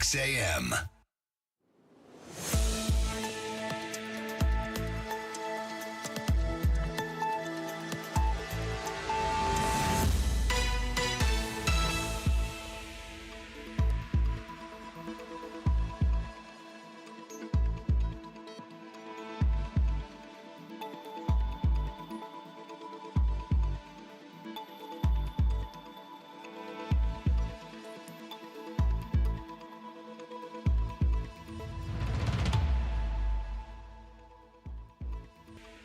6 a.m.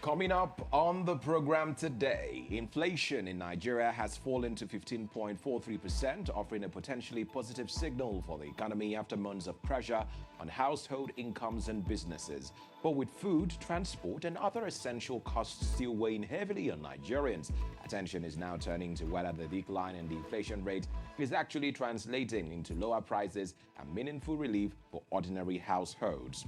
Coming up on the program today, inflation in Nigeria has fallen to 15.43%, offering a potentially positive signal for the economy after months of pressure on household incomes and businesses. But with food, transport, and other essential costs still weighing heavily on Nigerians, attention is now turning to whether the decline in the inflation rate is actually translating into lower prices and meaningful relief for ordinary households.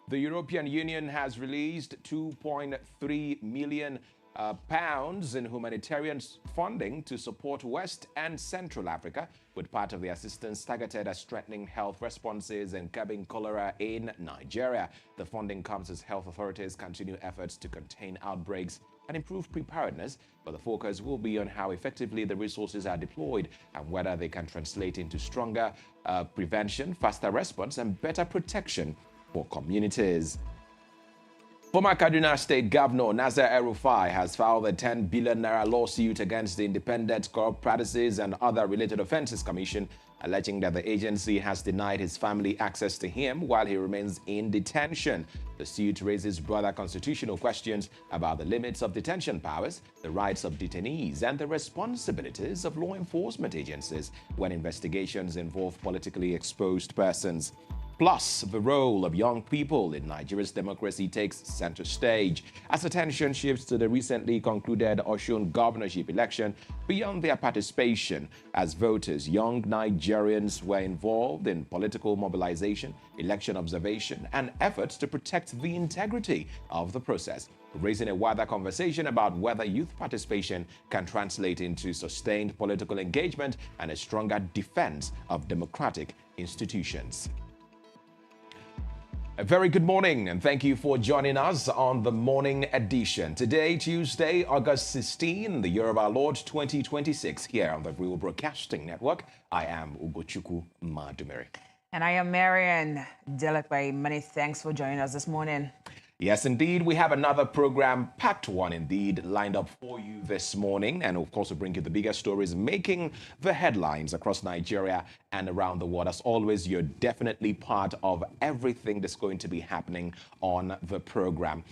The European Union has released £2.3 million in humanitarian funding to support West and Central Africa, with part of the assistance targeted at strengthening health responses and curbing cholera in Nigeria. The funding comes as health authorities continue efforts to contain outbreaks and improve preparedness, but the focus will be on how effectively the resources are deployed and whether they can translate into stronger prevention, faster response, and better protection for communities. Former Kaduna State Governor Nasir El-Rufai has filed a 10 billion naira lawsuit against the Independent Corrupt Practices and Other Related Offences Commission, alleging that the agency has denied his family access to him while he remains in detention. The suit raises broader constitutional questions about the limits of detention powers, the rights of detainees, and the responsibilities of law enforcement agencies when investigations involve politically exposed persons. Plus, the role of young people in Nigeria's democracy takes center stage as attention shifts to the recently concluded Osun governorship election beyond their participation. As voters, young Nigerians were involved in political mobilization, election observation, and efforts to protect the integrity of the process, raising a wider conversation about whether youth participation can translate into sustained political engagement and a stronger defense of democratic institutions. A very good morning and thank you for joining us on the morning edition. Today, Tuesday, August 16, the year of our Lord 2026, here on the Real Broadcasting Network. I am Ugochukwu Madumere. And I am Marian Delekwe. Many thanks for joining us this morning. Yes, indeed. We have another program, packed one indeed, lined up for you this morning. And of course, we'll bring you the biggest stories making the headlines across Nigeria and around the world. As always, you're definitely part of everything that's going to be happening on the program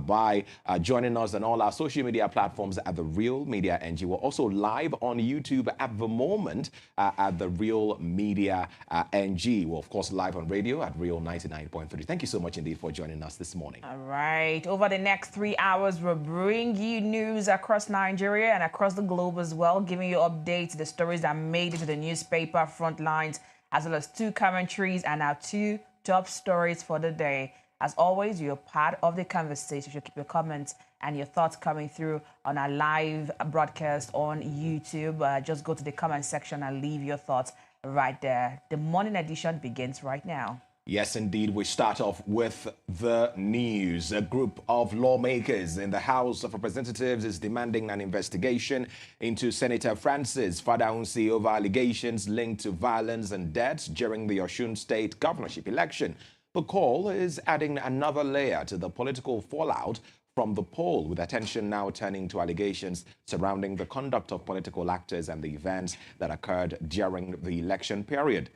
by joining us on all our social media platforms at The Real Media NG. We're also live on YouTube at the moment at The Real Media NG. We're, of course, live on radio at Real 99.3. Thank you so much indeed for joining us this morning. All right. Over the next 3 hours, we'll bring you news across Nigeria and across the globe as well, giving you updates, the stories that made it to the newspaper front lines, as well as 2 commentaries and our 2 top stories for the day. As always, you're part of the conversation. You should keep your comments and your thoughts coming through on our live broadcast on YouTube. Just go to the comment section and leave your thoughts right there. The morning edition begins right now. Yes, indeed. We start off with the news. A group of lawmakers in the House of Representatives is demanding an investigation into Senator Francis Fadahunsi over allegations linked to violence and deaths during the Osun State governorship election. The call is adding another layer to the political fallout from the poll, with attention now turning to allegations surrounding the conduct of political actors and the events that occurred during the election period.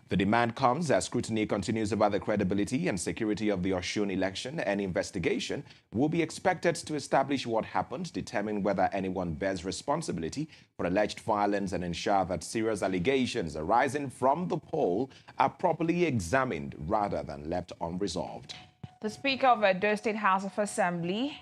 The demand comes as scrutiny continues about the credibility and security of the Osun election. An investigation will be expected to establish what happened, determine whether anyone bears responsibility for alleged violence, and ensure that serious allegations arising from the poll are properly examined rather than left unresolved. The Speaker of the State House of Assembly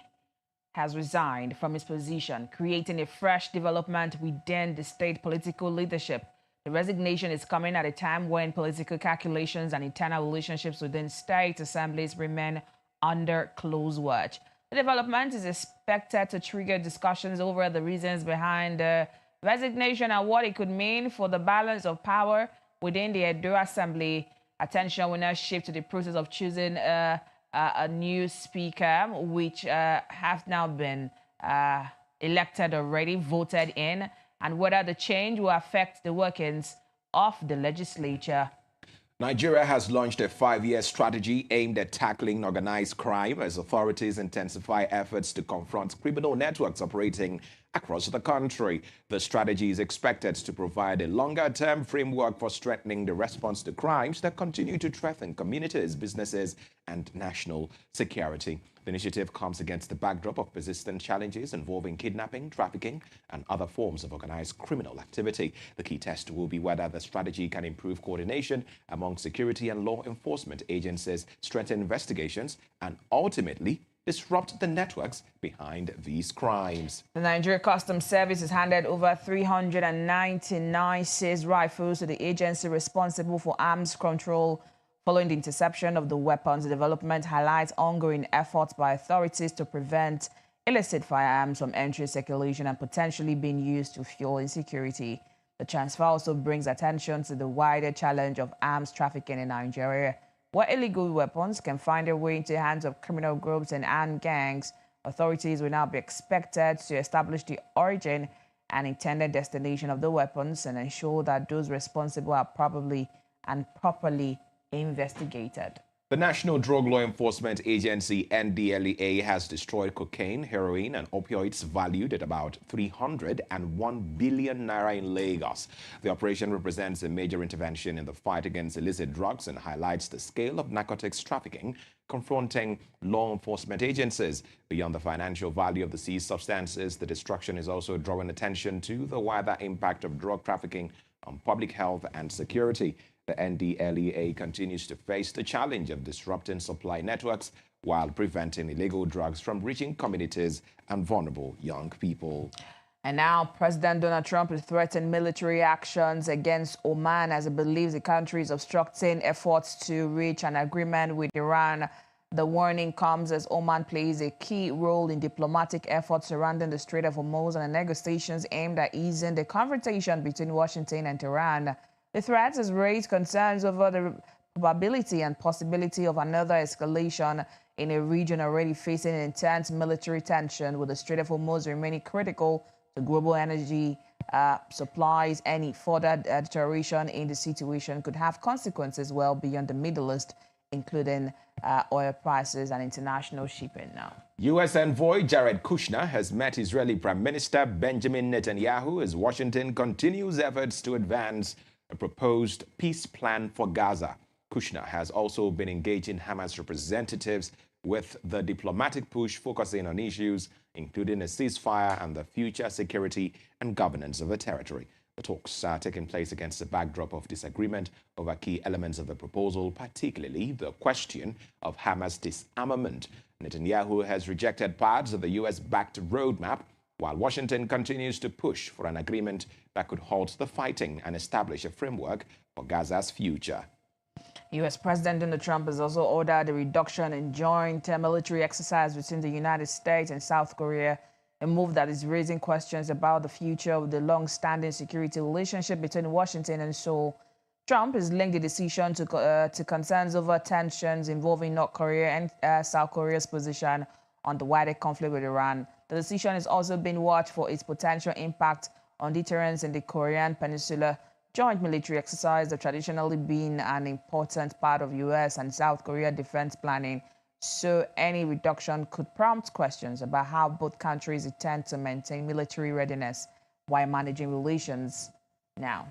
has resigned from his position, creating a fresh development within the state political leadership. The resignation is coming at a time when political calculations and internal relationships within state assemblies remain under close watch. The development is expected to trigger discussions over the reasons behind the resignation and what it could mean for the balance of power within the Edo Assembly, attention will now shift to the process of choosing a new speaker, which have now been elected already, voted in, and whether the change will affect the workings of the legislature. Nigeria has launched a 5-year strategy aimed at tackling organized crime as authorities intensify efforts to confront criminal networks operating across the country. The strategy is expected to provide a longer-term framework for strengthening the response to crimes that continue to threaten communities, businesses, and national security. The initiative comes against the backdrop of persistent challenges involving kidnapping, trafficking, and other forms of organized criminal activity. The key test will be whether the strategy can improve coordination among security and law enforcement agencies, strengthen investigations, and ultimately disrupt the networks behind these crimes. The Nigeria Customs Service has handed over 399 seized rifles to the agency responsible for arms control following the interception of the weapons. The development highlights ongoing efforts by authorities to prevent illicit firearms from entering circulation and potentially being used to fuel insecurity. The transfer also brings attention to the wider challenge of arms trafficking in Nigeria, where illegal weapons can find their way into the hands of criminal groups and armed gangs. Authorities will now be expected to establish the origin and intended destination of the weapons and ensure that those responsible are probably and properly investigated. The National Drug Law Enforcement Agency, NDLEA, has destroyed cocaine, heroin, and opioids valued at about 301 billion naira in Lagos. The operation represents a major intervention in the fight against illicit drugs and highlights the scale of narcotics trafficking confronting law enforcement agencies. Beyond the financial value of the seized substances, the destruction is also drawing attention to the wider impact of drug trafficking on public health and security. The NDLEA continues to face the challenge of disrupting supply networks while preventing illegal drugs from reaching communities and vulnerable young people. And now President Donald Trump has threatened military actions against Oman as he believes the country is obstructing efforts to reach an agreement with Iran. The warning comes as Oman plays a key role in diplomatic efforts surrounding the Strait of Hormuz and negotiations aimed at easing the confrontation between Washington and Tehran. The threat has raised concerns over the probability and possibility of another escalation in a region already facing intense military tension, with the Strait of Hormuz remaining critical to global energy supplies. Any further deterioration in the situation could have consequences well beyond the Middle East, including oil prices and international shipping now. U.S. envoy Jared Kushner has met Israeli Prime Minister Benjamin Netanyahu as Washington continues efforts to advance a proposed peace plan for Gaza. Kushner has also been engaging Hamas representatives with the diplomatic push focusing on issues including a ceasefire and the future security and governance of the territory. The talks are taking place against the backdrop of disagreement over key elements of the proposal, particularly the question of Hamas disarmament. Netanyahu has rejected parts of the U.S.-backed roadmap, while Washington continues to push for an agreement that could halt the fighting and establish a framework for Gaza's future. U.S. President Donald Trump has also ordered a reduction in joint military exercise between the United States and South Korea, a move that is raising questions about the future of the long-standing security relationship between Washington and Seoul. Trump has linked the decision to concerns over tensions involving North Korea and South Korea's position on the wider conflict with Iran. The decision is also being watched for its potential impact on deterrence in the Korean Peninsula. Joint military exercises have traditionally been an important part of U.S. and South Korea defense planning, so any reduction could prompt questions about how both countries intend to maintain military readiness while managing relations now.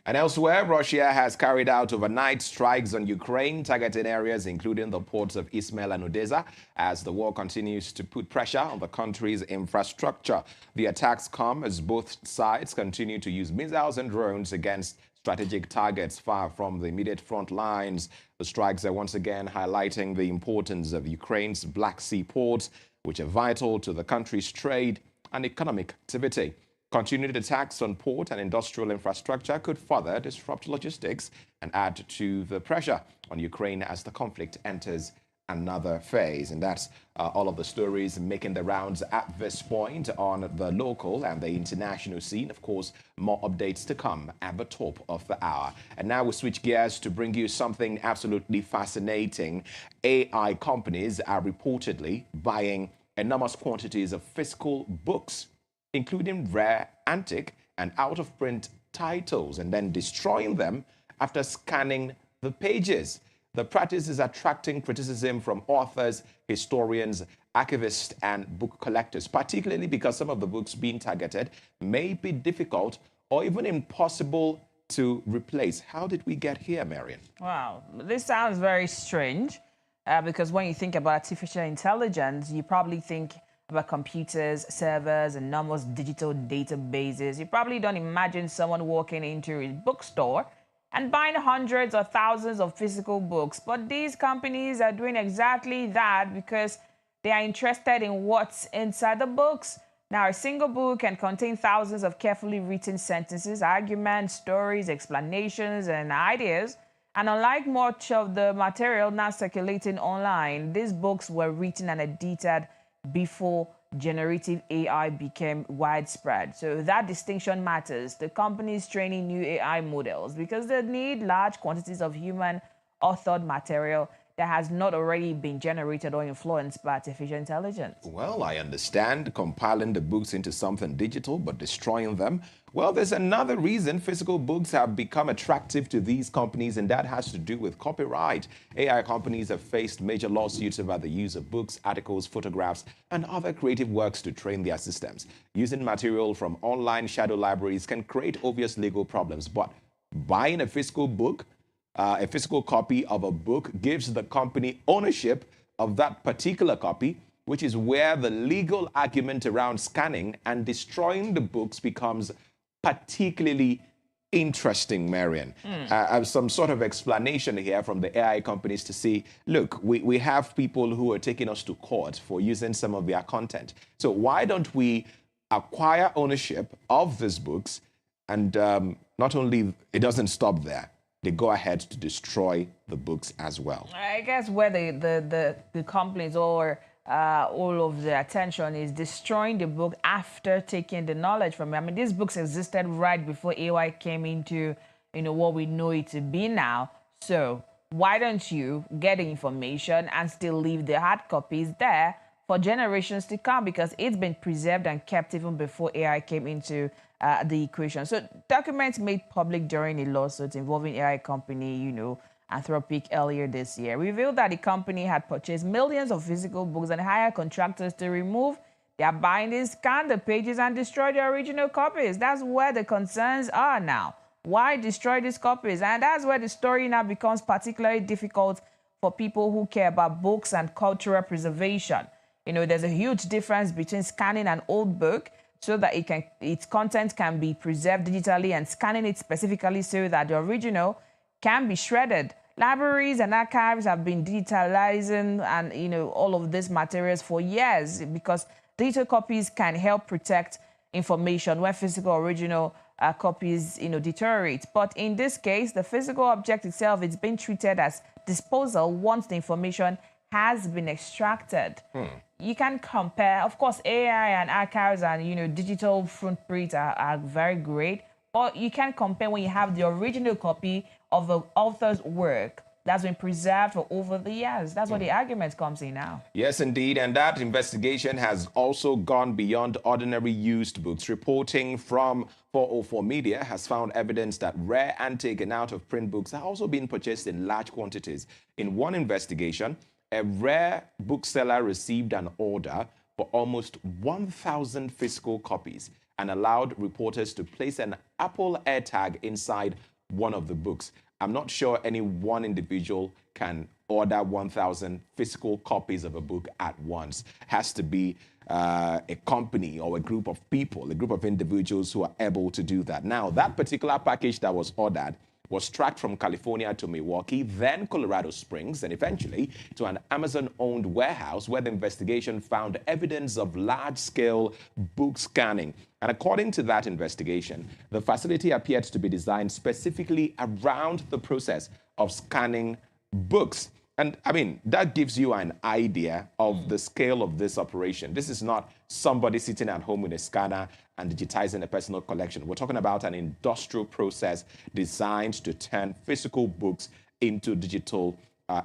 And elsewhere, Russia has carried out overnight strikes on Ukraine, targeting areas including the ports of Izmail and Odessa, as the war continues to put pressure on the country's infrastructure. The attacks come as both sides continue to use missiles and drones against strategic targets far from the immediate front lines. The strikes are once again highlighting the importance of Ukraine's Black Sea ports, which are vital to the country's trade and economic activity. Continued attacks on port and industrial infrastructure could further disrupt logistics and add to the pressure on Ukraine as the conflict enters another phase. And that's all of the stories making the rounds at this point on the local and the international scene. Of course, more updates to come at the top of the hour. And now we switch gears to bring you something absolutely fascinating. AI companies are reportedly buying enormous quantities of physical books, including rare, antique, and out-of-print titles, and then destroying them after scanning the pages. The practice is attracting criticism from authors, historians, archivists, and book collectors, particularly because some of the books being targeted may be difficult or even impossible to replace. How did we get here, Marion? Wow, this sounds very strange because when you think about artificial intelligence, you probably think about computers, servers, and enormous digital databases. You probably don't imagine someone walking into a bookstore and buying hundreds or thousands of physical books. But these companies are doing exactly that because they are interested in what's inside the books. Now, a single book can contain thousands of carefully written sentences, arguments, stories, explanations, and ideas. And unlike much of the material now circulating online, these books were written and edited before generative AI became widespread. So that distinction matters. The companies training new AI models because they need large quantities of human authored material that has not already been generated or influenced by artificial intelligence. Well, I understand compiling the books into something digital but destroying them. Well, there's another reason physical books have become attractive to these companies, and that has to do with copyright. AI companies have faced major lawsuits about the use of books, articles, photographs, and other creative works to train their systems. Using material from online shadow libraries can create obvious legal problems, but buying a physical book, a physical copy of a book gives the company ownership of that particular copy, which is where the legal argument around scanning and destroying the books becomes particularly interesting, Marion. Some sort of explanation here from the AI companies to see, look, we have people who are taking us to court for using some of their content. So why don't we acquire ownership of these books? And not only, it doesn't stop there. They go ahead to destroy the books as well. I guess where the companies or all of the attention is destroying the book after taking the knowledge from it. I mean, these books existed right before AI came into, what we know it to be now. So why don't you get the information and still leave the hard copies there for generations to come, because it's been preserved and kept even before AI came into the equation. So documents made public during a lawsuit involving AI company, Anthropic earlier this year, revealed that the company had purchased millions of physical books and hired contractors to remove their bindings, scan the pages, and destroy the original copies. That's where the concerns are now. Why destroy these copies? And that's where the story now becomes particularly difficult for people who care about books and cultural preservation. There's a huge difference between scanning an old book so that its content can be preserved digitally and scanning it specifically so that the original can be shredded. Libraries and archives have been digitalizing and all of these materials for years because digital copies can help protect information when physical original copies deteriorate. But in this case, the physical object itself is being treated as disposal once the information has been extracted. You can compare, of course, AI and archives and digital footprints are very great, but you can compare when you have the original copy of the author's work that's been preserved for over the years. That's where the argument comes in now. Yes, indeed. And that investigation has also gone beyond ordinary used books. Reporting from 404 Media has found evidence that rare, antique, and out-of-print books are also being purchased in large quantities. In one investigation, a rare bookseller received an order for almost 1,000 physical copies and allowed reporters to place an Apple AirTag inside one of the books. I'm not sure any one individual can order 1,000 physical copies of a book at once. It has to be a company or a group of people, a group of individuals who are able to do that. Now, that particular package that was ordered was tracked from California to Milwaukee, then Colorado Springs, and eventually to an Amazon-owned warehouse where the investigation found evidence of large-scale book scanning. And according to that investigation, the facility appeared to be designed specifically around the process of scanning books. And I mean, that gives you an idea of the scale of this operation. This is not somebody sitting at home with a scanner and digitizing a personal collection. We're talking about an industrial process designed to turn physical books into digital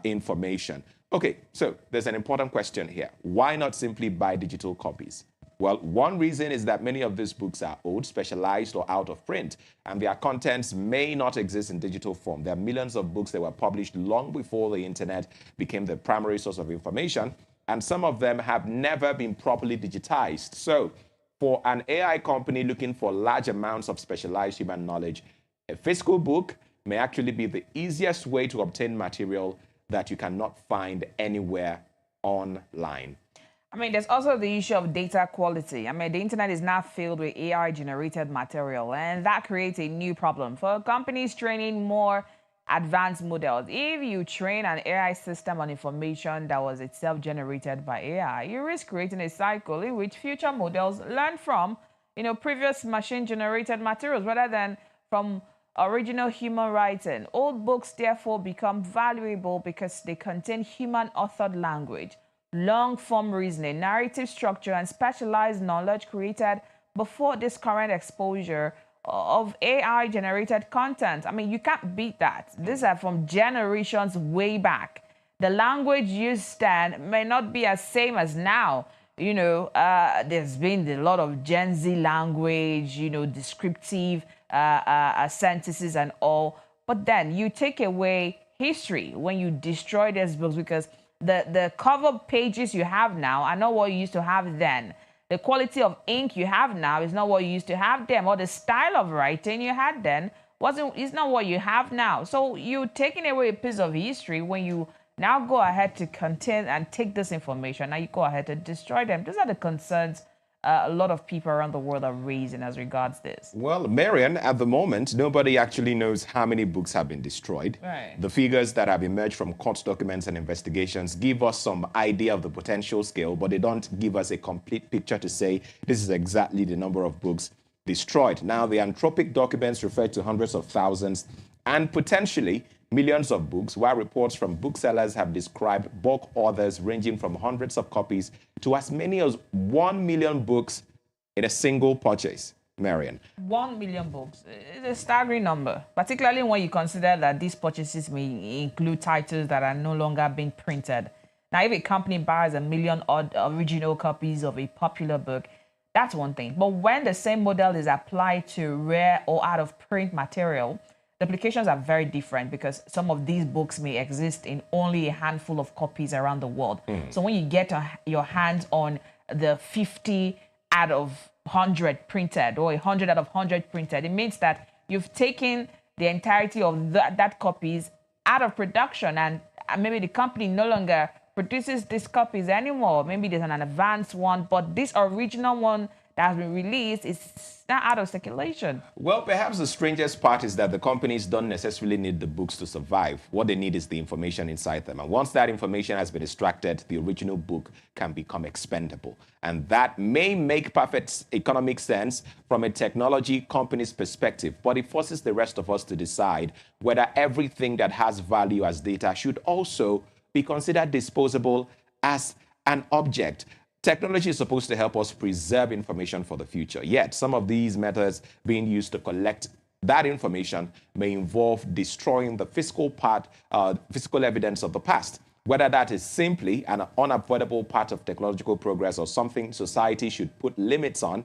information. Okay, so there's an important question here. Why not simply buy digital copies? Well, one reason is that many of these books are old, specialized, or out of print, and their contents may not exist in digital form. There are millions of books that were published long before the internet became the primary source of information, and some of them have never been properly digitized. So, for an AI company looking for large amounts of specialized human knowledge, a physical book may actually be the easiest way to obtain material that you cannot find anywhere online. I mean, there's also the issue of data quality. I mean, the internet is now filled with AI-generated material, and that creates a new problem for companies training more advanced models. If you train an AI system on information that was itself generated by AI, you risk creating a cycle in which future models learn from, previous machine-generated materials rather than from original human writing. Old books therefore become valuable because they contain human-authored language, long-form reasoning, narrative structure, and specialized knowledge created before this current exposure of AI-generated content. I mean, you can't beat that. These are from generations way back. The language used then may not be as same as now. There's been a lot of Gen Z language, descriptive sentences and all. But then you take away history when you destroy these books, because the cover pages you have now are not what you used to have then. The quality of ink you have now is not what you used to have then, or the style of writing you had then is not what you have now. So you're taking away a piece of history when you now go ahead to contain and take this information. Now you go ahead to destroy them. These are the concerns a lot of people around the world are raising as regards this. Well, Marian, at the moment, nobody actually knows how many books have been destroyed. Right. The figures that have emerged from court documents and investigations give us some idea of the potential scale, but they don't give us a complete picture to say this is exactly the number of books destroyed. Now, the Anthropic documents refer to hundreds of thousands and potentially millions of books, while reports from booksellers have described bulk orders ranging from hundreds of copies to as many as 1 million books in a single purchase. Marian. 1 million books. It's a staggering number, particularly when you consider that these purchases may include titles that are no longer being printed. Now, if a company buys 1 million odd original copies of a popular book, that's one thing. But when the same model is applied to rare or out of print material, the implications are very different, because some of these books may exist in only a handful of copies around the world. So when you get your hands on the 50 out of 100 printed, or 100 out of 100 printed, it means that you've taken the entirety of that copies out of production, and maybe the company no longer produces these copies anymore. Maybe there's an advanced one, but this original one that has been released is now out of circulation. Well, perhaps the strangest part is that the companies don't necessarily need the books to survive. What they need is the information inside them. And once that information has been extracted, the original book can become expendable. And that may make perfect economic sense from a technology company's perspective, but it forces the rest of us to decide whether everything that has value as data should also be considered disposable as an object. Technology is supposed to help us preserve information for the future. Yet, some of these methods being used to collect that information may involve destroying the physical evidence of the past. Whether that is simply an unavoidable part of technological progress or something society should put limits on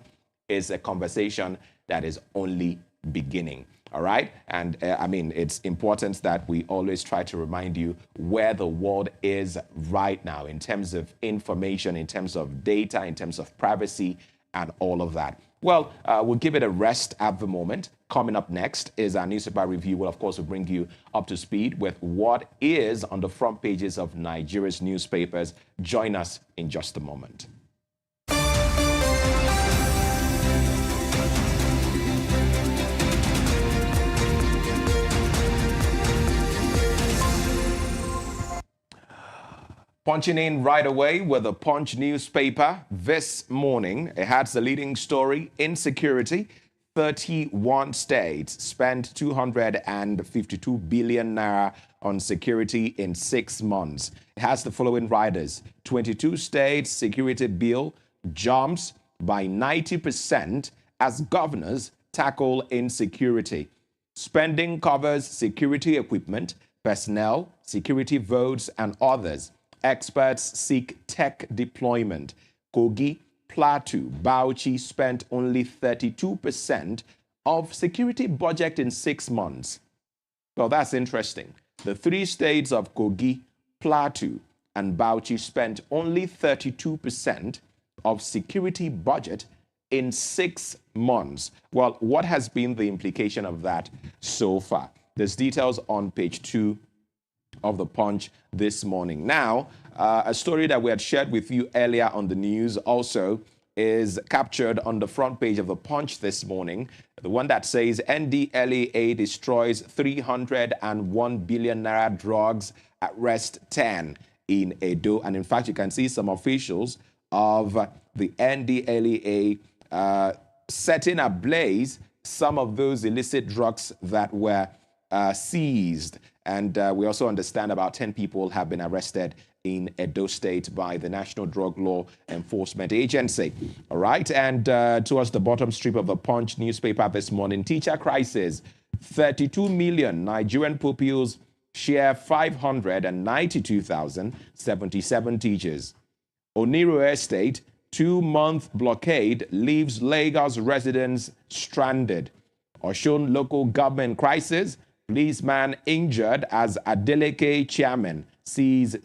is a conversation that is only beginning. All right. And I mean, it's important that we always try to remind you where the world is right now in terms of information, in terms of data, in terms of privacy, and all of that. Well, we'll give it a rest at the moment. Coming up next is our newspaper review. Well, of course, we'll bring you up to speed with what is on the front pages of Nigeria's newspapers. Join us in just a moment. Punching in right away with the Punch newspaper this morning. It has the leading story: insecurity 31 states spent 252 billion naira on security in 6 months. It has the following riders. 22 states security bill jumps by 90% as governors tackle insecurity. Spending covers security equipment, personnel, security votes, and others. Experts seek tech deployment. Kogi, Plateau, Bauchi spent only 32% of security budget in 6 months. Well, that's interesting. The 3 states of Kogi, Plateau, and Bauchi spent only 32% of security budget in 6 months. Well, what has been the implication of that so far? There's details on page 2 of the Punch this morning. Now, a story that we had shared with you earlier on the news also is captured on the front page of the Punch this morning. The one that says NDLEA destroys 301 billion naira drugs, arrest 10 in Edo. And in fact, you can see some officials of the NDLEA setting ablaze some of those illicit drugs that were seized. And we also understand about 10 people have been arrested in Edo State by the National Drug Law Enforcement Agency. All right, and towards the bottom strip of the Punch newspaper this morning, teacher crisis. 32 million Nigerian pupils share 592,077 teachers. Oniru Estate, 2-month blockade leaves Lagos residents stranded. Osun local government crisis. Policeman injured as Adeleke chairman sees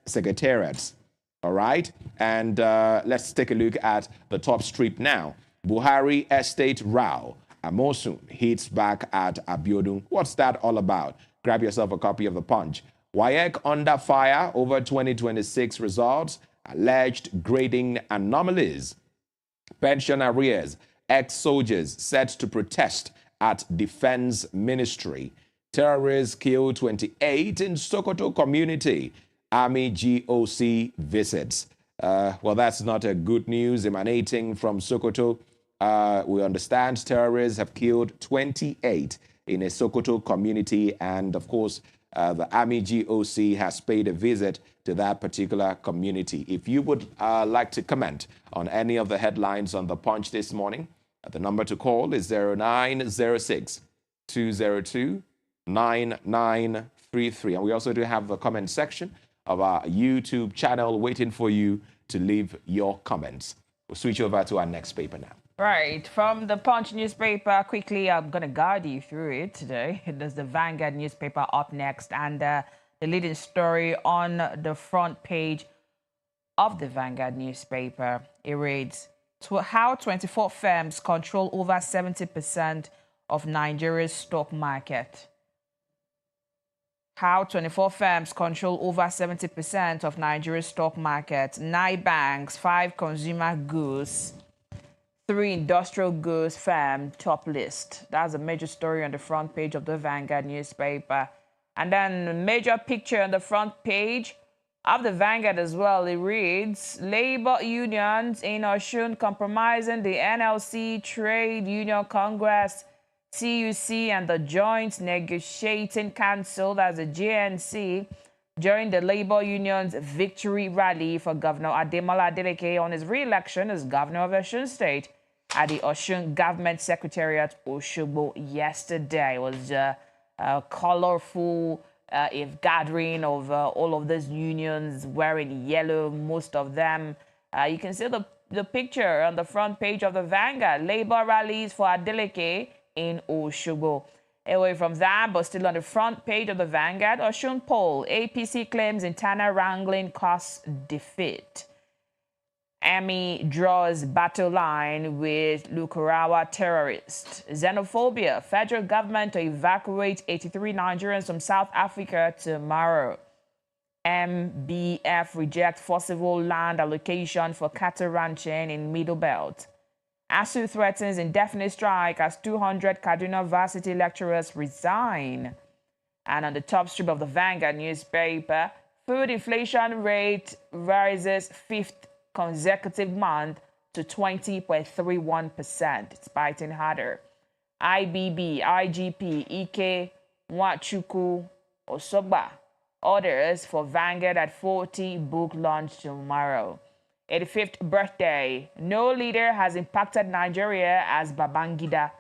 secretariats. All right, and let's take a look at the top strip now. Buhari estate row. Amosun hits back at Abiodun. What's that all about? Grab yourself a copy of the Punch. WAEC under fire over 2026 results. Alleged grading anomalies. Pension arrears. Ex-soldiers set to protest at Defense Ministry. Terrorists kill 28 in Sokoto community. Army GOC visits. Well, that's not a good news emanating from Sokoto. We understand terrorists have killed 28 in a Sokoto community. And of course, the Army GOC has paid a visit to that particular community. If you would like to comment on any of the headlines on the Punch this morning, the number to call is 0906 202 9933. And we also do have the comment section of our YouTube channel waiting for you to leave your comments. We'll switch over to our next paper now. Right, from the Punch newspaper, quickly, I'm going to guide you through it today. There's the Vanguard newspaper up next, and the leading story on the front page of the Vanguard newspaper, it reads, how 24 firms control over 70% of Nigeria's stock market. How 24 firms control over 70% of Nigeria's stock market. 9 banks, 5 consumer goods, 3 industrial goods firm top list. That's a major story on the front page of the Vanguard newspaper. And then a major picture on the front page of the Vanguard as well. It reads, labor unions in Osun compromising the NLC, Trade Union Congress, CUC, and the Joint Negotiating Council, that's the JNC, during the labor union's victory rally for Governor Ademola Adeleke on his re-election as governor of Osun State at the Osun Government Secretariat, Osogbo, yesterday. It was a colorful gathering of all of these unions wearing yellow, most of them. You can see the picture on the front page of the Vanguard. Labor rallies for Adeleke in Osogbo. Away from that, but still on the front page of the Vanguard, Osun poll, APC claims internal wrangling costs defeat. Army draws battle line with Lukurawa terrorists. Xenophobia, federal government to evacuate 83 Nigerians from South Africa tomorrow. MBF reject forcible land allocation for cattle ranching in Middle Belt. ASU threatens indefinite strike as 200 Kaduna varsity lecturers resign. And on the top strip of the Vanguard newspaper, food inflation rate rises 5th consecutive month to 20.31%. It's biting harder. IBB, IGP, Ike, Nwachukwu, Osogba. Orders for Vanguard at 40 book launch tomorrow. 85th birthday. No leader has impacted Nigeria as Babangida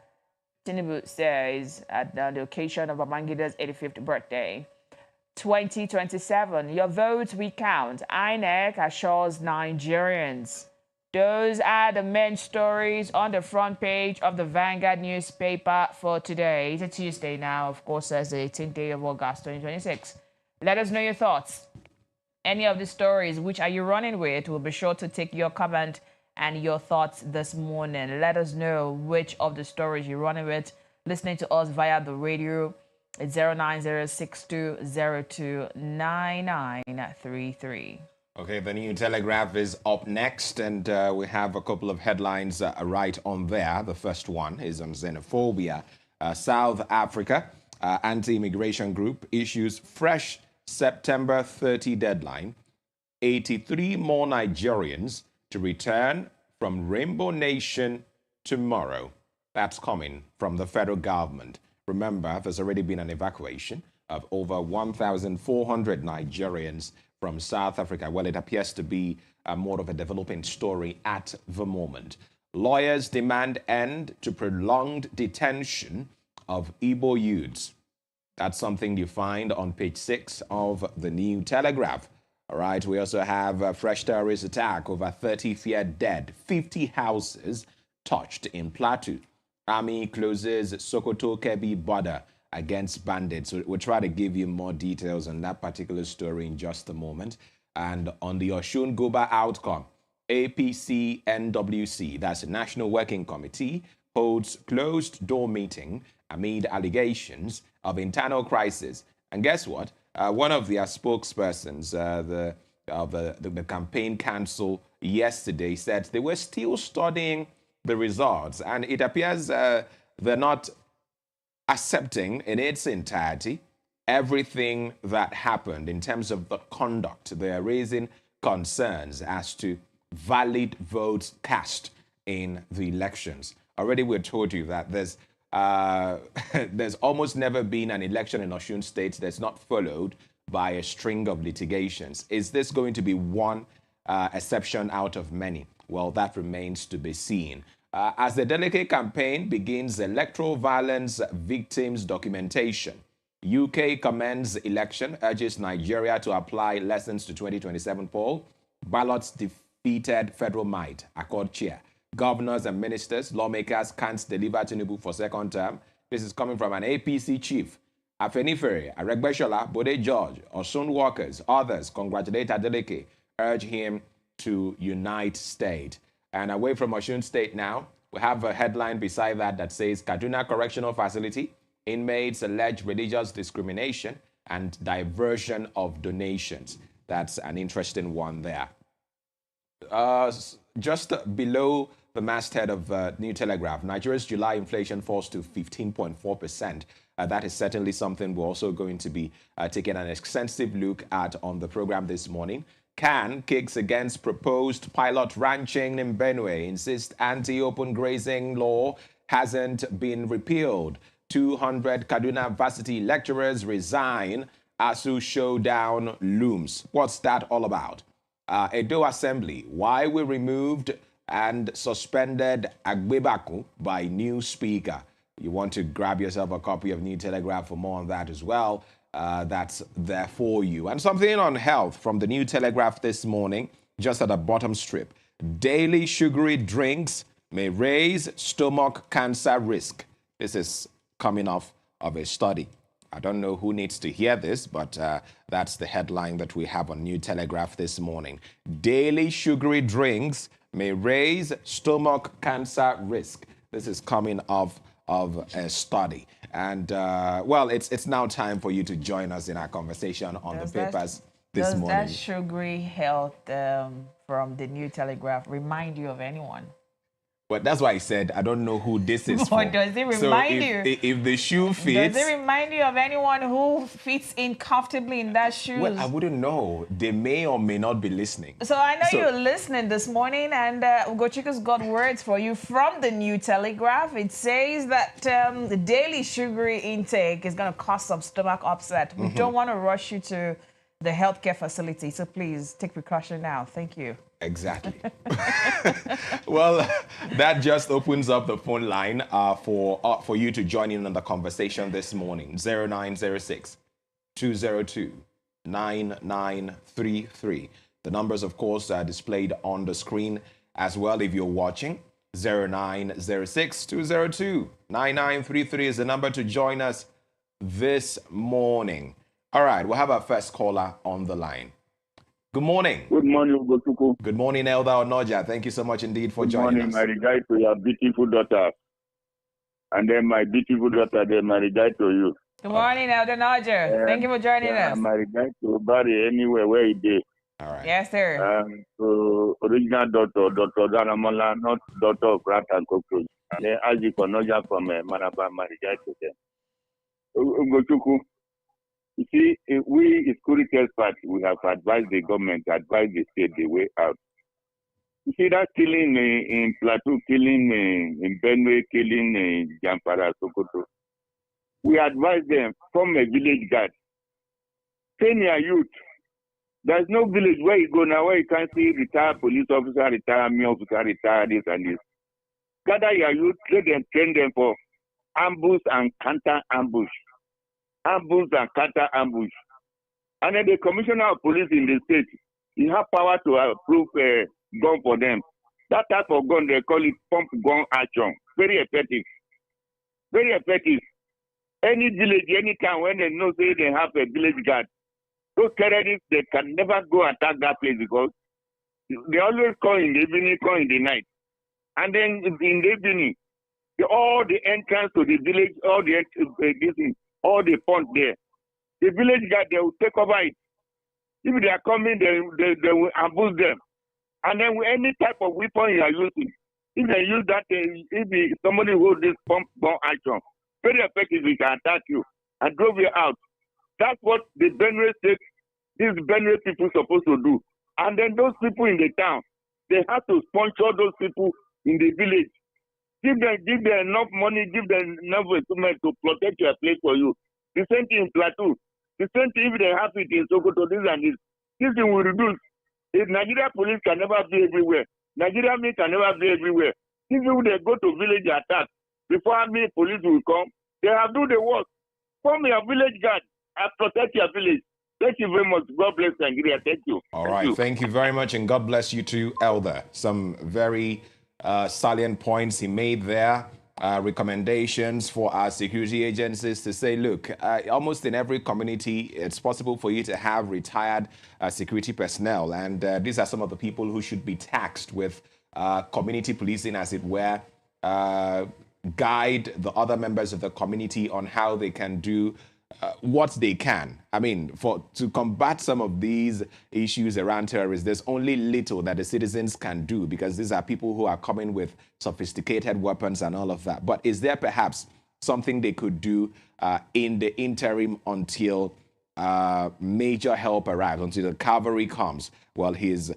Tinubu says at the occasion of Babangida's 85th birthday. 2027, your votes we count. INEC assures Nigerians. Those are the main stories on the front page of the Vanguard newspaper for today. It's a Tuesday now, of course, as the 18th day of August 2026. Let us know your thoughts. Any of the stories, which are you running with? We'll be sure to take your comment and your thoughts this morning. Let us know which of the stories you're running with. Listening to us via the radio, it's 09062029933. Okay, the New Telegraph is up next, and we have a couple of headlines right on there. The first one is on xenophobia. South Africa anti-immigration group issues fresh September 30 deadline. 83 more Nigerians to return from Rainbow Nation tomorrow. That's coming from the federal government. Remember, there's already been an evacuation of over 1,400 Nigerians from South Africa. Well, it appears to be more of a developing story at the moment. Lawyers demand end to prolonged detention of Igbo youths. That's something you find on page 6 of the New Telegraph. All right, we also have a fresh terrorist attack, over 30 feared dead, 50 houses touched in Plateau. Army closes Sokoto Kebbi border against bandits. We'll try to give you more details on that particular story in just a moment. And on the Osun Goba outcome, APC NWC, that's the National Working Committee, holds closed door meeting amid allegations of internal crisis. And guess what? One of their spokespersons, the campaign council yesterday, said they were still studying the results, and it appears they're not accepting in its entirety everything that happened in terms of the conduct. They are raising concerns as to valid votes cast in the elections. Already we told you that there's almost never been an election in Osun State that's not followed by a string of litigations. Is this going to be one exception out of many? Well, that remains to be seen. As the delicate campaign begins electoral violence victims documentation, UK commends election, urges Nigeria to apply lessons to 2027 poll. Ballots defeated federal might, Accord chair. Governors and ministers, lawmakers can't deliver Tinubu for second term. This is coming from an APC chief. Afenifere, Aregbesola, Bode George, Osun workers, others congratulate Adeleke, urge him to unite state. And away from Osun State now, we have a headline beside that says Kaduna Correctional Facility, inmates allege religious discrimination and diversion of donations. That's an interesting one there. Just below the masthead of New Telegraph, Nigeria's July inflation falls to 15.4%. That is certainly something we're also going to be taking an extensive look at on the program this morning. CAN kicks against proposed pilot ranching in Benue, insists anti-open grazing law hasn't been repealed. 200 Kaduna varsity lecturers resign. ASU showdown looms. What's that all about? Edo Assembly, why we removed and suspended Agbebaku by new speaker. You want to grab yourself a copy of New Telegraph for more on that as well. That's there for you. And something on health from the New Telegraph this morning, just at the bottom strip. Daily sugary drinks may raise stomach cancer risk. This is coming off of a study. I don't know who needs to hear this, but that's the headline that we have on New Telegraph this morning. Daily sugary drinks may raise stomach cancer risk. This is coming off of a study. And, well, it's now time for you to join us in our conversation on the papers this morning. Does that sugary health from the New Telegraph remind you of anyone? But that's why I said I don't know who this is for. Or does it remind you? If the shoe fits, does it remind you of anyone who fits in comfortably in that shoes? well, I wouldn't know. They may or may not be listening. So I know you're listening this morning, and Ugochukwu's got words for you from the New Telegraph. It says that the daily sugary intake is going to cause some stomach upset. We don't want to rush you to the healthcare facility, so please take precaution now. Thank you. Exactly. Well, that just opens up the phone line for you to join in on the conversation this morning. 0906 202 9933. The numbers, of course, are displayed on the screen as well if you're watching. 0906 202 9933 is the number to join us this morning. All right, we'll have our first caller on the line. Good morning. Good morning, Ugochukwu. Good morning, Elder Onoja. Thank you so much indeed for joining us. Good morning, my regard to your beautiful daughter. And then my beautiful daughter, then my regard to you. Good morning, Elder Onoja. Thank you for joining us. My regard to Barry anywhere where he is. All right. Yes, sir. To original doctor, Dr. Danamola, not Doctor of Rat and Cockroach. And then Aji Onoja from Manaba, my regard to them. Ugochukwu. You see, we security experts, we have advised the government, advised the state the way out. You see that killing in Plateau, killing in Benue, killing in Jampara, Sokoto. We advise them from a village guard. Train your youth. There's no village where you go now where you can see retired police officer, retired army officer, retired this and this. Gather your youth, train them for ambush and counter ambush. Ambush and counter ambush. And then the commissioner of police in the state, he have power to approve a gun for them. That type of gun, they call it pump gun action. Very effective. Very effective. Any village, any town, when they know say they have a village guard, those terrorists, they can never go attack that place because they always come in the evening, come in the night. And then in the evening, all the entrance to the village, all the ponds there. The village guard, they will take over it. If they are coming, they will ambush them. And then with any type of weapon you are using, if they use that, if somebody holds this pump gun action, very effective, they can attack you and drove you out. That's what the Benue state, these Benue people supposed to do. And then those people in the town, they have to sponsor those people in the village. Give them enough money, give them enough equipment to protect your place for you. The same thing in Plateau. The same thing if they have it in Sokoto, this and this. This thing will reduce. If Nigeria police can never be everywhere, Nigeria army can never be everywhere. If they go to village attack, before army police will come, they have do the work. Form your village guard and protect your village. Thank you very much. God bless Nigeria. Thank you. All right. Thank you very much, and God bless you too, Elder. Some very salient points he made there. Recommendations for our security agencies to say, look, almost in every community, it's possible for you to have retired security personnel. And these are some of the people who should be taxed with community policing, as it were, guide the other members of the community on how they can do what they can. I mean, to combat some of these issues around terrorists, there's only little that the citizens can do because these are people who are coming with sophisticated weapons and all of that. But is there perhaps something they could do in the interim until major help arrives, until the cavalry comes? Well, he's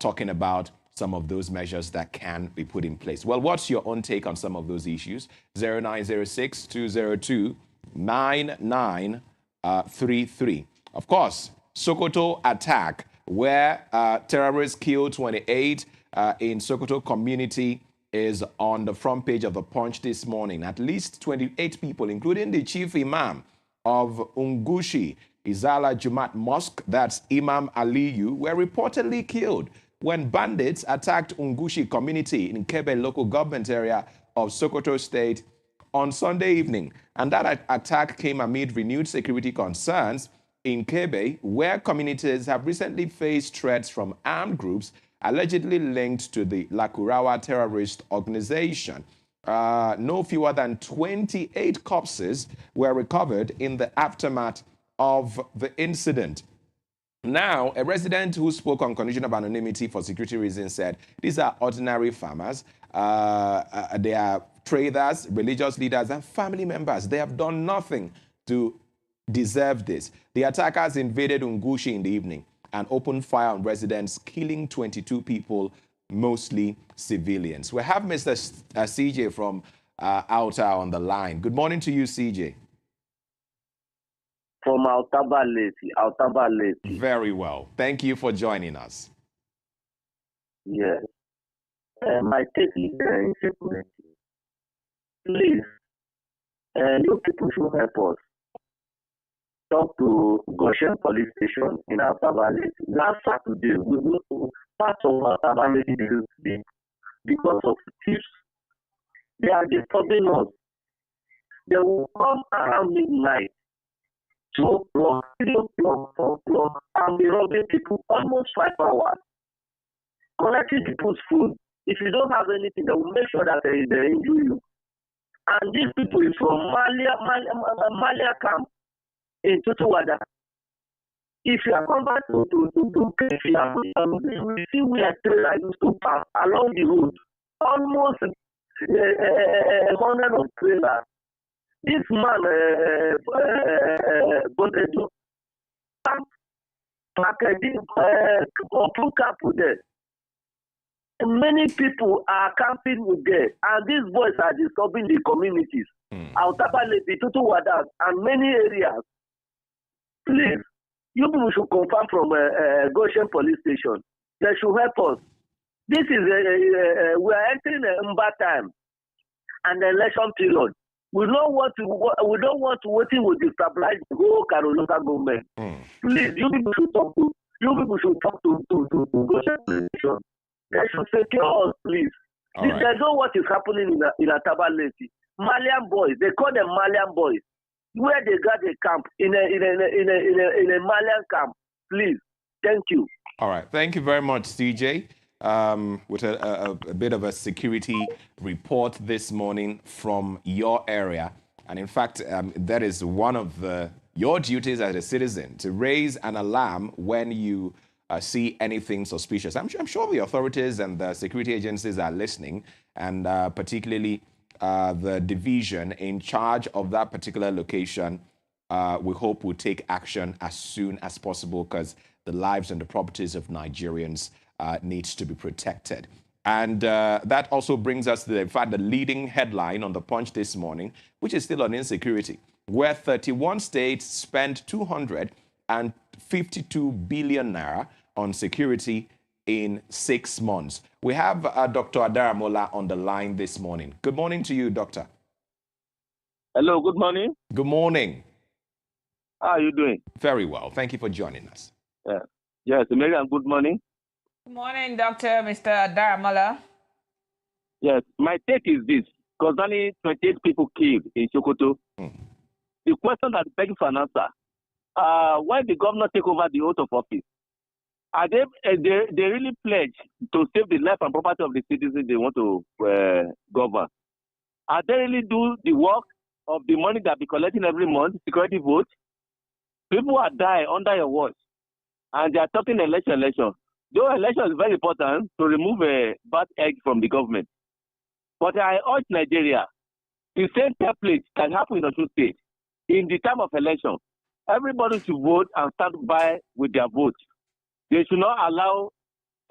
talking about some of those measures that can be put in place. Well, what's your own take on some of those issues? 0906 202 9933. Of course, Sokoto attack, where terrorists killed 28 in Sokoto community, is on the front page of the Punch this morning. At least 28 people, including the chief imam of Ungushi Izala Jumat Mosque, that's Imam Aliyu, were reportedly killed when bandits attacked Ungushi community in Kebe local government area of Sokoto State on Sunday evening. And that attack came amid renewed security concerns in Kebe, where communities have recently faced threats from armed groups allegedly linked to the Lakurawa terrorist organization. No fewer than 28 corpses were recovered in the aftermath of the incident. Now, a resident who spoke on condition of anonymity for security reasons said these are ordinary farmers they are traders, religious leaders, and family members. They have done nothing to deserve this. The attackers invaded Ungushi in the evening and opened fire on residents, killing 22 people, mostly civilians. We have Mr. CJ from Outer on the line. Good morning to you, CJ. From Altaba Leti. Very well. Thank you for joining us. Yes. My take is very simple. Please, you people should help us. Talk to Goshen Police Station in Altaba Leti. Last Saturday, we go to part of Altaba Leti because of thieves. They are disturbing us. They will come around midnight, 2 o'clock, 3 o'clock, 4 o'clock, and be robbing people almost 5 hours. Collecting people's food. If you don't have anything, they will make sure that they injure you. And these people is from Malia camp in Tutuwada. If you are come back to Kefia, you will see where trailers used to pass along the road. Almost 100 of trailers. This man, Bodejo, many people are camping with them, and these boys are disturbing the communities. Altaba Leti, Tutuwada, and many areas. Please, you people should confirm from Goshen Police Station. They should help us. This is we are entering a Mba time and the election period. We don't want to wait with destabilize the whole Karo local government. Please, you people should talk to Goshen Police Station. They should secure us, please. They know what is happening in Altaba Leti. Malian boys, they call them Malian boys. Where they got a camp in a Malian camp, please. Thank you. All right, thank you very much, CJ. With a bit of a security report this morning from your area, and in fact, that is one of your duties as a citizen to raise an alarm when you see anything suspicious. I'm sure the authorities and the security agencies are listening, and particularly the division in charge of that particular location, we hope will take action as soon as possible, because the lives and the properties of Nigerians needs to be protected. And that also brings us to, in fact, the leading headline on the Punch this morning, which is still on insecurity, where 31 states spent 252 billion naira on security in 6 months. We have Dr. Adaramola on the line this morning. Good morning to you, Doctor. Hello, good morning. Good morning. How are you doing? Very well. Thank you for joining us. Yes, Miriam, good morning. Good morning, Dr. Mr. Adaramola. Yes, my take is this. Concerning 28 people killed in Sokoto, the question that begging for an answer, when the governor take over the oath of office, are they really pledge to save the life and property of the citizens they want to govern? Are they really do the work of the money that be collecting every month, security vote? People are dying under your watch, and they are talking election. Though election is very important to remove a bad egg from the government. But I urge Nigeria, the same template can happen in Osun State. In the time of election, everybody should vote and stand by with their vote. They should not allow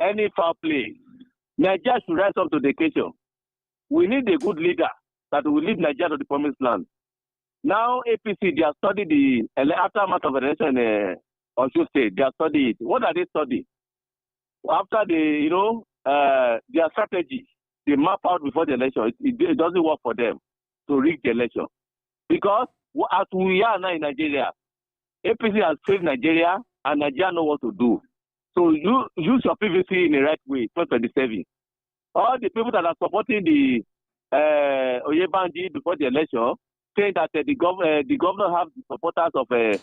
any foul play. Nigeria should rise up to the occasion. We need a good leader that will lead Nigeria to the promised land. Now, APC, they have studied the aftermath of election in Osun State. They have studied it. What are they studying? After their strategy, they map out before the election. It doesn't work for them to rig the election. Because as we are now in Nigeria, APC has failed Nigeria, and Nigeria know what to do. So you use your PVC in the right way, 2027. All the people that are supporting the Oyebandi before the election, saying that the governor have the supporters of the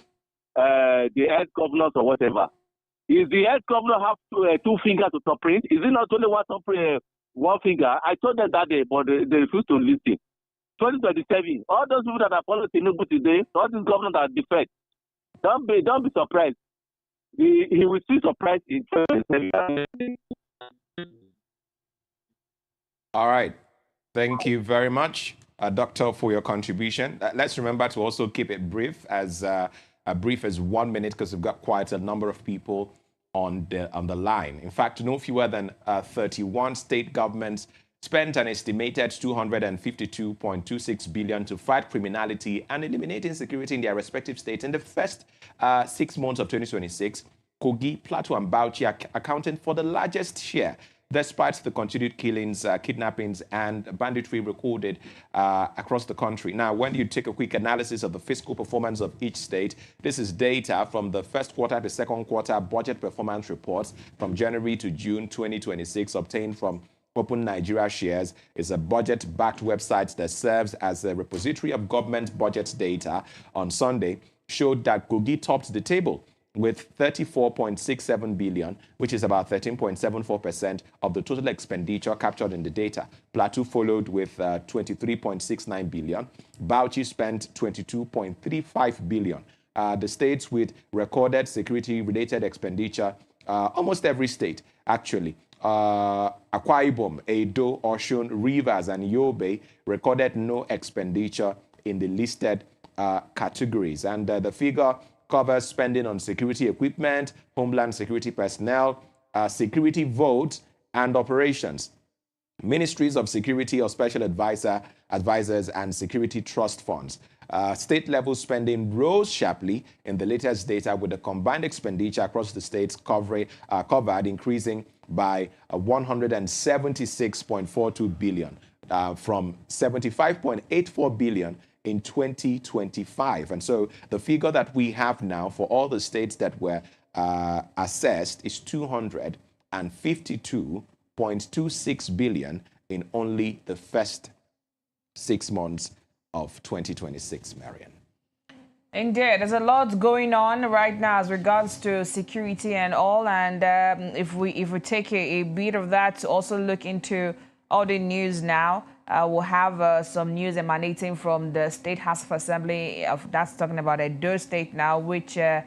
head governors or whatever. Is the head governor have two fingers to top print? Is it not only one finger? I told them that day, but they refused to listen. 2027, all those people that are following Tinubu today, all these governors that are defect, don't be surprised. He will see surprise in 2027. All right. Thank you very much, Doctor, for your contribution. Let's remember to also keep it brief, as brief as 1 minute, because we've got quite a number of people on the line. In fact, no fewer than 31 state governments spent an estimated 252.26 billion to fight criminality and eliminate insecurity in their respective states in the first 6 months of 2026. Kogi, Plateau, and Bauchi accounting for the largest share, despite the continued killings, kidnappings, and banditry recorded across the country. Now, when you take a quick analysis of the fiscal performance of each state, this is data from the first quarter to second quarter budget performance reports from January to June 2026, obtained from Open Nigeria Shares. Is a budget-backed website that serves as a repository of government budget data. On Sunday, showed that Kogi topped the table with 34.67 billion, which is about 13.74% of the total expenditure captured in the data. Plateau followed with 23.69 billion. Bauchi spent 22.35 billion. The states with recorded security-related expenditure, almost every state, actually. Akwa Ibom, Edo, Osun, Rivers, and Yobe recorded no expenditure in the listed categories. And the figure covers spending on security equipment, homeland security personnel, security votes, and operations, ministries of security or special advisors, and security trust funds. State-level spending rose sharply in the latest data, with the combined expenditure across the states covered increasing by 176.42 billion from 75.84 billion in 2025. And so the figure that we have now for all the states that were assessed is 252.26 billion in only the first 6 months of 2026, Marian. Indeed, there's a lot going on right now as regards to security and all. And if we take a bit of that to also look into all the news now, we'll have some news emanating from the State House of Assembly. That's talking about Edo State now, which the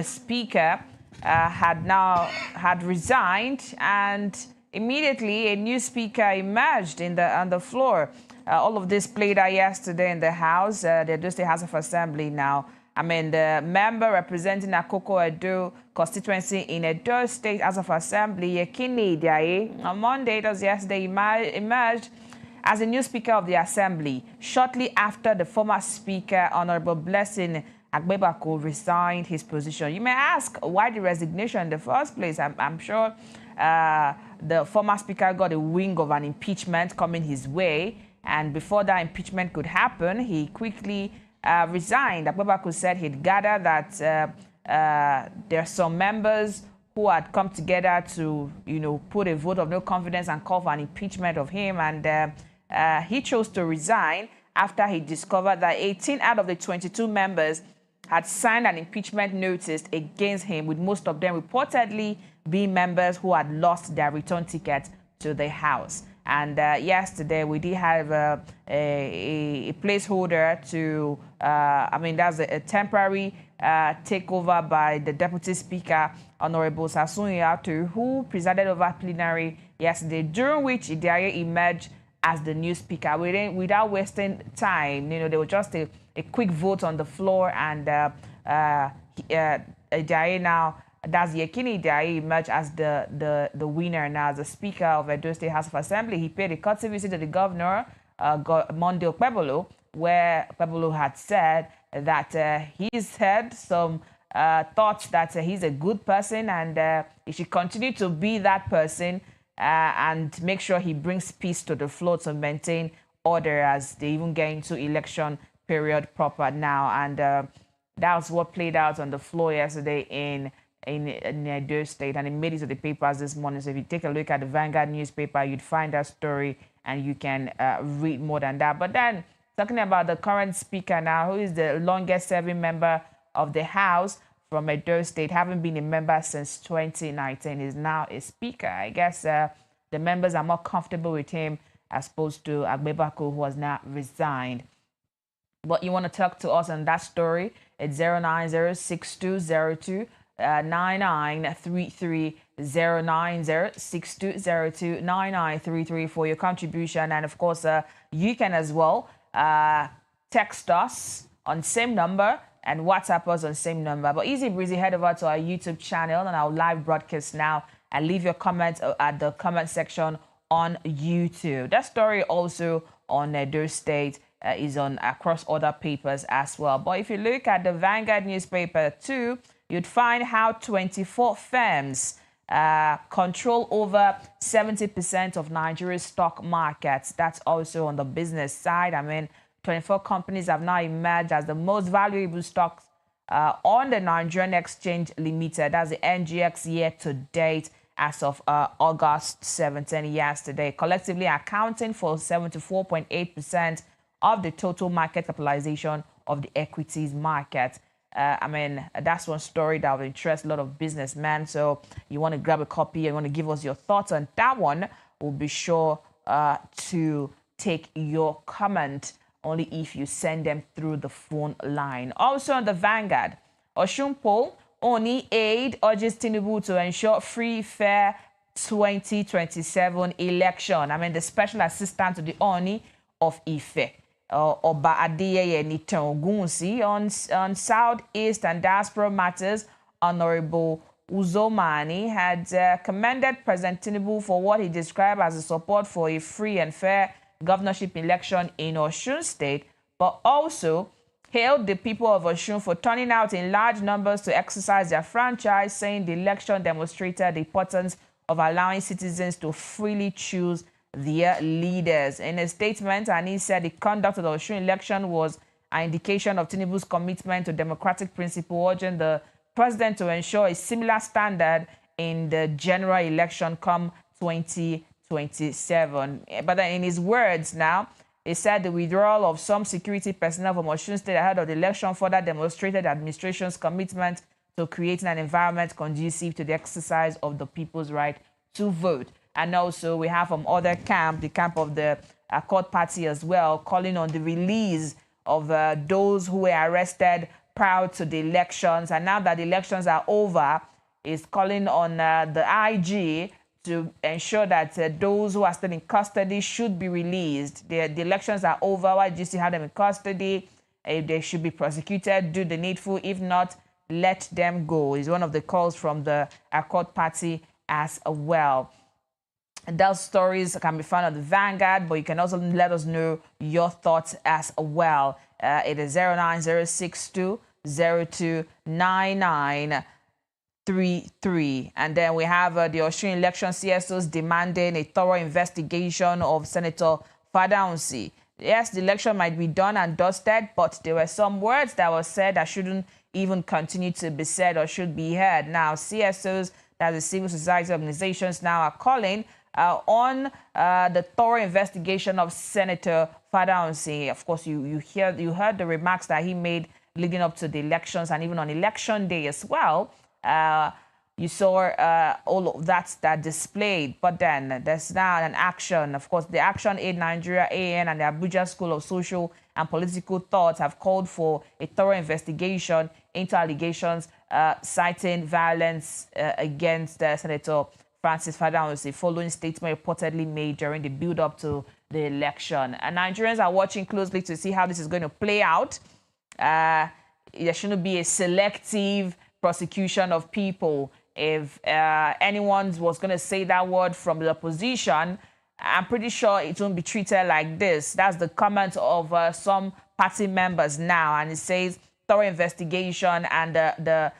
Speaker had resigned, and immediately a new Speaker emerged on the floor. All of this played out yesterday in the House, the Edo State House of Assembly now. I mean, the member representing Akoko Edo constituency in Edo State House of Assembly, Yekini Idiaye, on Monday, it was yesterday, emerged as a new Speaker of the Assembly, shortly after the former Speaker, Honorable Blessing Agbebaku, resigned his position. You may ask, why the resignation in the first place? I'm sure the former Speaker got a wing of an impeachment coming his way, and before that impeachment could happen, he quickly resigned. Agbebaku said he'd gathered that there are some members who had come together to, put a vote of no confidence and call for an impeachment of him, and he chose to resign after he discovered that 18 out of the 22 members had signed an impeachment notice against him, with most of them reportedly being members who had lost their return ticket to the House. And yesterday, we did have a placeholder to, that's a temporary takeover by the Deputy Speaker, Honorable Sasun Yatu, who presided over plenary yesterday, during which Idiaye emerged as the new Speaker. Without wasting time, there was just a quick vote on the floor, and Idiaye now, that's Yekini Idiaye, emerged as the winner now as the Speaker of Edo State House of Assembly. He paid a courtesy visit to the Governor, Monday Okpebolo, where Okpebolo had said that he's had some thoughts that he's a good person, and he should continue to be that person and make sure he brings peace to the floor to maintain order as they even get into election period proper now. And that was what played out on the floor yesterday in Edo State, and it made it to the papers this morning. So if you take a look at the Vanguard newspaper, you'd find that story and you can read more than that. But then, talking about the current Speaker now, who is the longest serving member of the House from Edo State, having been a member since 2019, is now a Speaker. I guess the members are more comfortable with him as opposed to Agbebaku, who has now resigned. But you want to talk to us on that story, it's 0906202 9933 for your contribution. And of course, you can as well text us on same number and WhatsApp us on same number. But easy breezy, head over to our YouTube channel and our live broadcast now and leave your comments at the comment section on YouTube. That story also on Edo State is on across other papers as well. But if you look at the Vanguard newspaper too, you'd find how 24 firms control over 70% of Nigeria's stock markets. That's also on the business side. I mean, 24 companies have now emerged as the most valuable stocks on the Nigerian Exchange Limited. That's the NGX year to date as of August 17 yesterday, collectively accounting for 74.8% of the total market capitalization of the equities market. I mean, that's one story that will interest a lot of businessmen. So you want to grab a copy and want to give us your thoughts on that one, we'll be sure to take your comment only if you send them through the phone line. Also on the Vanguard, Osun poll, Oni aid urges Tinubu to ensure free, fair 2027 election. I mean, the special assistant to the Oni of Ife, Oba Adeyeye Nitan Ogunwusi, on Southeast and diaspora matters, Honorable Uzomani had commended President Tinubu for what he described as a support for a free and fair governorship election in Osun State, but also hailed the people of Osun for turning out in large numbers to exercise their franchise, saying the election demonstrated the importance of allowing citizens to freely choose their leaders. In a statement, Ani said the conduct of the Osun election was an indication of Tinubu's commitment to democratic principle, urging the president to ensure a similar standard in the general election come 2027. But then in his words now, he said the withdrawal of some security personnel from Osun State ahead of the election further demonstrated the administration's commitment to creating an environment conducive to the exercise of the people's right to vote. And also we have from other camp, the camp of the Accord Party as well, calling on the release of those who were arrested prior to the elections. And now that the elections are over, is calling on the IG to ensure that those who are still in custody should be released. The elections are over. Why do you still have them in custody? If they should be prosecuted, do the needful. If not, let them go. Is one of the calls from the Accord Party as well. And those stories can be found on the Vanguard, but you can also let us know your thoughts as well. It is 09062 029933. And then we have the Osun election CSOs demanding a thorough investigation of Senator Fadaunsi. Yes, the election might be done and dusted, but there were some words that were said that shouldn't even continue to be said or should be heard. Now, CSOs, that's the civil society organizations, now are calling on the thorough investigation of Senator Fadaunsi. Of course, you heard the remarks that he made leading up to the elections and even on election day as well. You saw all of that displayed, but then there's now an action. Of course, the Action Aid Nigeria, AN, and the Abuja School of Social and Political Thought have called for a thorough investigation into allegations citing violence against Senator Francis Fadaunsi following statement reportedly made during the build-up to the election. And Nigerians are watching closely to see how this is going to play out. There shouldn't be a selective prosecution of people. If anyone was going to say that word from the opposition, I'm pretty sure it won't be treated like this. That's the comment of some party members now, and it says thorough investigation and the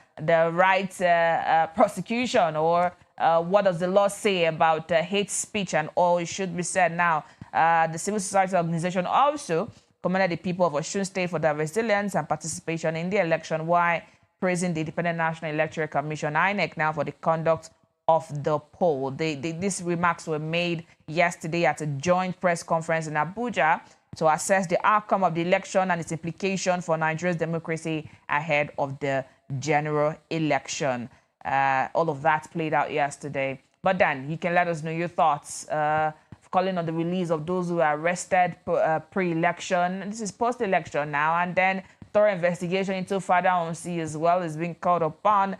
right prosecution, or what does the law say about hate speech and all. It should be said now. The civil society organization also commended the people of Osun State for their resilience and participation in the election, while praising the Independent National Electoral Commission, INEC, now for the conduct of the poll. These remarks were made yesterday at a joint press conference in Abuja to assess the outcome of the election and its implication for Nigeria's democracy ahead of the general election. All of that played out yesterday. But then you can let us know your thoughts, calling on the release of those who were arrested pre-election. This is post-election now, and then thorough investigation into Fadaunsi as well is being called upon.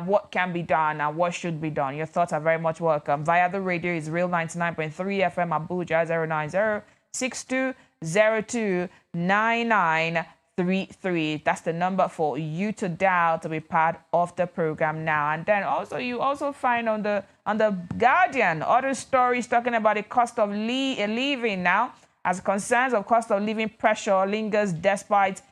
what can be done and what should be done. Your thoughts are very much welcome. Via the radio is Real 99.3 FM Abuja 090-6202-9933. That's the number for you to dial to be part of the program now. And then also you also find on the Guardian other stories talking about the cost of living now, as concerns of cost of living pressure lingers despite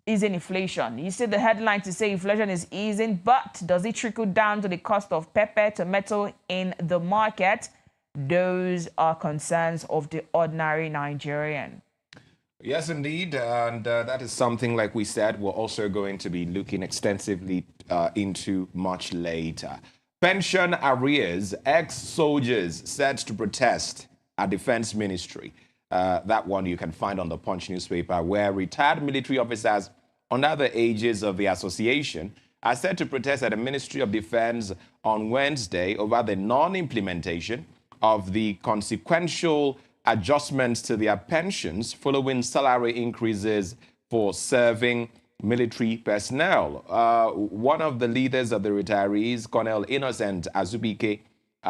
easing inflation. You see the headline to say inflation is easing, but does it trickle down to the cost of pepper, tomato in the market? Those are concerns of the ordinary Nigerian. Yes, indeed. And that is something, like we said, we're also going to be looking extensively into much later. Pension arrears, ex-soldiers set to protest at Defense Ministry. That one you can find on the Punch newspaper, where retired military officers under the ages of the association are set to protest at the Ministry of Defense on Wednesday over the non-implementation of the consequential adjustments to their pensions following salary increases for serving military personnel. One of the leaders of the retirees, Colonel Innocent Azubike,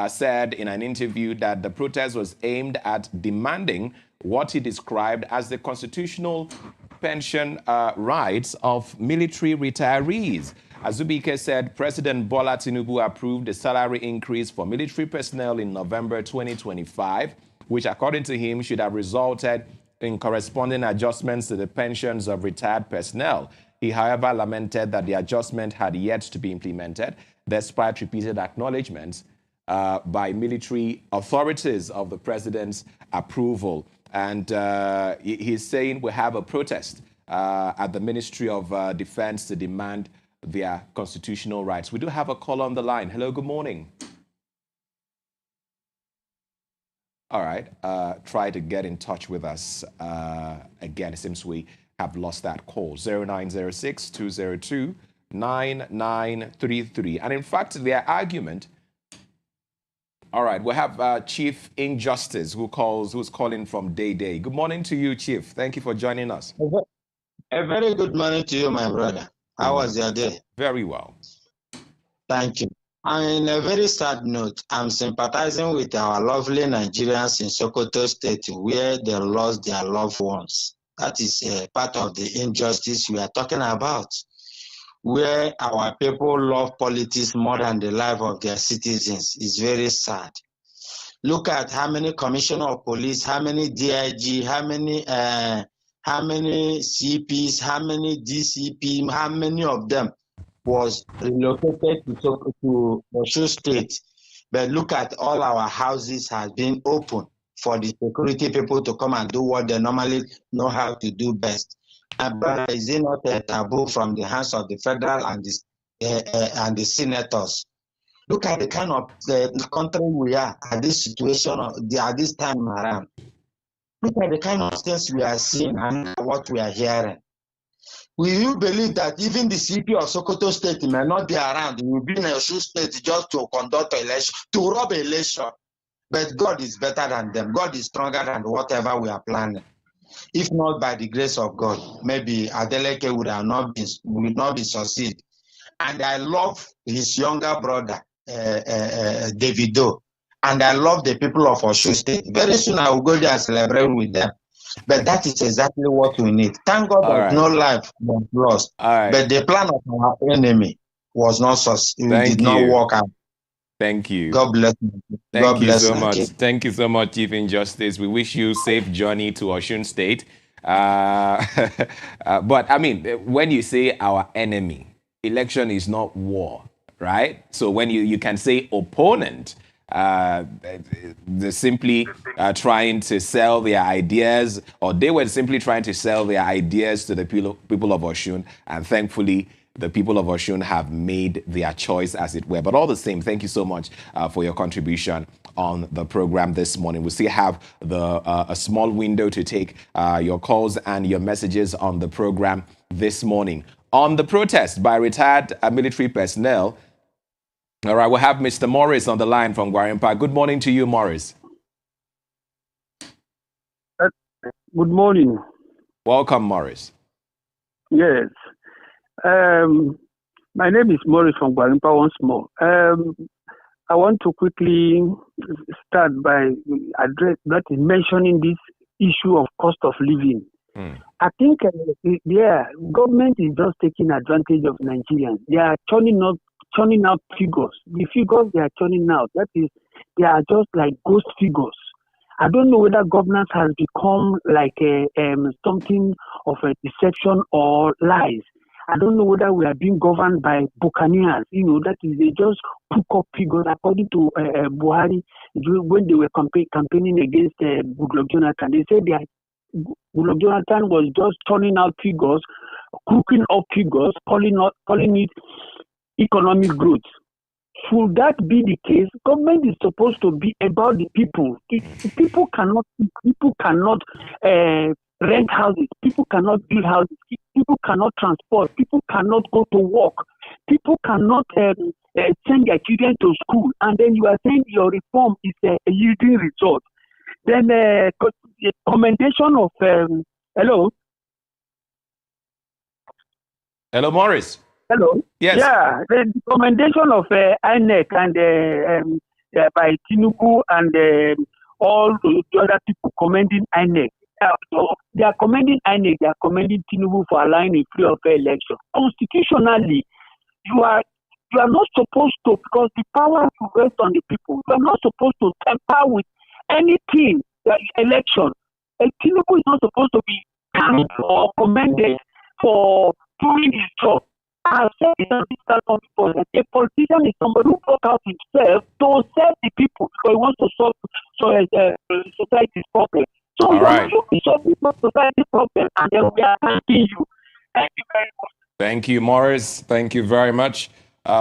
said in an interview that the protest was aimed at demanding what he described as the constitutional pension rights of military retirees. Azubike said President Bola Tinubu approved a salary increase for military personnel in November 2025, which according to him should have resulted in corresponding adjustments to the pensions of retired personnel. He, however, lamented that the adjustment had yet to be implemented, despite repeated acknowledgements by military authorities of the president's approval. And he's saying we have a protest at the Ministry of Defense to demand their constitutional rights. We do have a call on the line. Hello, good morning. All right, try to get in touch with us again. It seems we have lost that call. 0906-202-9933. And in fact, their argument. All right, we have Chief Injustice who's calling from Day. Good morning to you, Chief. Thank you for joining us. A very good morning to you, my brother. How was your day? Very well. Thank you. On a very sad note, I'm sympathizing with our lovely Nigerians in Sokoto State where they lost their loved ones. That is part of the injustice we are talking about, where our people love politics more than the life of their citizens. Is very sad. Look at how many commissioner of police, how many DIG, how many CPs, how many DCP, how many of them was relocated to Osun State. But look at all our houses has been open for the security people to come and do what they normally know how to do best. But is it not a taboo from the hands of the federal and the senators? Look at the kind of country we are at this situation, at this time around. Look at the kind of things we are seeing and what we are hearing. Will you believe that even the CP of Sokoto State may not be around? He will be in Osun State just to conduct election, to rob election. But God is better than them. God is stronger than whatever we are planning. If not by the grace of God, maybe Adeleke would not be succeed. And I love his younger brother, Davido. And I love the people of Osun State. Very soon I will go there and celebrate with them. But that is exactly what we need. Thank God that no life was lost. But the plan of our enemy was not successful. It did not work out. Thank you. God bless you. Thank you so much. Thank you so much, Chief Injustice. We wish you safe journey to Osun State. But I mean, when you say our enemy, election is not war, right? So when you can say opponent, they're simply trying to sell their ideas, or they were simply trying to sell their ideas to the people of Osun, and thankfully the people of Osun have made their choice, as it were. But all the same, thank you so much for your contribution on the program this morning. We still have a small window to take your calls and your messages on the program this morning. On the protest by retired military personnel, all right, we'll have Mr. Morris on the line from Gwarinpa. Good morning to you, Morris. Good morning. Welcome, Morris. Yes. My name is Morris from Gwarimpa once more. I want to quickly start by mentioning this issue of cost of living. I think, government is just taking advantage of Nigerians. They are churning out figures. The figures they are churning out, that is, they are just like ghost figures. I don't know whether governance has become like something of a deception or lies. I don't know whether we are being governed by buccaneers. That is, they just put up figures according to Buhari when they were campaigning against Goodluck Jonathan. They said Goodluck Jonathan was just turning out figures, cooking up figures, calling it economic growth. Should that be the case? Government is supposed to be about the people. People cannot rent houses. People cannot build houses. People cannot transport. People cannot go to work. People cannot send their children to school. And then you are saying your reform is a yielding result. Then commendation of hello. Hello, Morris. Hello. Yes. Yeah, the recommendation of INEC and by Tinubu and all the other people commending INEC. So they are commending INEC. They are commending Tinubu for allowing a free or fair election. Constitutionally, you are not supposed to, because the power rests on the people. You are not supposed to tamper with anything. Election. Tinubu is not supposed to be thanked or commended for doing his job. I have said it on this platform before that a politician is somebody who brought out himself to serve the people because he wants to solve society's problem. So you have to solve the society's problem, and then we are thanking you. Thank you very much. Thank you, Morris. Thank you very much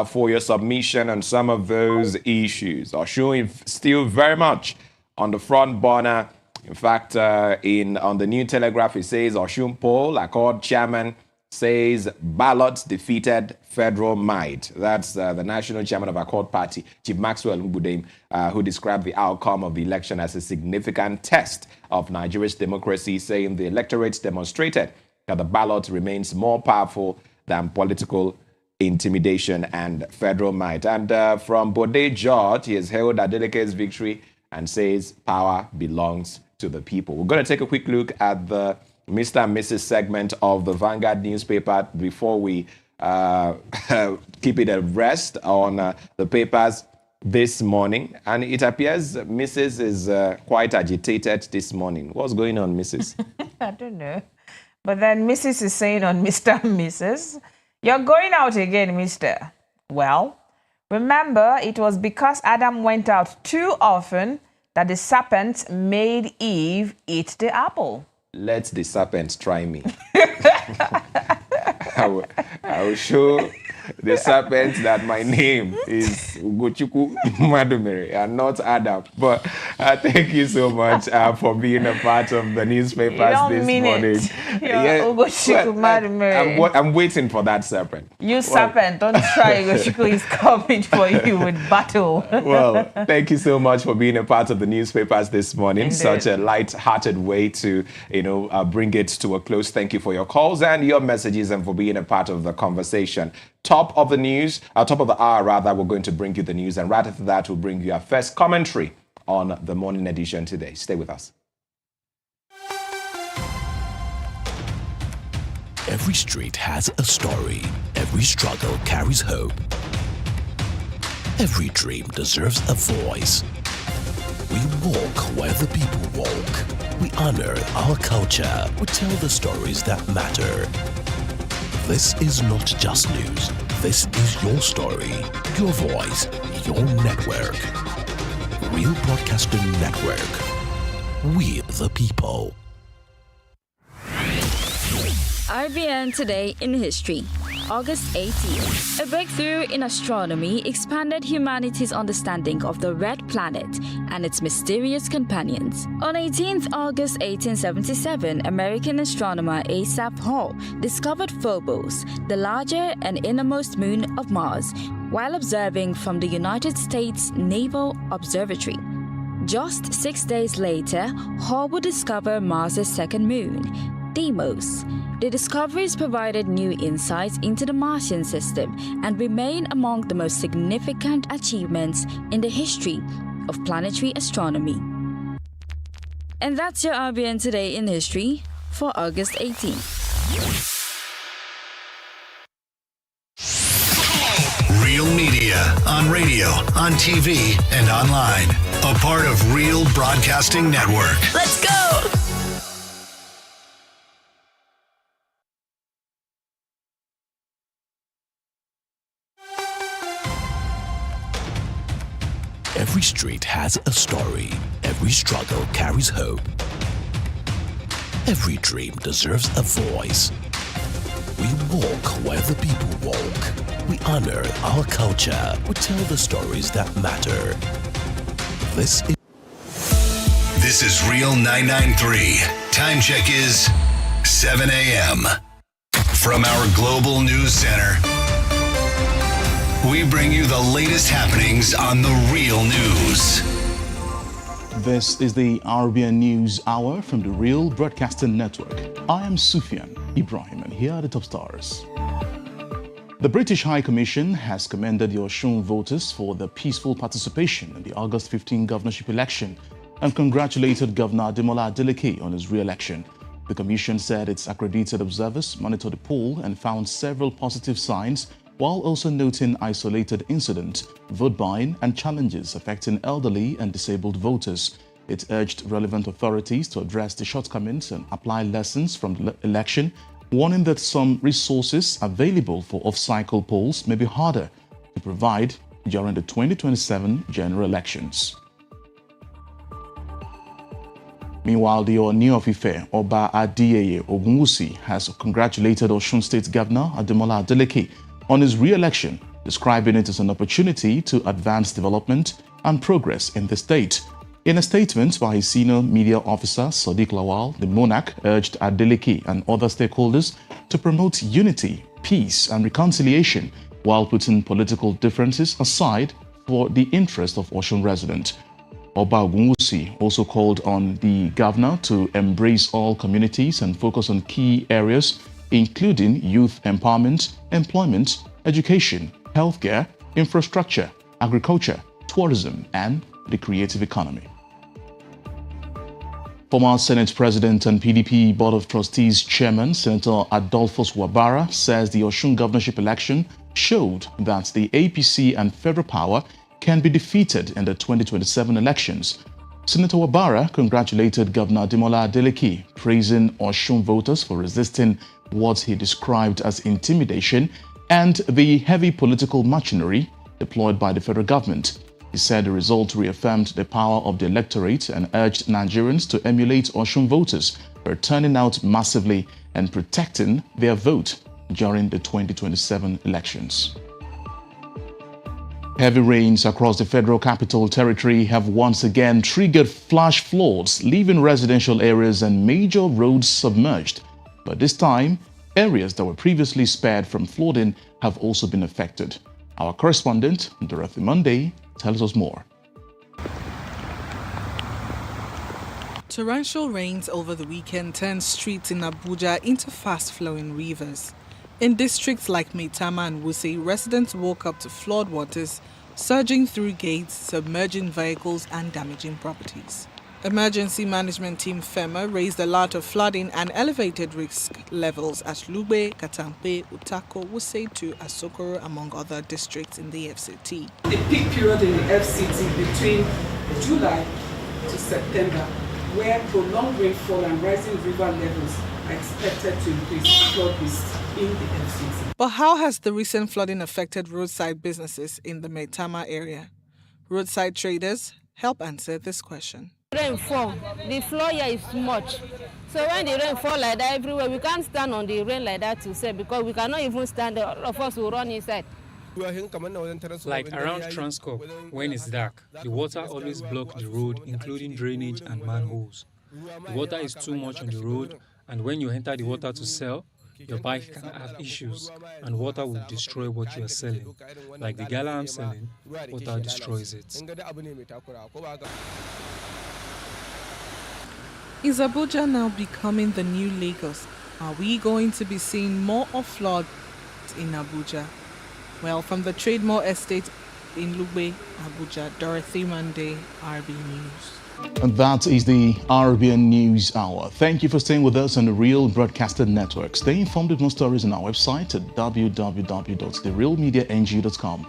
for your submission on some of those issues. Oshun still very much on the front burner. In fact, on the New Telegraph, it says Oshun Paul, Accord chairman, says ballots defeated federal might. That's the national chairman of Accord Party, Chief Maxwell Mbudem, who described the outcome of the election as a significant test of Nigeria's democracy, saying the electorate demonstrated that the ballot remains more powerful than political intimidation and federal might. And from Bode George, he has hailed Adeleke's victory and says power belongs to the people. We're going to take a quick look at the Mr. and Mrs. segment of the Vanguard newspaper before we keep it at rest on the papers this morning. And it appears Mrs. is quite agitated this morning. What's going on, Mrs.? I don't know. But then Mrs. is saying on Mr. and Mrs., you're going out again, Mr. Well, remember, it was because Adam went out too often that the serpent made Eve eat the apple. Let the serpent try me. I will show the serpent that my name is Ugochukwu Madumere and not Adam. But thank you so much for being a part of the newspapers this morning. Ugochukwu Madumere. I'm waiting for that serpent. Serpent, don't try. Ugochukwu is coming for you with battle. Well, thank you so much for being a part of the newspapers this morning. Indeed. Such a light-hearted way to, bring it to a close. Thank you for your calls and your messages and for being a part of the conversation. Top of the hour, we're going to bring you the news. And right after that, we'll bring you our first commentary on the morning edition today. Stay with us. Every street has a story. Every struggle carries hope. Every dream deserves a voice. We walk where the people walk. We honor our culture. We tell the stories that matter. This is not just news. This is your story, your voice, your network. Real Broadcasting Network. We the people. RBN Today in History, August 18th. A breakthrough in astronomy expanded humanity's understanding of the red planet and its mysterious companions. On 18th August 1877, American astronomer Asaph Hall discovered Phobos, the larger and innermost moon of Mars, while observing from the United States Naval Observatory. Just 6 days later, Hall would discover Mars' second moon, Deimos. The discoveries provided new insights into the Martian system and remain among the most significant achievements in the history of planetary astronomy. And that's your RBN Today in History for August 18th. Real Media on radio, on TV, and online. A part of Real Broadcasting Network. Let's go! Every street has a story. Every struggle carries hope. Every dream deserves a voice. We walk where the people walk. We honor our culture. We tell the stories that matter. This is Real 993. Time check is 7 a.m. From our Global News Center, we bring you the latest happenings on the Real News. This is the RBN News Hour from the Real Broadcasting Network. I am Sufyan Ibrahim, and here are the top stars. The British High Commission has commended the Osun voters for their peaceful participation in the August 15 governorship election and congratulated Governor Ademola Adeleke on his re-election. The Commission said its accredited observers monitored the poll and found several positive signs, while also noting isolated incidents, vote buying, and challenges affecting elderly and disabled voters. It urged relevant authorities to address the shortcomings and apply lessons from the election, warning that some resources available for off-cycle polls may be harder to provide during the 2027 general elections. Meanwhile, the Ooni of Ife, Oba Adeyeye Ogunwusi, has congratulated Osun State Governor Ademola Adeleke on his re-election, describing it as an opportunity to advance development and progress in the state. In a statement by his senior media officer, Sadiq Lawal, the monarch urged Adeleke and other stakeholders to promote unity, peace, and reconciliation while putting political differences aside for the interest of Osun residents. Oba Ogunwusi also called on the governor to embrace all communities and focus on key areas, including youth empowerment, employment, education, healthcare, infrastructure, agriculture, tourism, and the creative economy. Former Senate President and PDP Board of Trustees Chairman Senator Adolphus Wabara says the Osun governorship election showed that the APC and federal power can be defeated in the 2027 elections. Senator Wabara congratulated Governor Ademola Adeleke, praising Osun voters for resisting what he described as intimidation and the heavy political machinery deployed by the federal government. He said the result reaffirmed the power of the electorate and urged Nigerians to emulate Osun voters by turning out massively and protecting their vote during the 2027 elections. Heavy rains across the Federal Capital Territory have once again triggered flash floods, leaving residential areas and major roads submerged. But this time, areas that were previously spared from flooding have also been affected. Our correspondent, Dorothy Monday, tells us more. Torrential rains over the weekend turned streets in Abuja into fast-flowing rivers. In districts like Maitama and Wuse, residents woke up to floodwaters surging through gates, submerging vehicles and damaging properties. Emergency Management Team FEMA raised alert of flooding and elevated risk levels at Lugbe, Katampe, Utako, Wuse to Asokoro, among other districts in the FCT. The peak period in the FCT between July to September, where prolonged rainfall and rising river levels are expected to increase flood risk in the FCT. But how has the recent flooding affected roadside businesses in the Maitama area? Roadside traders help answer this question. Rainfall, the flow here is too much. So when the rain fall like that everywhere, we can't stand on the rain like that to say, because we cannot even stand there. All of us will run inside. Like around Transcorp, when it's dark, the water always blocks the road, including drainage and manholes. The water is too much on the road, and when you enter the water to sell, your bike can have issues, and water will destroy what you are selling. Like the gala I'm selling, water destroys it. Is Abuja now becoming the new Lagos? Are we going to be seeing more of floods in Abuja? Well, from the Trademore Estate in Lugbe, Abuja, Dorothy Monday, RB News. And that is the RBN News Hour. Thank you for staying with us on the Real Broadcasting Network. Stay informed with more stories on our website at www.therealmediang.com.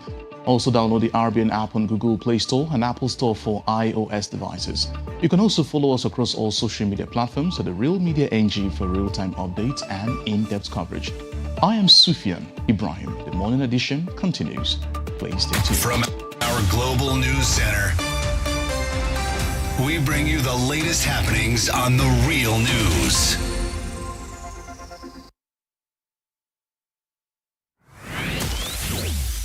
Also download the RBN app on Google Play Store and Apple Store for iOS devices. You can also follow us across all social media platforms at The Real Media NG for real-time updates and in-depth coverage. I am Sufyan Ibrahim. The morning edition continues. Please stay tuned. From our Global News Center, we bring you the latest happenings on The Real News.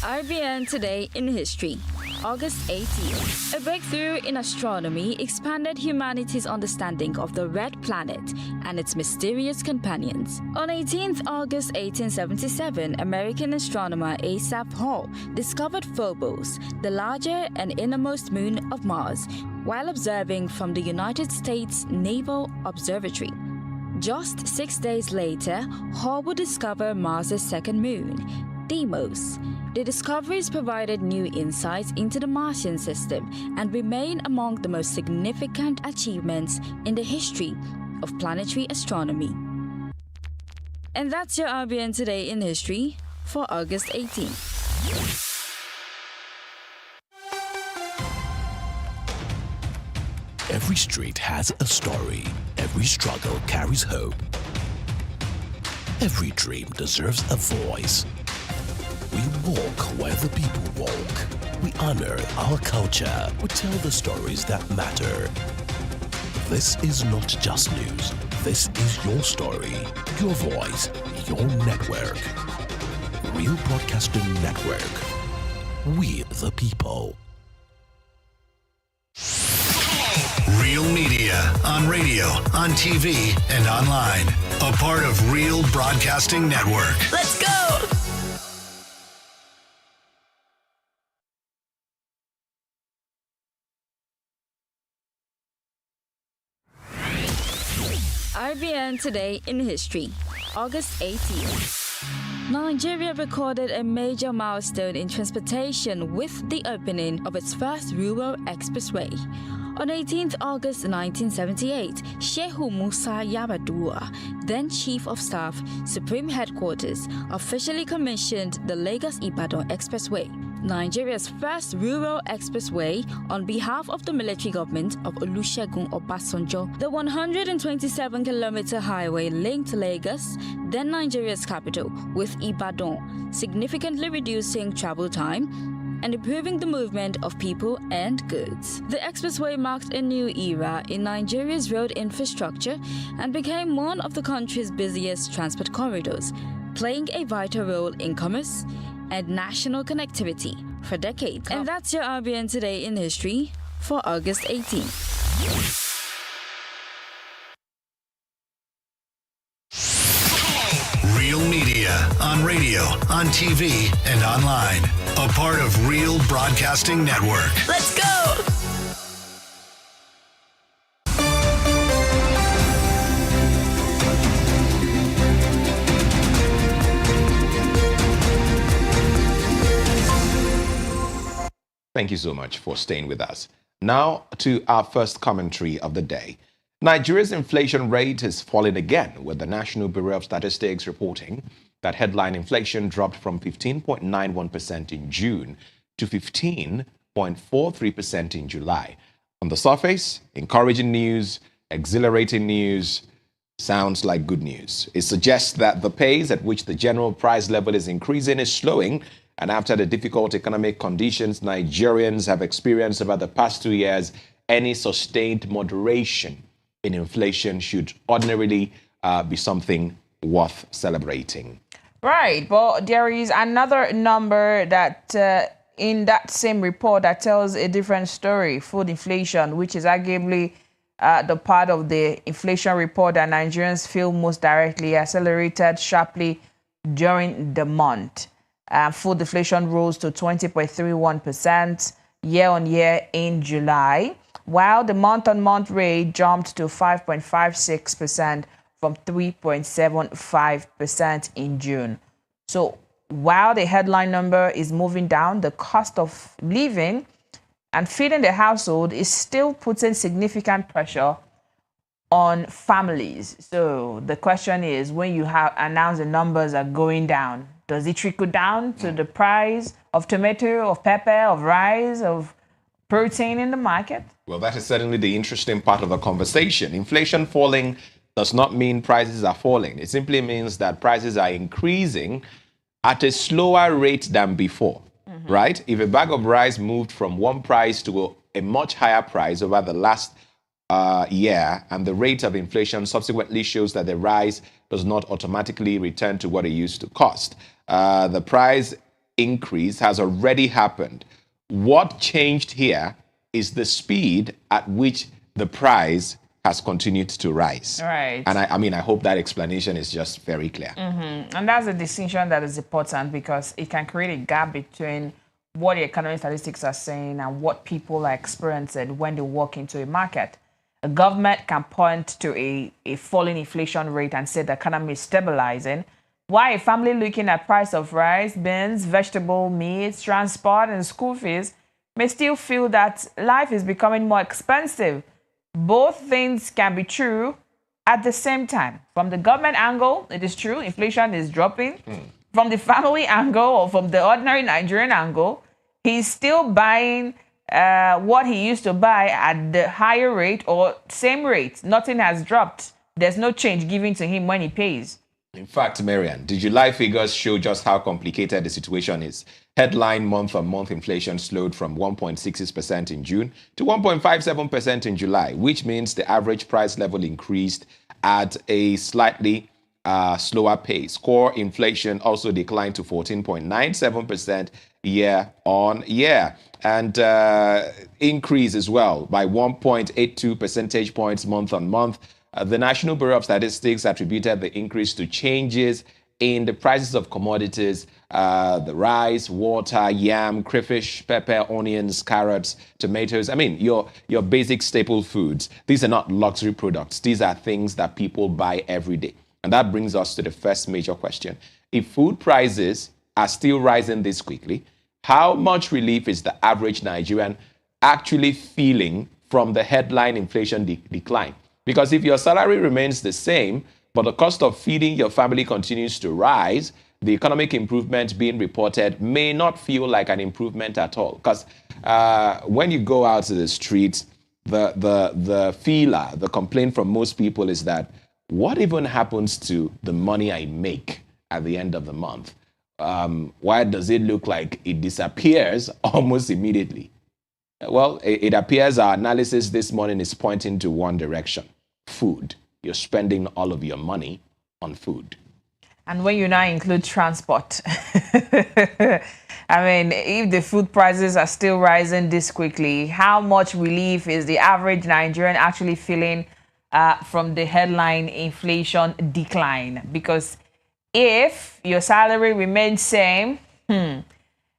RBN Today in History, August 18th. A breakthrough in astronomy expanded humanity's understanding of the Red Planet and its mysterious companions. On 18th August 1877, American astronomer Asaph Hall discovered Phobos, the larger and innermost moon of Mars, while observing from the United States Naval Observatory. Just 6 days later, Hall would discover Mars' second moon, Deimos. The discoveries provided new insights into the Martian system and remain among the most significant achievements in the history of planetary astronomy. And that's your RBN Today in History for August 18th. Every street has a story. Every struggle carries hope. Every dream deserves a voice. We walk where the people walk. We honor our culture. We tell the stories that matter. This is not just news. This is your story, your voice, your network. Real Broadcasting Network. We the people. Real Media on radio, on TV, and online. A part of Real Broadcasting Network. Let's go! RBN Today in History, August 18th. Nigeria recorded a major milestone in transportation with the opening of its first rural expressway. On 18th August 1978, Shehu Musa Yar'Adua, then Chief of Staff, Supreme Headquarters, officially commissioned the Lagos-Ibadan Expressway, Nigeria's first rural expressway on behalf of the military government of Olusegun Obasanjo. The 127-kilometer highway linked Lagos, then Nigeria's capital, with Ibadan, significantly reducing travel time and improving the movement of people and goods. The expressway marked a new era in Nigeria's road infrastructure and became one of the country's busiest transport corridors, playing a vital role in commerce and national connectivity for decades. And that's your RBN Today in History for August 18th. Real Media on radio, on TV, and online. A part of Real Broadcasting Network. Let's go! Thank you so much for staying with us. Now to our first commentary of the day. Nigeria's inflation rate is falling again, with the National Bureau of Statistics reporting that headline inflation dropped from 15.91% in June to 15.43% in July. On the surface, encouraging news, exhilarating news, sounds like good news. It suggests that the pace at which the general price level is increasing is slowing, and after the difficult economic conditions Nigerians have experienced over the past 2 years, any sustained moderation in inflation should ordinarily be something worth celebrating. Right, but there is another number that in that same report that tells a different story, food inflation, which is arguably the part of the inflation report that Nigerians feel most directly accelerated sharply during the month. Food inflation rose to 20.31% year-on-year in July, while the month-on-month rate jumped to 5.56% from 3.75% in June. So while the headline number is moving down, the cost of living and feeding the household is still putting significant pressure on families. So the question is, when you have announced the numbers are going down, does it trickle down to the price of tomato, of pepper, of rice, of protein in the market? Well, that is certainly the interesting part of the conversation. Inflation falling does not mean prices are falling. It simply means that prices are increasing at a slower rate than before, right? If a bag of rice moved from one price to a much higher price over the last year, and the rate of inflation subsequently shows that the rice does not automatically return to what it used to cost. The price increase has already happened. What changed here is the speed at which the price has continued to rise. Right. And I hope that explanation is just very clear. And that's a distinction that is important, because it can create a gap between what the economic statistics are saying and what people are experiencing when they walk into a market. A government can point to a falling inflation rate and say the economy is stabilizing, while a family looking at price of rice, beans, vegetable, meat, transport, and school fees may still feel that life is becoming more expensive. Both things can be true at the same time. From the government angle, it is true, inflation is dropping. From the family angle, or from the ordinary Nigerian angle, he's still buying what he used to buy at the higher rate or same rate. Nothing has dropped. There's no change given to him when he pays. In fact, Marian, the July figures show just how complicated the situation is. Headline month-on-month inflation slowed from 1.66% in June to 1.57% in July, which means the average price level increased at a slightly slower pace. Core inflation also declined to 14.97% year on year, and increase as well by 1.82 percentage points month on month. The National Bureau of Statistics attributed the increase to changes in the prices of commodities, the rice, water, yam, crayfish, pepper, onions, carrots, tomatoes. I mean, your basic staple foods. These are not luxury products. These are things that people buy every day. And that brings us to the first major question. If food prices are still rising this quickly, how much relief is the average Nigerian actually feeling from the headline inflation decline? Because if your salary remains the same, but the cost of feeding your family continues to rise, the economic improvement being reported may not feel like an improvement at all. Because when you go out to the streets, the feeler, the complaint from most people is that, what even happens to the money I make at the end of the month? Why does it look like it disappears almost immediately? Well, it appears our analysis this morning is pointing to one direction: food. You're spending all of your money on food. And when you now include transport, I mean, if the food prices are still rising this quickly, how much relief is the average Nigerian actually feeling from the headline inflation decline? Because if your salary remains same,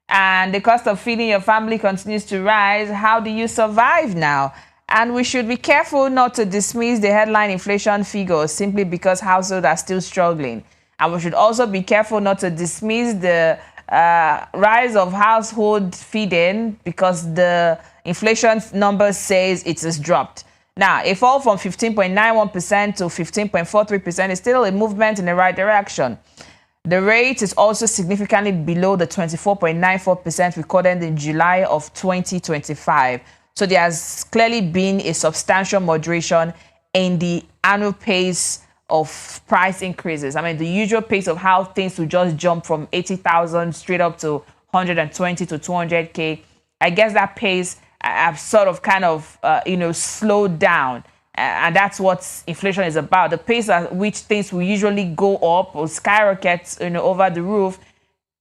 and the cost of feeding your family continues to rise, how do you survive now? And we should be careful not to dismiss the headline inflation figures simply because households are still struggling. And we should also be careful not to dismiss the rise of household feeding because the inflation number says it has dropped. Now, a fall from 15.91% to 15.43% is still a movement in the right direction. The rate is also significantly below the 24.94% recorded in July of 2025. So there has clearly been a substantial moderation in the annual pace of price increases. I mean, the usual pace of how things will just jump from 80,000 straight up to 120 to 200K. I guess that pace have sort of slowed down. And that's what inflation is about. The pace at which things will usually go up or skyrocket over the roof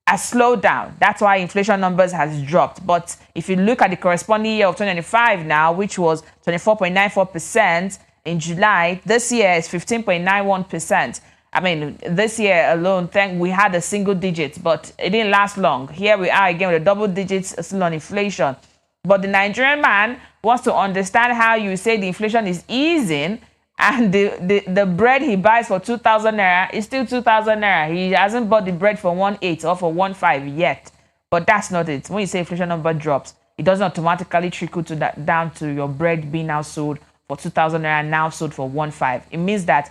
has slowed down. That's why inflation numbers has dropped. But if you look at the corresponding year of 2025 now, which was 24.94% in July, this year is 15.91%. I mean, this year alone, we had a single digit, but it didn't last long. Here we are again with a double digits still on inflation. But the Nigerian man wants to understand how you say the inflation is easing and the bread he buys for 2,000 naira is still 2,000 naira. He hasn't bought the bread for 1.8 or for 1.5 yet. But that's not it. When you say inflation number drops, it doesn't automatically trickle to that down to your bread being now sold for 2,000 naira now sold for 1.5. It means that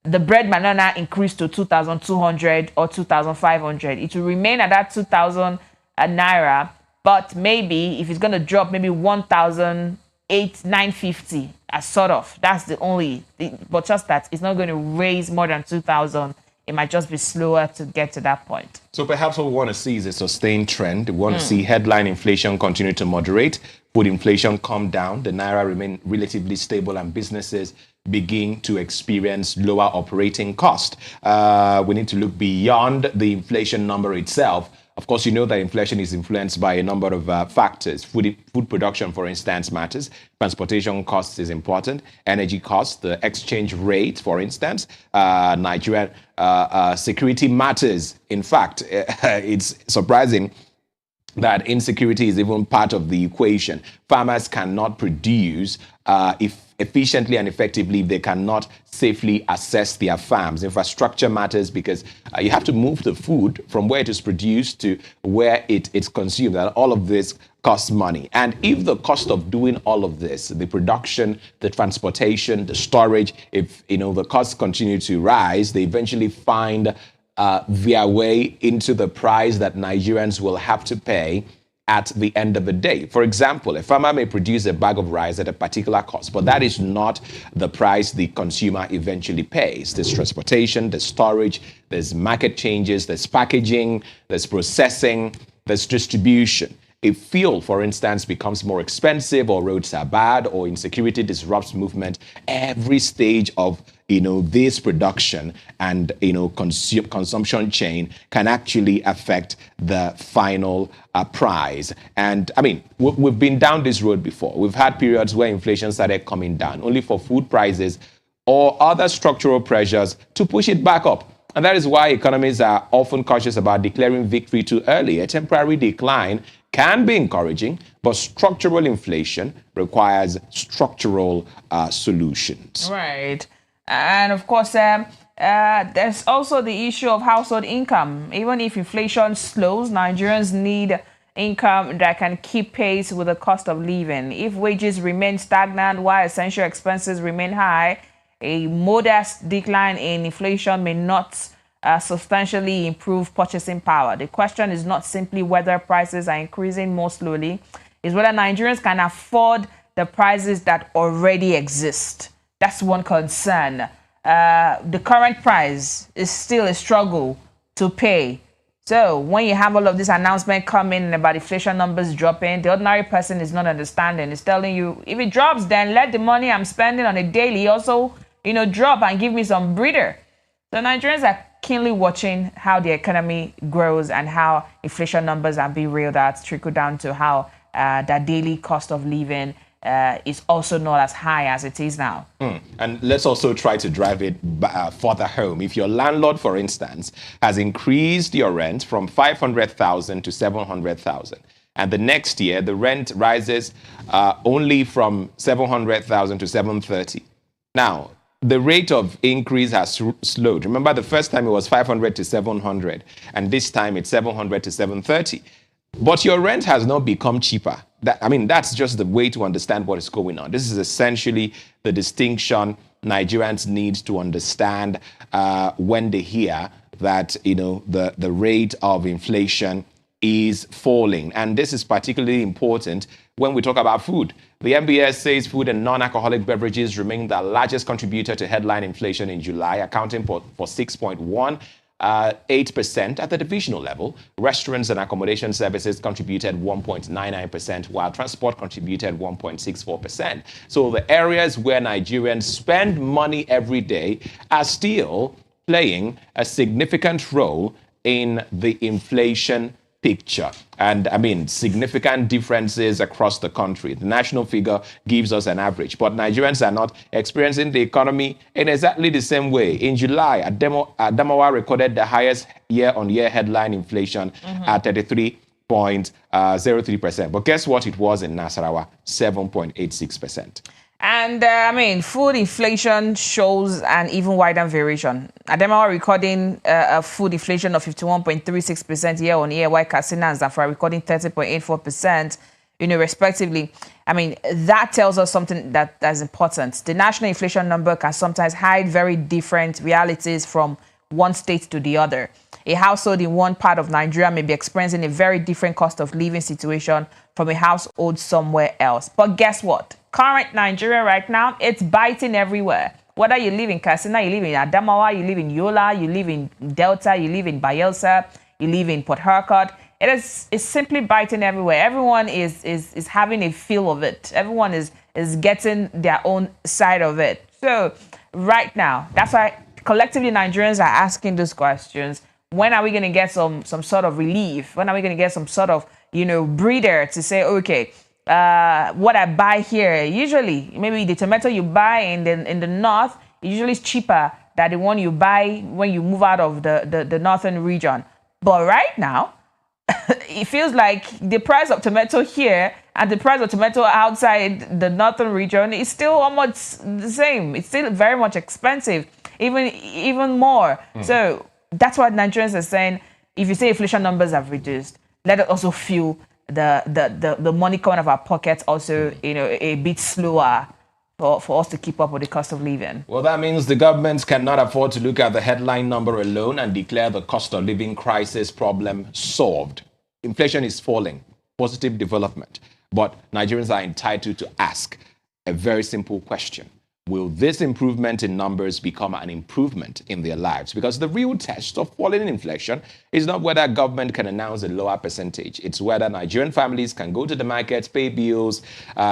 the bread might not now increase to 2,200 or 2,500. It will remain at that 2,000 naira, but maybe if it's going to drop, maybe 1,950 as sort of. That's the only, but just that it's not going to raise more than 2,000. It might just be slower to get to that point. So perhaps what we want to see is a sustained trend. We want to see headline inflation continue to moderate, food inflation come down, the naira remain relatively stable, and businesses begin to experience lower operating cost. We need to look beyond the inflation number itself. Of course, you know that inflation is influenced by a number of factors. Food production, for instance, matters. Transportation costs is important. Energy costs, the exchange rate, for instance. Nigerian security matters. In fact, it's surprising that insecurity is even part of the equation. Farmers cannot produce efficiently and effectively if they cannot safely access their farms. Infrastructure matters because you have to move the food from where it is produced to where it's consumed, and all of this costs money. And if the cost of doing all of this, the production, the transportation, the storage, if the costs continue to rise, they eventually find their way into the price that Nigerians will have to pay at the end of the day. For example, a farmer may produce a bag of rice at a particular cost, but that is not the price the consumer eventually pays. There's transportation, there's storage, there's market changes, there's packaging, there's processing, there's distribution. If fuel, for instance, becomes more expensive, or roads are bad, or insecurity disrupts movement, every stage of this production and consumption chain can actually affect the final price. And I mean, we've been down this road before. We've had periods where inflation started coming down, only for food prices or other structural pressures to push it back up. And that is why economists are often cautious about declaring victory too early. A temporary decline can be encouraging, but structural inflation requires structural solutions. Right. And of course, there's also the issue of household income. Even if inflation slows, Nigerians need income that can keep pace with the cost of living. If wages remain stagnant while essential expenses remain high, a modest decline in inflation may not substantially improve purchasing power. The question is not simply whether prices are increasing more slowly, it's whether Nigerians can afford the prices that already exist. That's one concern. The current price is still a struggle to pay. So when you have all of this announcement coming about inflation numbers dropping, the ordinary person is not understanding. It's telling you, if it drops, then let the money I'm spending on a daily also, drop and give me some breather. So Nigerians are keenly watching how the economy grows and how inflation numbers are being reeled out, trickle down to how that daily cost of living is also not as high as it is now. And let's also try to drive it further home. If your landlord, for instance, has increased your rent from 500,000 to 700,000, and the next year the rent rises only from 700,000 to 730. Now, the rate of increase has slowed. Remember, the first time it was 500 to 700, and this time it's 700 to 730. But your rent has not become cheaper. That's just the way to understand what is going on. This is essentially the distinction Nigerians need to understand when they hear that, the rate of inflation is falling. And this is particularly important when we talk about food. The MBS says food and non-alcoholic beverages remain the largest contributor to headline inflation in July, accounting for 6.18% at the divisional level. Restaurants and accommodation services contributed 1.99%, while transport contributed 1.64%. So the areas where Nigerians spend money every day are still playing a significant role in the inflation picture. And significant differences across the country. The national figure gives us an average, but Nigerians are not experiencing the economy in exactly the same way. In July, Adamawa recorded the highest year-on-year headline inflation at 33 8.03%. But guess what it was in Nasarawa? 7.86%. And I mean, food inflation shows an even wider variation. Adamawa recording a food inflation of 51.36% year on year, while Katsina and Zamfara recording 30.84%, respectively. I mean, that tells us something that's important. The national inflation number can sometimes hide very different realities from one state to the other. A household in one part of Nigeria may be experiencing a very different cost of living situation from a household somewhere else. But guess what? Current Nigeria right now, it's biting everywhere. Whether you live in Katsina, you live in Adamawa, you live in Yola, you live in Delta, you live in Bayelsa, you live in Port Harcourt, it's simply biting everywhere. Everyone is having a feel of it. Everyone is getting their own side of it. So right now, that's why collectively Nigerians are asking those questions. When are we going to get some sort of relief? When are we going to get some sort of, breather to say, okay, what I buy here, usually maybe the tomato you buy in the north usually is cheaper than the one you buy when you move out of the northern region. But right now, it feels like the price of tomato here and the price of tomato outside the northern region is still almost the same. It's still very much expensive, even more. So that's what Nigerians are saying. If you say inflation numbers have reduced, let it also feel the money coming out of our pockets also, a bit slower for us to keep up with the cost of living. Well, that means the government cannot afford to look at the headline number alone and declare the cost of living crisis problem solved. Inflation is falling, positive development. But Nigerians are entitled to ask a very simple question. Will this improvement in numbers become an improvement in their lives? Because the real test of falling inflation is not whether government can announce a lower percentage. It's whether Nigerian families can go to the market, pay bills,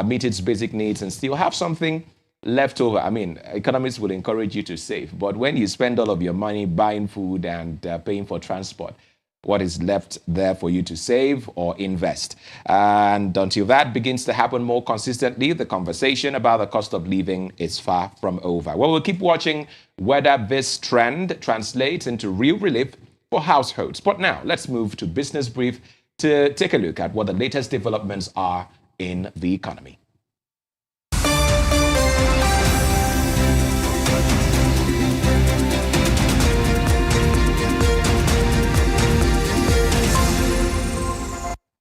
meet its basic needs, and still have something left over. I mean, economists will encourage you to save. But when you spend all of your money buying food and paying for transport, what is left there for you to save or invest? And until that begins to happen more consistently, the conversation about the cost of living is far from over. Well, we'll keep watching whether this trend translates into real relief for households. But now, let's move to Business Brief to take a look at what the latest developments are in the economy.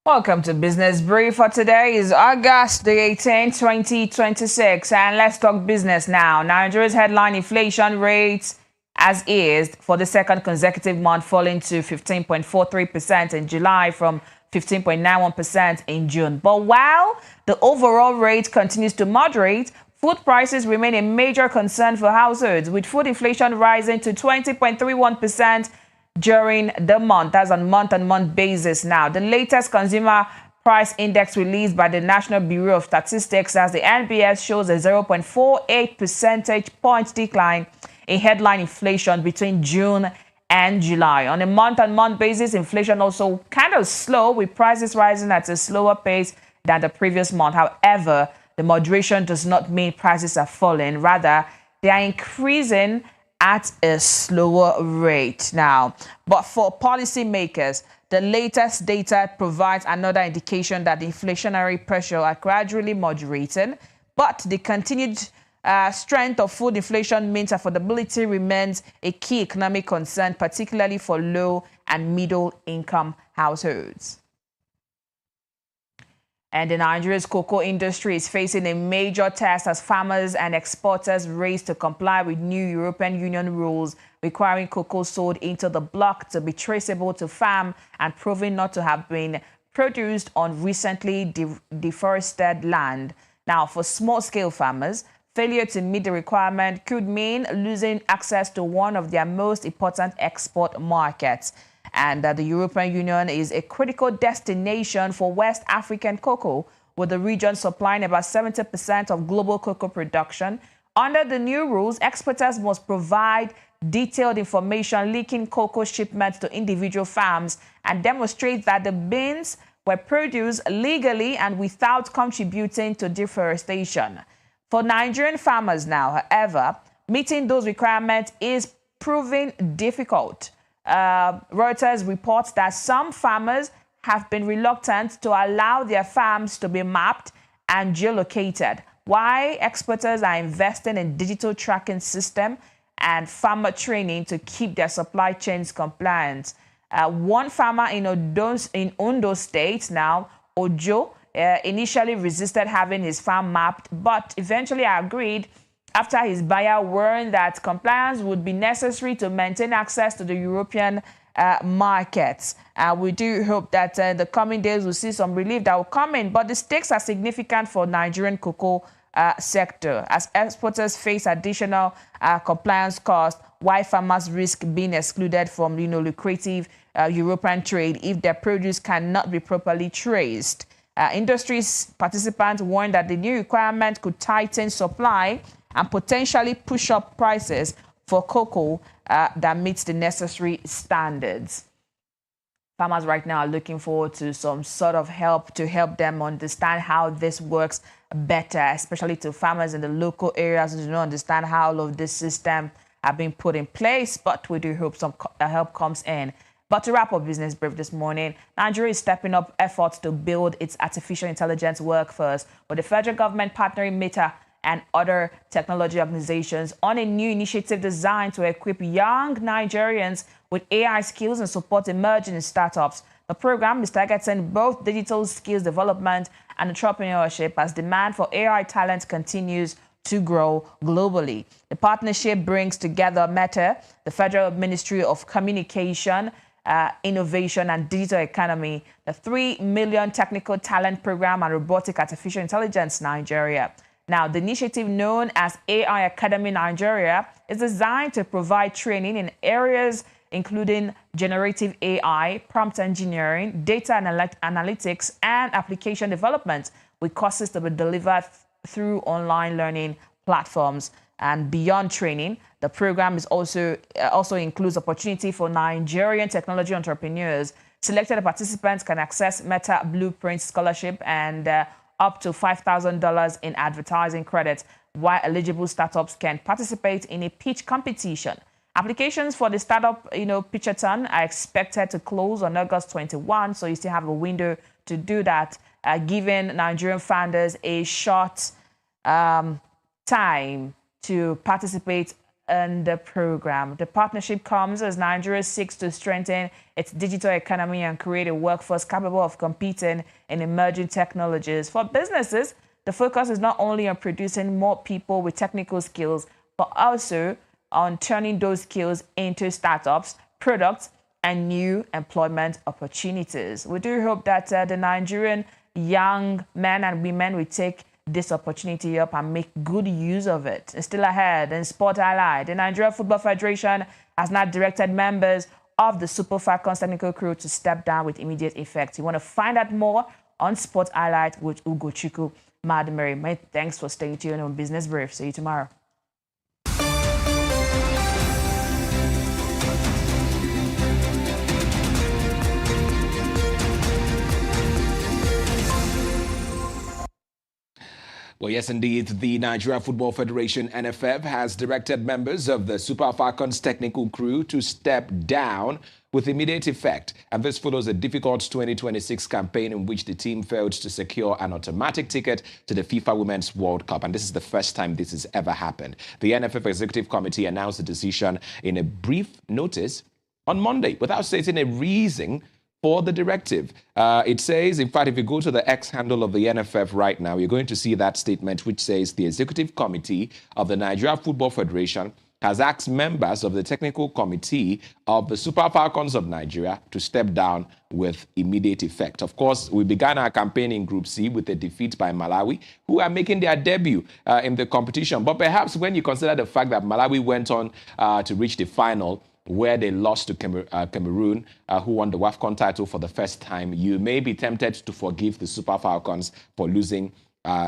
Welcome to Business Brief. For today is August the 18th, 2026. And let's talk business now. Nigeria's headline inflation rate as is for the second consecutive month falling to 15.43% in July from 15.91% in June. But while the overall rate continues to moderate, food prices remain a major concern for households, with food inflation rising to 20.31% during the month. That's on month-on-month basis now. The latest consumer price index released by the National Bureau of Statistics as the NBS shows a 0.48 percentage point decline in headline inflation between June and July. On a month-on-month basis, inflation also kind of slow, with prices rising at a slower pace than the previous month. However, the moderation does not mean prices are falling. Rather, they are increasing at a slower rate now. But for policymakers, the latest data provides another indication that the inflationary pressure are gradually moderating, but the continued strength of food inflation means affordability remains a key economic concern, particularly for low and middle income households. And the Nigeria's cocoa industry is facing a major test as farmers and exporters race to comply with new European Union rules requiring cocoa sold into the bloc to be traceable to farm and proving not to have been produced on recently deforested land. Now, for small-scale farmers, failure to meet the requirement could mean losing access to one of their most important export markets. And the European Union is a critical destination for West African cocoa, with the region supplying about 70% of global cocoa production. Under the new rules, exporters must provide detailed information linking cocoa shipments to individual farms and demonstrate that the beans were produced legally and without contributing to deforestation. For Nigerian farmers now, however, meeting those requirements is proving difficult. Reuters reports that some farmers have been reluctant to allow their farms to be mapped and geolocated. Why exporters are investing in digital tracking system and farmer training to keep their supply chains compliant. One farmer in Ondo State now, Ojo, initially resisted having his farm mapped, but eventually agreed after his buyer warned that compliance would be necessary to maintain access to the European markets. We do hope that the coming days will see some relief that will come in, but the stakes are significant for Nigerian cocoa sector as exporters face additional compliance costs, while farmers risk being excluded from lucrative European trade if their produce cannot be properly traced. Industry's participants warn that the new requirement could tighten supply and potentially push up prices for cocoa that meets the necessary standards. Farmers right now are looking forward to some sort of help to help them understand how this works better, especially to farmers in the local areas who do not understand how all of this system have been put in place, but we do hope some help comes in. But to wrap up Business Brief this morning, Nigeria is stepping up efforts to build its artificial intelligence workforce, with the federal government partnering Meta and other technology organizations on a new initiative designed to equip young Nigerians with AI skills and support emerging startups. The program is targeting both digital skills development and entrepreneurship as demand for AI talent continues to grow globally. The partnership brings together Meta, the Federal Ministry of Communication, Innovation and Digital Economy, the 3 Million Technical Talent Program, and Robotic Artificial Intelligence Nigeria. Now, the initiative known as AI Academy Nigeria is designed to provide training in areas including generative AI, prompt engineering, data analytics, and application development, with courses to be delivered through online learning platforms. And beyond training, the program is also includes opportunity for Nigerian technology entrepreneurs. Selected participants can access Meta Blueprint Scholarship and up to $5,000 in advertising credits, while eligible startups can participate in a pitch competition. Applications for the startup, pitchathon are expected to close on August 21, so you still have a window to do that, giving Nigerian founders a short time to participate in the program. The partnership comes as Nigeria seeks to strengthen its digital economy and create a workforce capable of competing in emerging technologies. For businesses, the focus is not only on producing more people with technical skills, but also on turning those skills into startups, products, and new employment opportunities. We do hope that the Nigerian young men and women will take this opportunity up and make good use of it. And still ahead in Sport Highlight, the Nigeria Football Federation has now directed members of the Super Falcons technical crew to step down with immediate effect. You want to find out more on Sport Highlight with Ugochukwu Madumeri. Many thanks for staying tuned on Business Brief. See you tomorrow. Well, yes, indeed. The Nigeria Football Federation, NFF, has directed members of the Super Falcons technical crew to step down with immediate effect. And this follows a difficult 2026 campaign in which the team failed to secure an automatic ticket to the FIFA Women's World Cup. And this is the first time this has ever happened. The NFF Executive Committee announced the decision in a brief notice on Monday without stating a reason for the directive. It says, in fact, if you go to the X handle of the NFF right now, you're going to see that statement which says the Executive Committee of the Nigeria Football Federation has asked members of the Technical Committee of the Super Falcons of Nigeria to step down with immediate effect. Of course, we began our campaign in Group C with a defeat by Malawi, who are making their debut in the competition. But perhaps when you consider the fact that Malawi went on to reach the final, where they lost to Cameroon, who won the WAFCON title for the first time, you may be tempted to forgive the Super Falcons for losing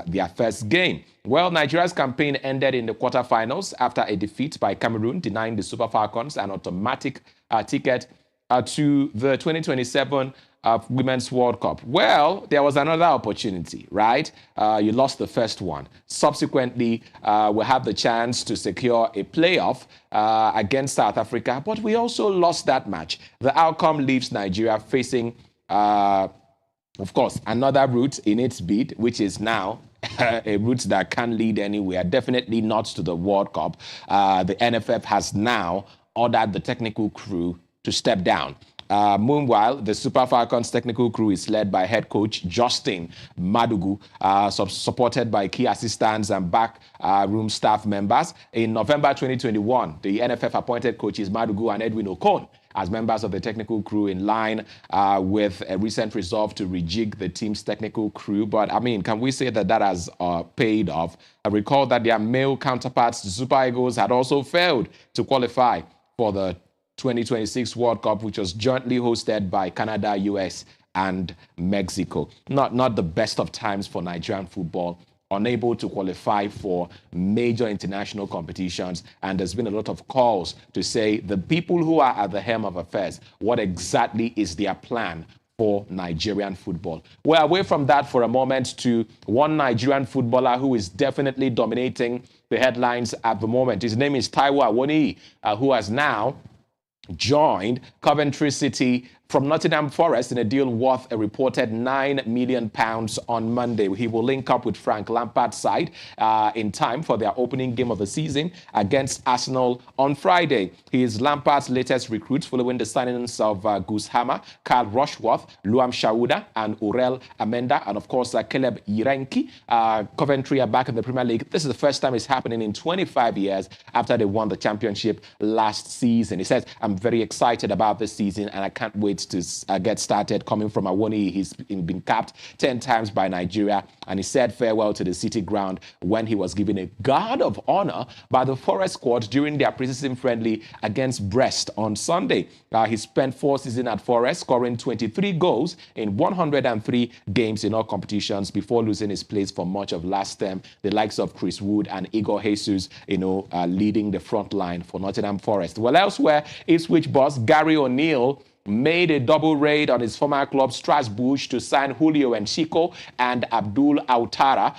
their first game. Well, Nigeria's campaign ended in the quarterfinals after a defeat by Cameroon, denying the Super Falcons an automatic ticket to the 2027 Women's World Cup. Well, there was another opportunity, right? You lost the first one. Subsequently, we have the chance to secure a playoff against South Africa, but we also lost that match. The outcome leaves Nigeria facing of course, another route in its bid, which is now a route that can lead anywhere, definitely not to the World Cup. The NFF has now ordered the technical crew to step down. Meanwhile, the Super Falcons technical crew is led by head coach Justin Madugu, supported by key assistants and backroom staff members. In November 2021, the NFF appointed coaches Madugu and Edwin Okon as members of the technical crew, in line with a recent resolve to rejig the team's technical crew. But, I mean, can we say that that has paid off? I recall that their male counterparts, the Super Eagles, had also failed to qualify for the 2026 World Cup, which was jointly hosted by Canada, US, and Mexico. Not the best of times for Nigerian football, unable to qualify for major international competitions. And there's been a lot of calls to say the people who are at the helm of affairs, what exactly is their plan for Nigerian football? We're away from that for a moment to one Nigerian footballer who is definitely dominating the headlines at the moment. His name is Taiwo Awoniyi, who has now joined Coventry City from Nottingham Forest in a deal worth a reported £9 million on Monday. He will link up with Frank Lampard's side in time for their opening game of the season against Arsenal on Friday. He is Lampard's latest recruit following the signings of Goose Hammer, Carl Rushworth, Luam Shauda, and Urel Amenda, and of course Caleb Yirenki. Coventry are back in the Premier League. This is the first time it's happening in 25 years after they won the championship last season. He says, I'm very excited about this season and I can't wait to get started. Coming from Awoniyi, he's been capped 10 times by Nigeria, and he said farewell to the City ground when he was given a guard of honor by the Forest squad during their preseason friendly against Brest on Sunday. He spent 4 seasons at Forest, scoring 23 goals in 103 games in all competitions before losing his place for much of last term. The likes of Chris Wood and Igor Jesus, leading the front line for Nottingham Forest. Well, elsewhere, Ipswich boss Gary O'Neill made a double raid on his former club Strasbourg to sign Julio Enciso and Abdul Autara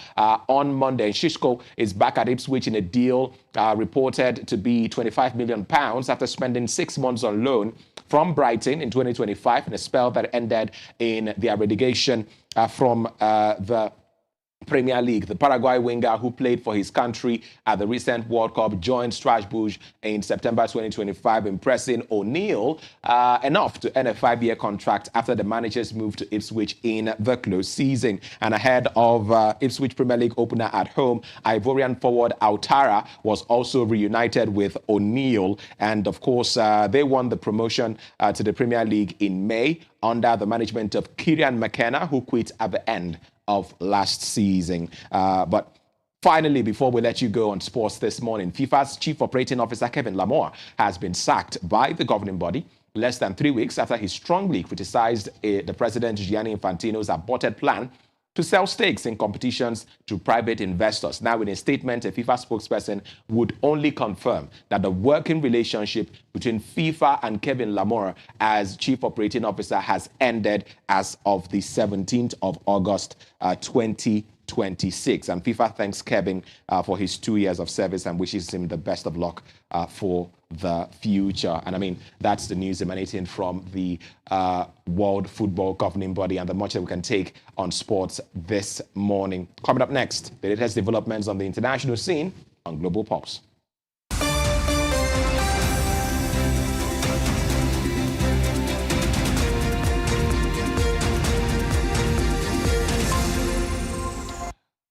on Monday. Enciso is back at Ipswich in a deal reported to be £25 million after spending 6 months on loan from Brighton in 2025 in a spell that ended in their relegation from the Premier League. The Paraguay winger who played for his country at the recent World Cup joined Strasbourg in September 2025, impressing O'Neill enough to end a 5-year contract after the managers moved to Ipswich in the close season. And ahead of Ipswich Premier League opener at home, Ivorian forward Autara was also reunited with O'Neill. And of course, they won the promotion to the Premier League in May under the management of Kieran McKenna, who quit at the end of last season. But finally, before we let you go on sports this morning, FIFA's Chief Operating Officer Kevin Lamore has been sacked by the governing body less than 3 weeks after he strongly criticized the President Gianni Infantino's aborted plan to sell stakes in competitions to private investors. Now, in a statement, a FIFA spokesperson would only confirm that the working relationship between FIFA and Kevin Lamore as Chief Operating Officer has ended as of the 17th of August 2026. And FIFA thanks Kevin for his 2 years of service and wishes him the best of luck for the future. And I mean, that's the news emanating from the World Football Governing Body and the much that we can take on sports this morning. Coming up next, the latest developments on the international scene on Global Pulse.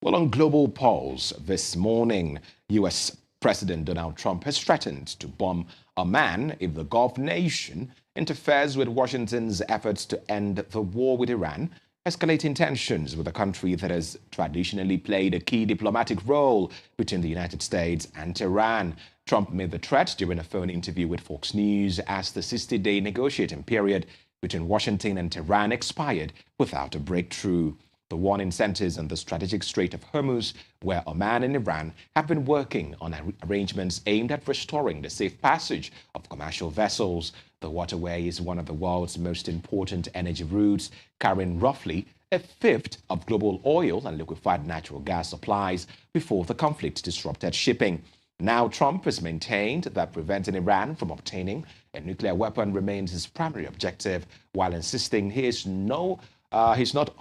Well, on Global Pulse this morning, U.S. President Donald Trump has threatened to bomb Oman if the Gulf nation interferes with Washington's efforts to end the war with Iran, escalating tensions with a country that has traditionally played a key diplomatic role between the United States and Tehran. Trump made the threat during a phone interview with Fox News as the 60-day negotiating period between Washington and Tehran expired without a breakthrough. The warning centers on the strategic Strait of Hormuz, where Oman and Iran have been working on arrangements aimed at restoring the safe passage of commercial vessels. The waterway is one of the world's most important energy routes, carrying roughly a fifth of global oil and liquefied natural gas supplies before the conflict disrupted shipping. Now, Trump has maintained that preventing Iran from obtaining a nuclear weapon remains his primary objective, while insisting he's not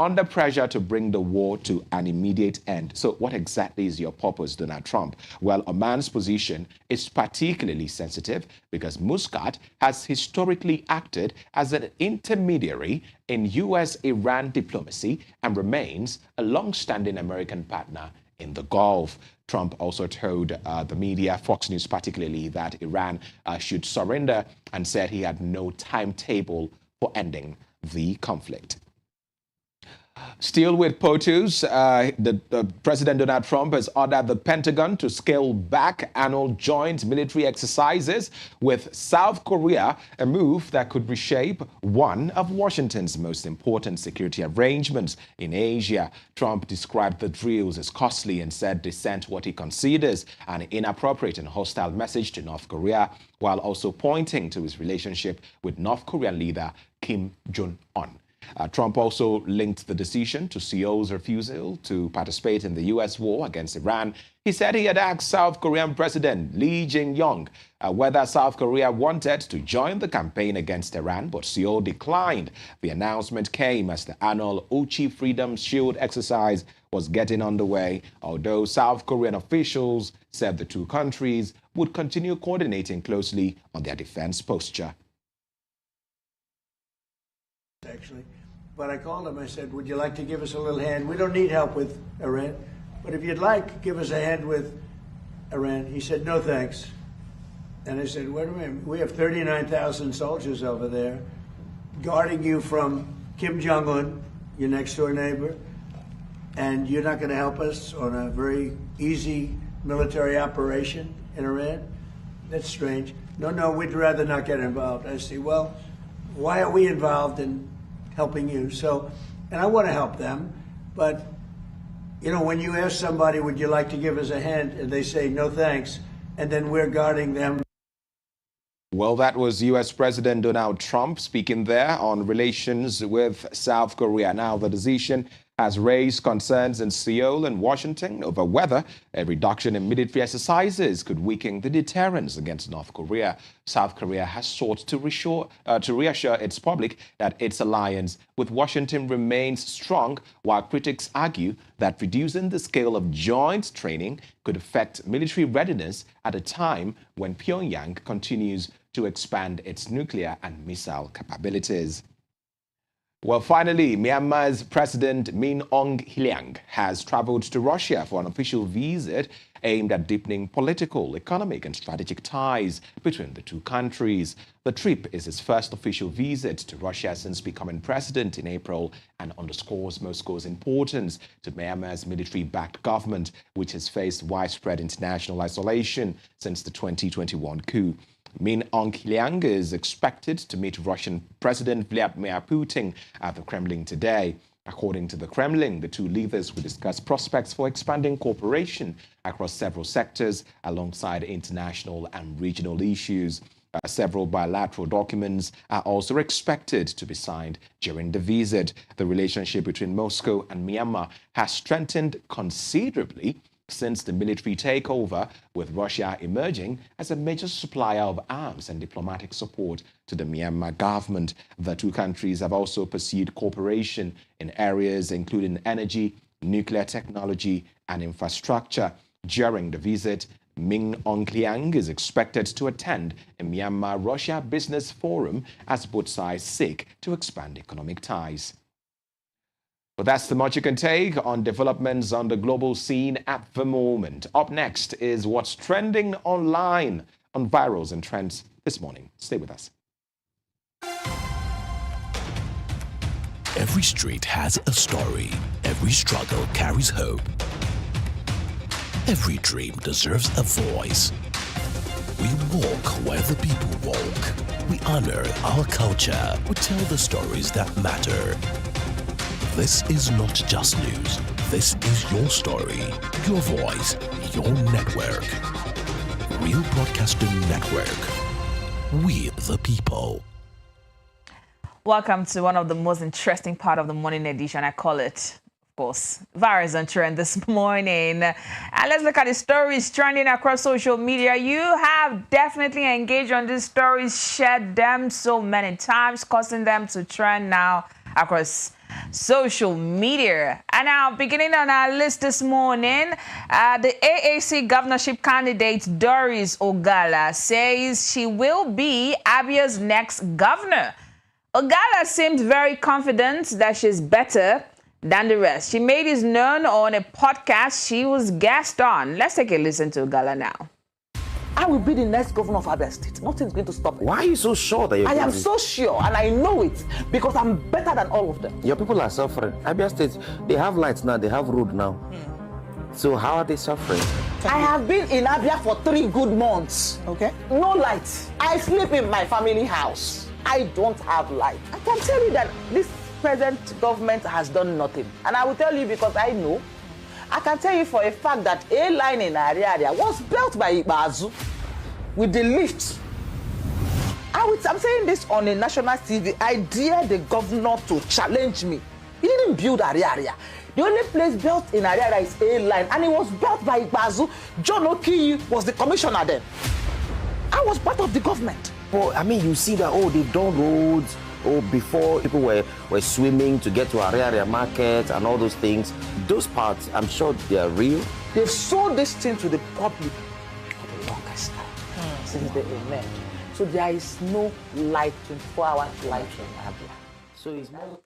under pressure to bring the war to an immediate end. So what exactly is your purpose, Donald Trump? Well, Oman's position is particularly sensitive because Muscat has historically acted as an intermediary in U.S.-Iran diplomacy and remains a long-standing American partner in the Gulf. Trump also told the media, Fox News particularly, that Iran should surrender and said he had no timetable for ending the conflict. Still with POTUS, President Donald Trump has ordered the Pentagon to scale back annual joint military exercises with South Korea, a move that could reshape one of Washington's most important security arrangements in Asia. Trump described the drills as costly and said they sent what he considers an inappropriate and hostile message to North Korea, while also pointing to his relationship with North Korean leader Kim Jong-un. Trump also linked the decision to Seoul's refusal to participate in the U.S. war against Iran. He said he had asked South Korean President Lee Jae-yong whether South Korea wanted to join the campaign against Iran, but Seoul declined. The announcement came as the annual Uchi Freedom Shield exercise was getting underway, although South Korean officials said the two countries would continue coordinating closely on their defense posture. Actually, but I called him. I said, would you like to give us a little hand? We don't need help with Iran, but if you'd like, give us a hand with Iran. He said, no thanks. And I said, wait a minute, we have 39,000 soldiers over there guarding you from Kim Jong-un, your next door neighbor, and you're not going to help us on a very easy military operation in Iran? That's strange. No, we'd rather not get involved. I say, well, why are we involved in helping you? So, and I want to help them, but, you know, when you ask somebody, would you like to give us a hand, and they say, no thanks, and then we're guarding them. Well, that was U.S. President Donald Trump speaking there on relations with South Korea. Now, the decision has raised concerns in Seoul and Washington over whether a reduction in military exercises could weaken the deterrence against North Korea. South Korea has sought to reassure its public that its alliance with Washington remains strong, while critics argue that reducing the scale of joint training could affect military readiness at a time when Pyongyang continues to expand its nuclear and missile capabilities. Well, finally, Myanmar's President Min Aung Hlaing has traveled to Russia for an official visit aimed at deepening political, economic, and strategic ties between the two countries. The trip is his first official visit to Russia since becoming president in April and underscores Moscow's importance to Myanmar's military-backed government, which has faced widespread international isolation since the 2021 coup. Min Aung Hlaing is expected to meet Russian President Vladimir Putin at the Kremlin today. According to the Kremlin, the two leaders will discuss prospects for expanding cooperation across several sectors alongside international and regional issues. Several bilateral documents are also expected to be signed during the visit. The relationship between Moscow and Myanmar has strengthened considerably since the military takeover, with Russia emerging as a major supplier of arms and diplomatic support to the Myanmar government. The two countries have also pursued cooperation in areas including energy, nuclear technology, and infrastructure. During the visit, Min Aung Hlaing is expected to attend a Myanmar-Russia business forum as both sides seek to expand economic ties. But that's the much you can take on developments on the global scene at the moment. Up next is what's trending online on Virals and Trends this morning. Stay with us. Every street has a story. Every struggle carries hope. Every dream deserves a voice. We walk where the people walk. We honor our culture. We tell the stories that matter. This is not just news. This is your story, your voice, your network. Real Broadcasting Network. We the people. Welcome to one of the most interesting part of the morning edition. I call it, of Of course, virus on trend this morning. And let's look at the stories trending across social media. You have definitely engaged on these stories, shared them so many times, causing them to trend now across social media. And now, beginning on our list this morning, the AAC governorship candidate Doris Ogala says she will be Abia's next governor. Ogala seemed very confident that she's better than the rest. She made this known on a podcast she was guest on. Let's take a listen to Ogala now. I will be the next governor of Abia State. Nothing's going to stop me. Why are you so sure that you're I am so sure, and I know it, because I'm better than all of them. Your people are suffering. Abia State, they have lights now, they have road now. So how are they suffering? I have been in Abia for 3 good months. Okay. No lights. I sleep in my family house. I don't have light. I can tell you that this present government has done nothing. And I will tell you because I know. I can tell you for a fact that a line in Ariaria was built by Ibazu with the lift. I'm saying this on a national TV. I dare the governor to challenge me. He didn't build Ariaria. The only place built in Ariaria is a line, and it was built by Ibazu. John Okiyi was the commissioner then. I was part of the government. Well, I mean, you see that, they've done roads, before people were swimming to get to Ariaria market and all those things. Those parts, I'm sure they are real. They've sold this thing to the public for the longest time, since they emerged. So there is no light, 24-hour light in Abia. So it's more...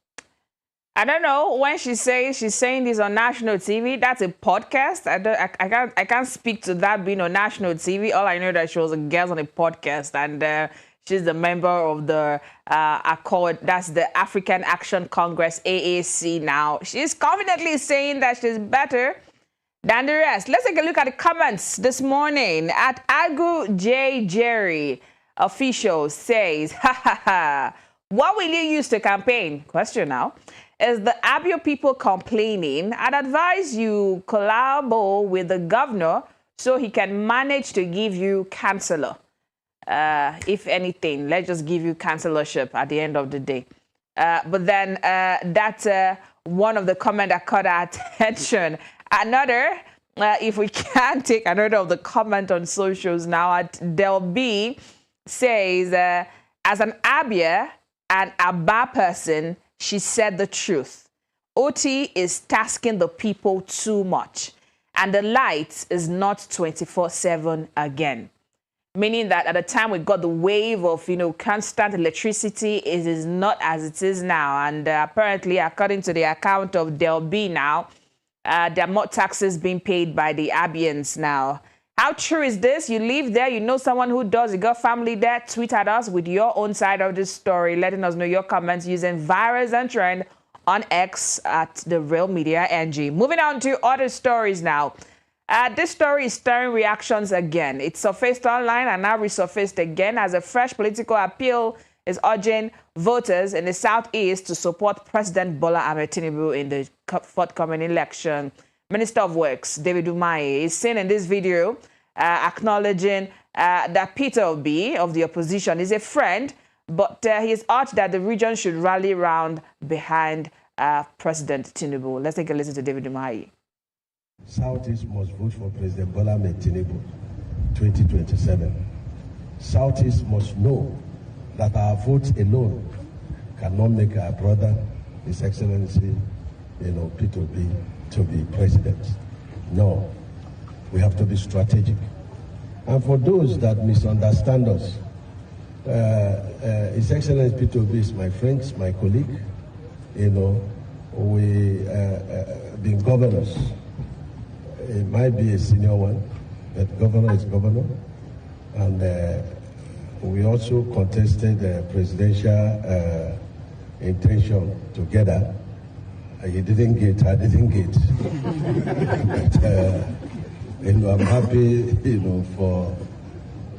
I don't know when she's saying this on national TV. That's a podcast. I can't speak to that being on national TV. All I know that she was a guest on a podcast, and she's the member of the Accord. That's the African Action Congress, AAC. Now she's confidently saying that she's better than the rest. Let's take a look at the comments this morning. At Agu J Jerry official says, "Ha ha ha! What will you use to campaign?" Question now. Is the Abia people complaining? I'd advise you collabo with the governor so he can manage to give you councillor. If anything, let's just give you councillorship at the end of the day. But then that's one of the comments that caught our attention. Another, if we can take another of the comment on socials now, at Del B says, as an Abia and Aba person, she said the truth. OT is tasking the people too much, and the light is not 24/7 again. Meaning that at the time we got the wave of, constant electricity, it is not as it is now. And apparently, according to the account of Del B now, there are more taxes being paid by the Abians now. How true is this? You live there, you know someone who does, you got family there. Tweet at us with your own side of this story, letting us know your comments using Virus and Trend on X at The Real Media NG. Moving on to other stories now. This story is stirring reactions again. It surfaced online and now resurfaced again as a fresh political appeal is urging voters in the Southeast to support President Bola Ahmed Tinubu in the forthcoming election. Minister of Works, David Umahi, is seen in this video acknowledging that Peter Obi of the opposition is a friend, but he has urged that the region should rally round behind President Tinubu. Let's take a listen to David Umahi. Southeast must vote for President Bola Ahmed Tinubu 2027. Southeast must know that our votes alone cannot make our brother, His Excellency, Peter Obi, to be president. No, we have to be strategic. And for those that misunderstand us, His Excellency Peter Obi is my friend, my colleague. We been governors. It might be a senior one, but governor is governor. And we also contested the presidential intention together. He didn't get, I didn't get. But, I'm happy, for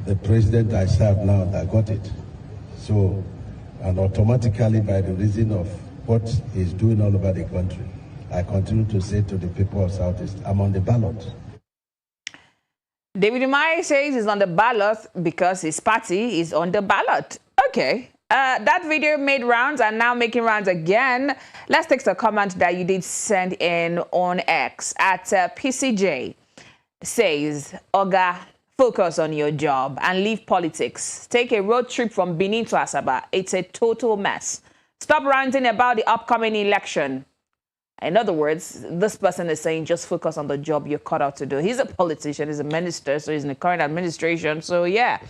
the president I serve now that got it. So, and automatically by the reason of what he's doing all over the country, I continue to say to the people of Southeast, I'm on the ballot. David Umahi says he's on the ballot because his party is on the ballot. Okay. That video made rounds and now making rounds again. Let's take a comment that you did send in on X at PCJ. Says, Oga, focus on your job and leave politics. Take a road trip from Benin to Asaba. It's a total mess. Stop ranting about the upcoming election. In other words, this person is saying just focus on the job you're cut out to do. He's a politician, he's a minister, so he's in the current administration. So yeah,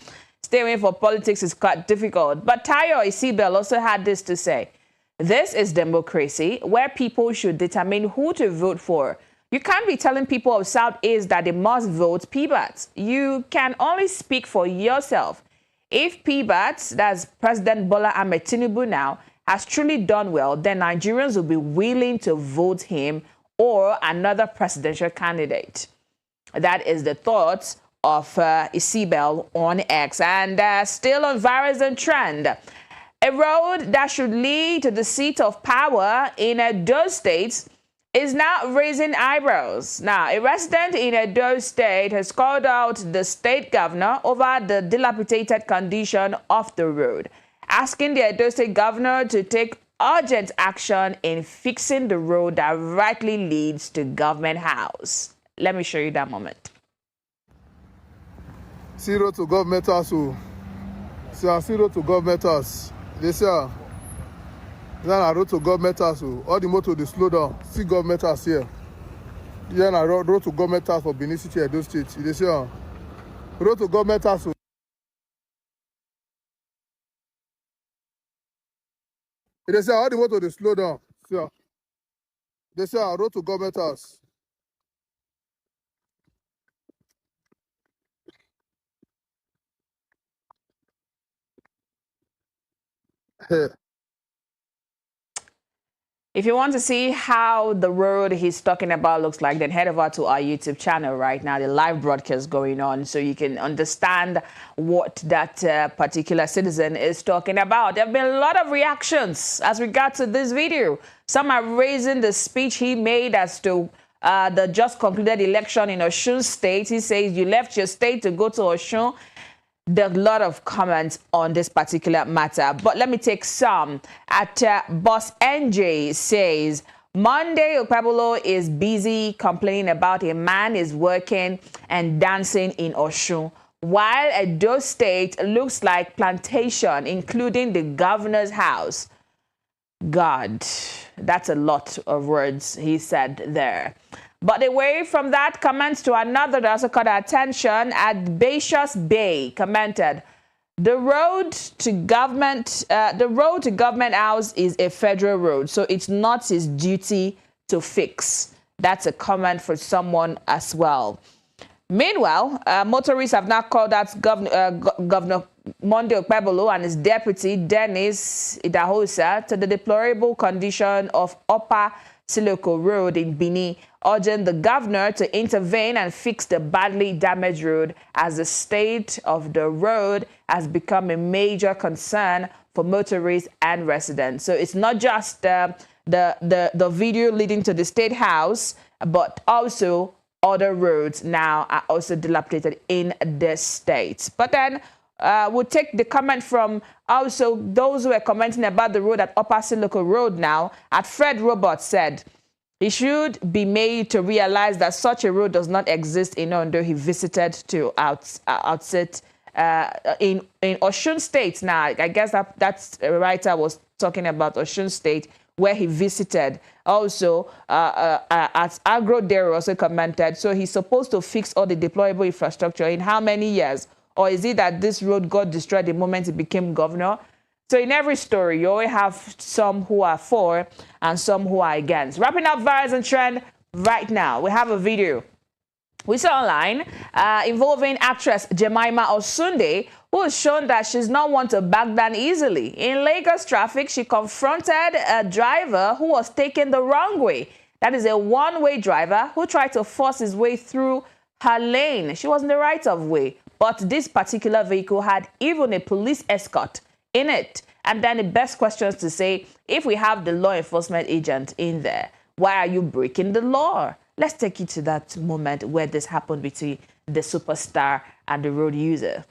stay away from politics is quite difficult. But Tayo Isibel also had this to say. This is democracy where people should determine who to vote for. You can't be telling people of Southeast that they must vote PBAT. You can only speak for yourself. If PBAT, that's President Bola Ahmed Tinubu now, has truly done well, then Nigerians will be willing to vote him or another presidential candidate. That is the thoughts of Isibel on X. And still on virus and trend, a road that should lead to the seat of power in Edo State is now raising eyebrows. Now, a resident in Edo State has called out the state governor over the dilapidated condition of the road, asking the Edo State governor to take urgent action in fixing the road that rightly leads to Government House. Let me show you that moment. Zero to Government House. Zero to Government House. This year, then I road to Government House. All the motor they slow down. See Government House here. Then I road to Government House for Benin City, Edo State. This year, road to Government House. They say all the motor they slow down. See, they say I road to Government House. If you want to see how the road he's talking about looks like, then head over to our YouTube channel right now. The live broadcast going on, so you can understand what that particular citizen is talking about. There have been a lot of reactions as regards to this video. Some are raising the speech he made as to the just concluded election in Osun State. He says you left your state to go to Osun. There's a lot of comments on this particular matter, but let me take some. At Boss NJ says, Monday Okpebholo is busy complaining about a man is working and dancing in Osun, while Edo State looks like plantation, including the governor's house. God, that's a lot of words he said there. But away from that, comments to another that also caught our attention. At Bacious Bay commented, the road to government house is a federal road, so it's not his duty to fix. That's a comment for someone as well. Meanwhile, motorists have now called out Governor Monday Okpebholo and his deputy Dennis Idahosa to the deplorable condition of Upper Siloko Road in Benin, urging the governor to intervene and fix the badly damaged road, as the state of the road has become a major concern for motorists and residents. So it's not just the video leading to the State House, but also other roads now are also dilapidated in the state. But then we'll take the comment from also those who are commenting about the road at Upper Siloko Road now. At Fred Robert said, it should be made to realize that such a road does not exist in Ondo. He visited to outset in Osun State. Now, I guess that's a writer was talking about Osun State, where he visited. Also, at Agrodero also commented, so he's supposed to fix all the deployable infrastructure in how many years? Or is it that this road got destroyed the moment he became governor? So in every story, you always have some who are for and some who are against. Wrapping up virus and trend right now, we have a video we saw online involving actress Jemima Osunde, who has shown that she's not one to back down easily. In Lagos traffic, she confronted a driver who was taken the wrong way. That is a one-way driver who tried to force his way through her lane. She was in the right-of-way, but this particular vehicle had even a police escort in it. And then the best questions to say, if we have the law enforcement agent in there, why are you breaking the law? Let's take you to that moment where this happened between the superstar and the road user.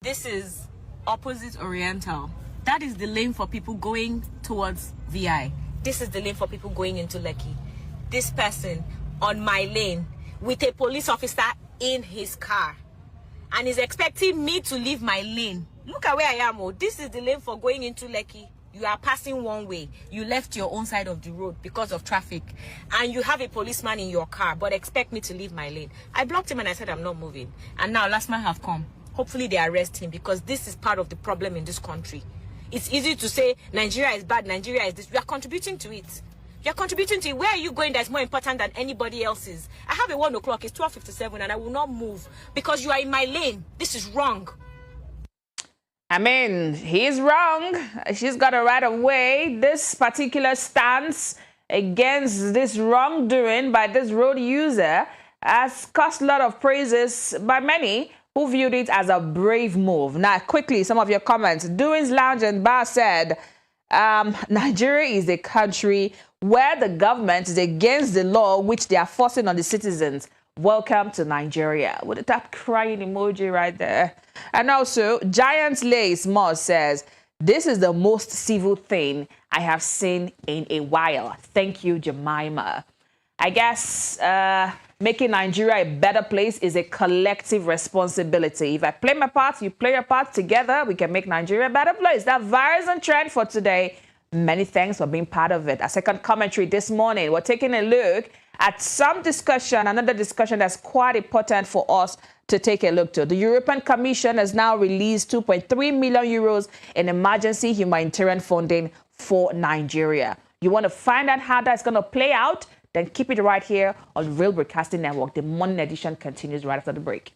This is opposite Oriental. That is the lane for people going towards VI. This is the lane for people going into Lekki. This person on my lane with a police officer in his car and is expecting me to leave my lane. Look at where I am. Oh, this is the lane for going into Lekki. You are passing one way. You left your own side of the road because of traffic. And you have a policeman in your car, but expect me to leave my lane. I blocked him and I said I'm not moving. And now last man have come. Hopefully they arrest him because this is part of the problem in this country. It's easy to say Nigeria is bad, Nigeria is this. You are contributing to it. You're contributing to it. Where are you going that's more important than anybody else's? I have a 1 o'clock, it's 12:57 and I will not move because you are in my lane. This is wrong. I mean, he's wrong. She's got a right of way. This particular stance against this wrongdoing by this road user has caused a lot of praises by many who viewed it as a brave move. Now, quickly, some of your comments. Doings Lounge and Bar said, Nigeria is a country where the government is against the law which they are forcing on the citizens. Welcome to Nigeria. With that crying emoji right there. And also, Giant Lace Moss says, this is the most civil thing I have seen in a while. Thank you, Jemima. I guess making Nigeria a better place is a collective responsibility. If I play my part, you play your part. Together, we can make Nigeria a better place. That virus and trend for today. Many thanks for being part of it. Our second commentary this morning, we're taking a look at some discussion, another discussion that's quite important for us to take a look to. The European Commission has now released 2.3 million euros in emergency humanitarian funding for Nigeria. You want to find out how that's going to play out? Then keep it right here on Real Broadcasting Network. The morning edition continues right after the break.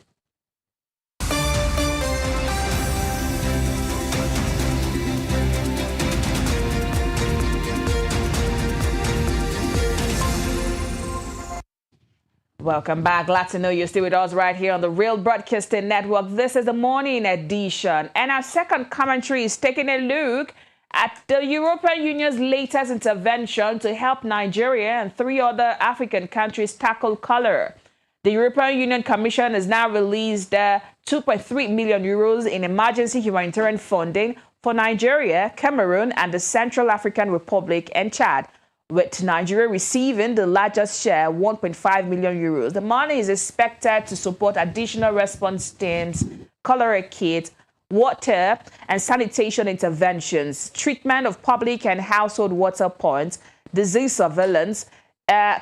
Welcome back. Glad to know you're still with us right here on the Real Broadcasting Network. This is the morning edition. And our second commentary is taking a look at the European Union's latest intervention to help Nigeria and 3 other African countries tackle cholera. The European Union Commission has now released 2.3 million euros in emergency humanitarian funding for Nigeria, Cameroon, and the Central African Republic and Chad, with Nigeria receiving the largest share, 1.5 million euros. The money is expected to support additional response teams, cholera kits, water and sanitation interventions, treatment of public and household water points, disease surveillance,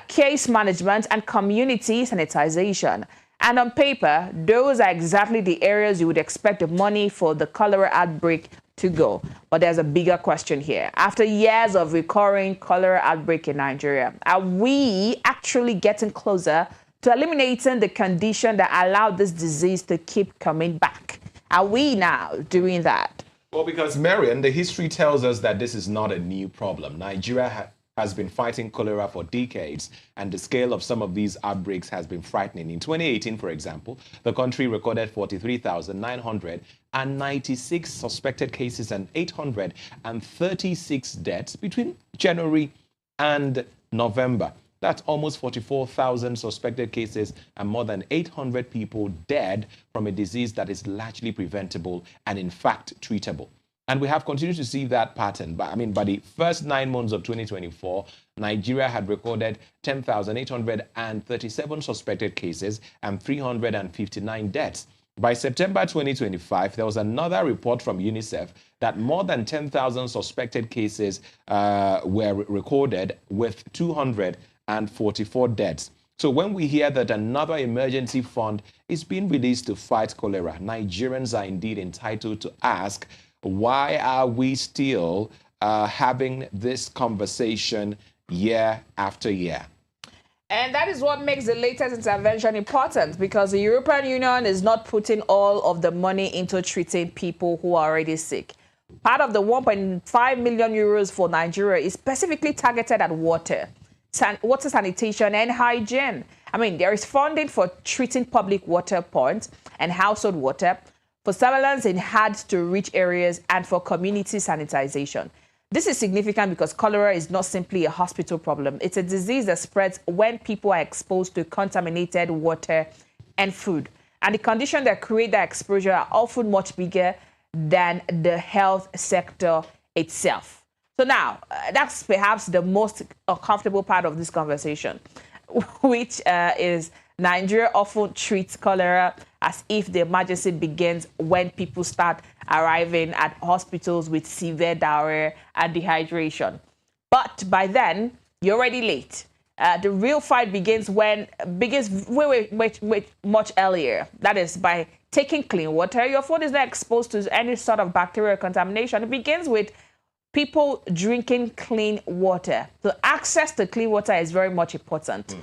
case management, and community sanitization. And on paper, those are exactly the areas you would expect the money for the cholera outbreak to go. But there's a bigger question here. After years of recurring cholera outbreak in Nigeria, are we actually getting closer to eliminating the condition that allowed this disease to keep coming back? Are we now doing that? Well, because Marian, the history tells us that this is not a new problem. Nigeria has been fighting cholera for decades, and the scale of some of these outbreaks has been frightening. In 2018, for example, the country recorded 43,996 suspected cases and 836 deaths between January and November. That's almost 44,000 suspected cases and more than 800 people dead from a disease that is largely preventable and, in fact, treatable. And we have continued to see that pattern. By the first 9 months of 2024, Nigeria had recorded 10,837 suspected cases and 359 deaths. By September 2025, there was another report from UNICEF that more than 10,000 suspected cases were recorded with 244 deaths. So when we hear that another emergency fund is being released to fight cholera, Nigerians are indeed entitled to ask, why are we still having this conversation year after year? And that is what makes the latest intervention important, because the European Union is not putting all of the money into treating people who are already sick. Part of the 1.5 million euros for Nigeria is specifically targeted at water sanitation and hygiene. There is funding for treating public water points and household water, for surveillance in hard-to-reach areas, and for community sanitization. This is significant because cholera is not simply a hospital problem. It's a disease that spreads when people are exposed to contaminated water and food. And the conditions that create that exposure are often much bigger than the health sector itself. So now, that's perhaps the most uncomfortable part of this conversation, which is Nigeria often treats cholera as if the emergency begins when people start arriving at hospitals with severe diarrhea and dehydration. But by then, you're already late. The real fight begins way much earlier. That is by taking clean water. Your food is not exposed to any sort of bacterial contamination. It begins with people drinking clean water. So access to clean water is very much important.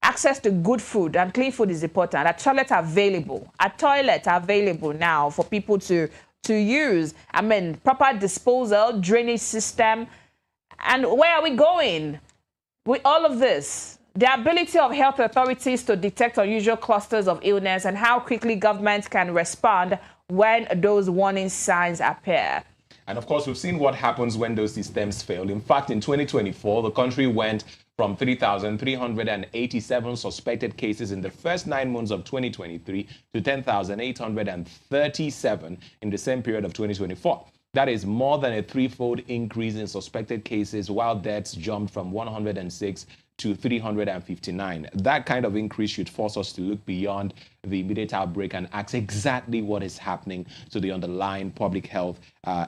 Access to good food and clean food is important. A toilet available. A toilet available now for people to use. I mean, proper disposal, drainage system. And where are we going with all of this? The ability of health authorities to detect unusual clusters of illness and how quickly governments can respond when those warning signs appear. And of course, we've seen what happens when those systems fail. In fact, in 2024, the country went from 3,387 suspected cases in the first 9 months of 2023 to 10,837 in the same period of 2024. That is more than a threefold increase in suspected cases, while deaths jumped from 106 to 359. That kind of increase should force us to look beyond the immediate outbreak and ask exactly what is happening to the underlying public health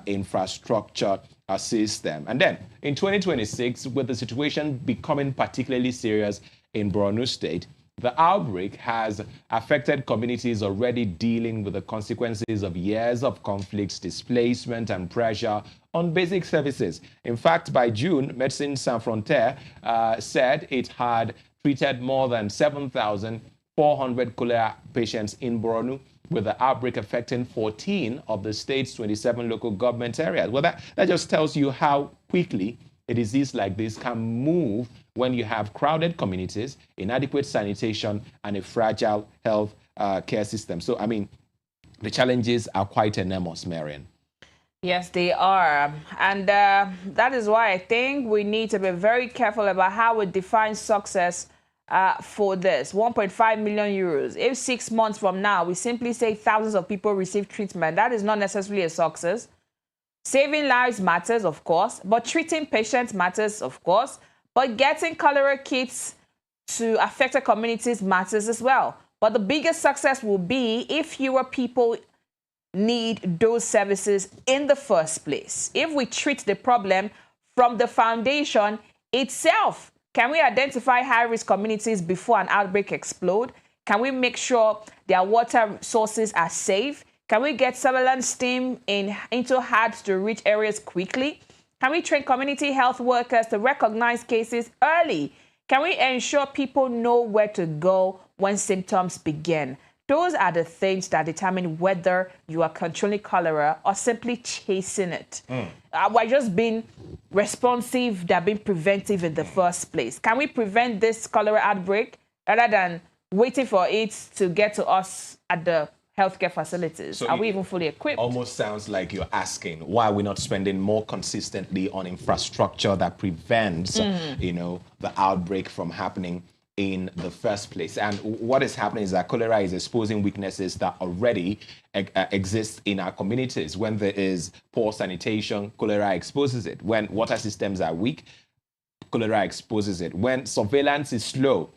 infrastructure system. And then in 2026, with the situation becoming particularly serious in Borno State, the outbreak has affected communities already dealing with the consequences of years of conflicts, displacement, and pressure on basic services. In fact, by June, Médecins Sans Frontières said it had treated more than 7,400 cholera patients in Borno, with the outbreak affecting 14 of the state's 27 local government areas. Well, that just tells you how quickly a disease like this can move when you have crowded communities, inadequate sanitation, and a fragile health care system. So, I mean, the challenges are quite enormous, Marian. Yes, they are. And that is why I think we need to be very careful about how we define success for this. 1.5 million euros. If 6 months from now, we simply say thousands of people receive treatment, that is not necessarily a success. Saving lives matters, of course, but treating patients matters, of course. But getting cholera kits to affected communities matters as well. But the biggest success will be if fewer people need those services in the first place. If we treat the problem from the foundation itself, can we identify high-risk communities before an outbreak explodes? Can we make sure their water sources are safe? Can we get surveillance team into hard-to-reach areas quickly? Can we train community health workers to recognize cases early? Can we ensure people know where to go when symptoms begin? Those are the things that determine whether you are controlling cholera or simply chasing it. We're just being responsive, they're being preventive in the first place. Can we prevent this cholera outbreak rather than waiting for it to get to us at the healthcare facilities? So are we even fully equipped? Almost sounds like you're asking, why are we not spending more consistently on infrastructure that prevents, the outbreak from happening in the first place? And what is happening is that cholera is exposing weaknesses that already exist in our communities. When there is poor sanitation, cholera exposes it. When water systems are weak, cholera exposes it. When surveillance is slow,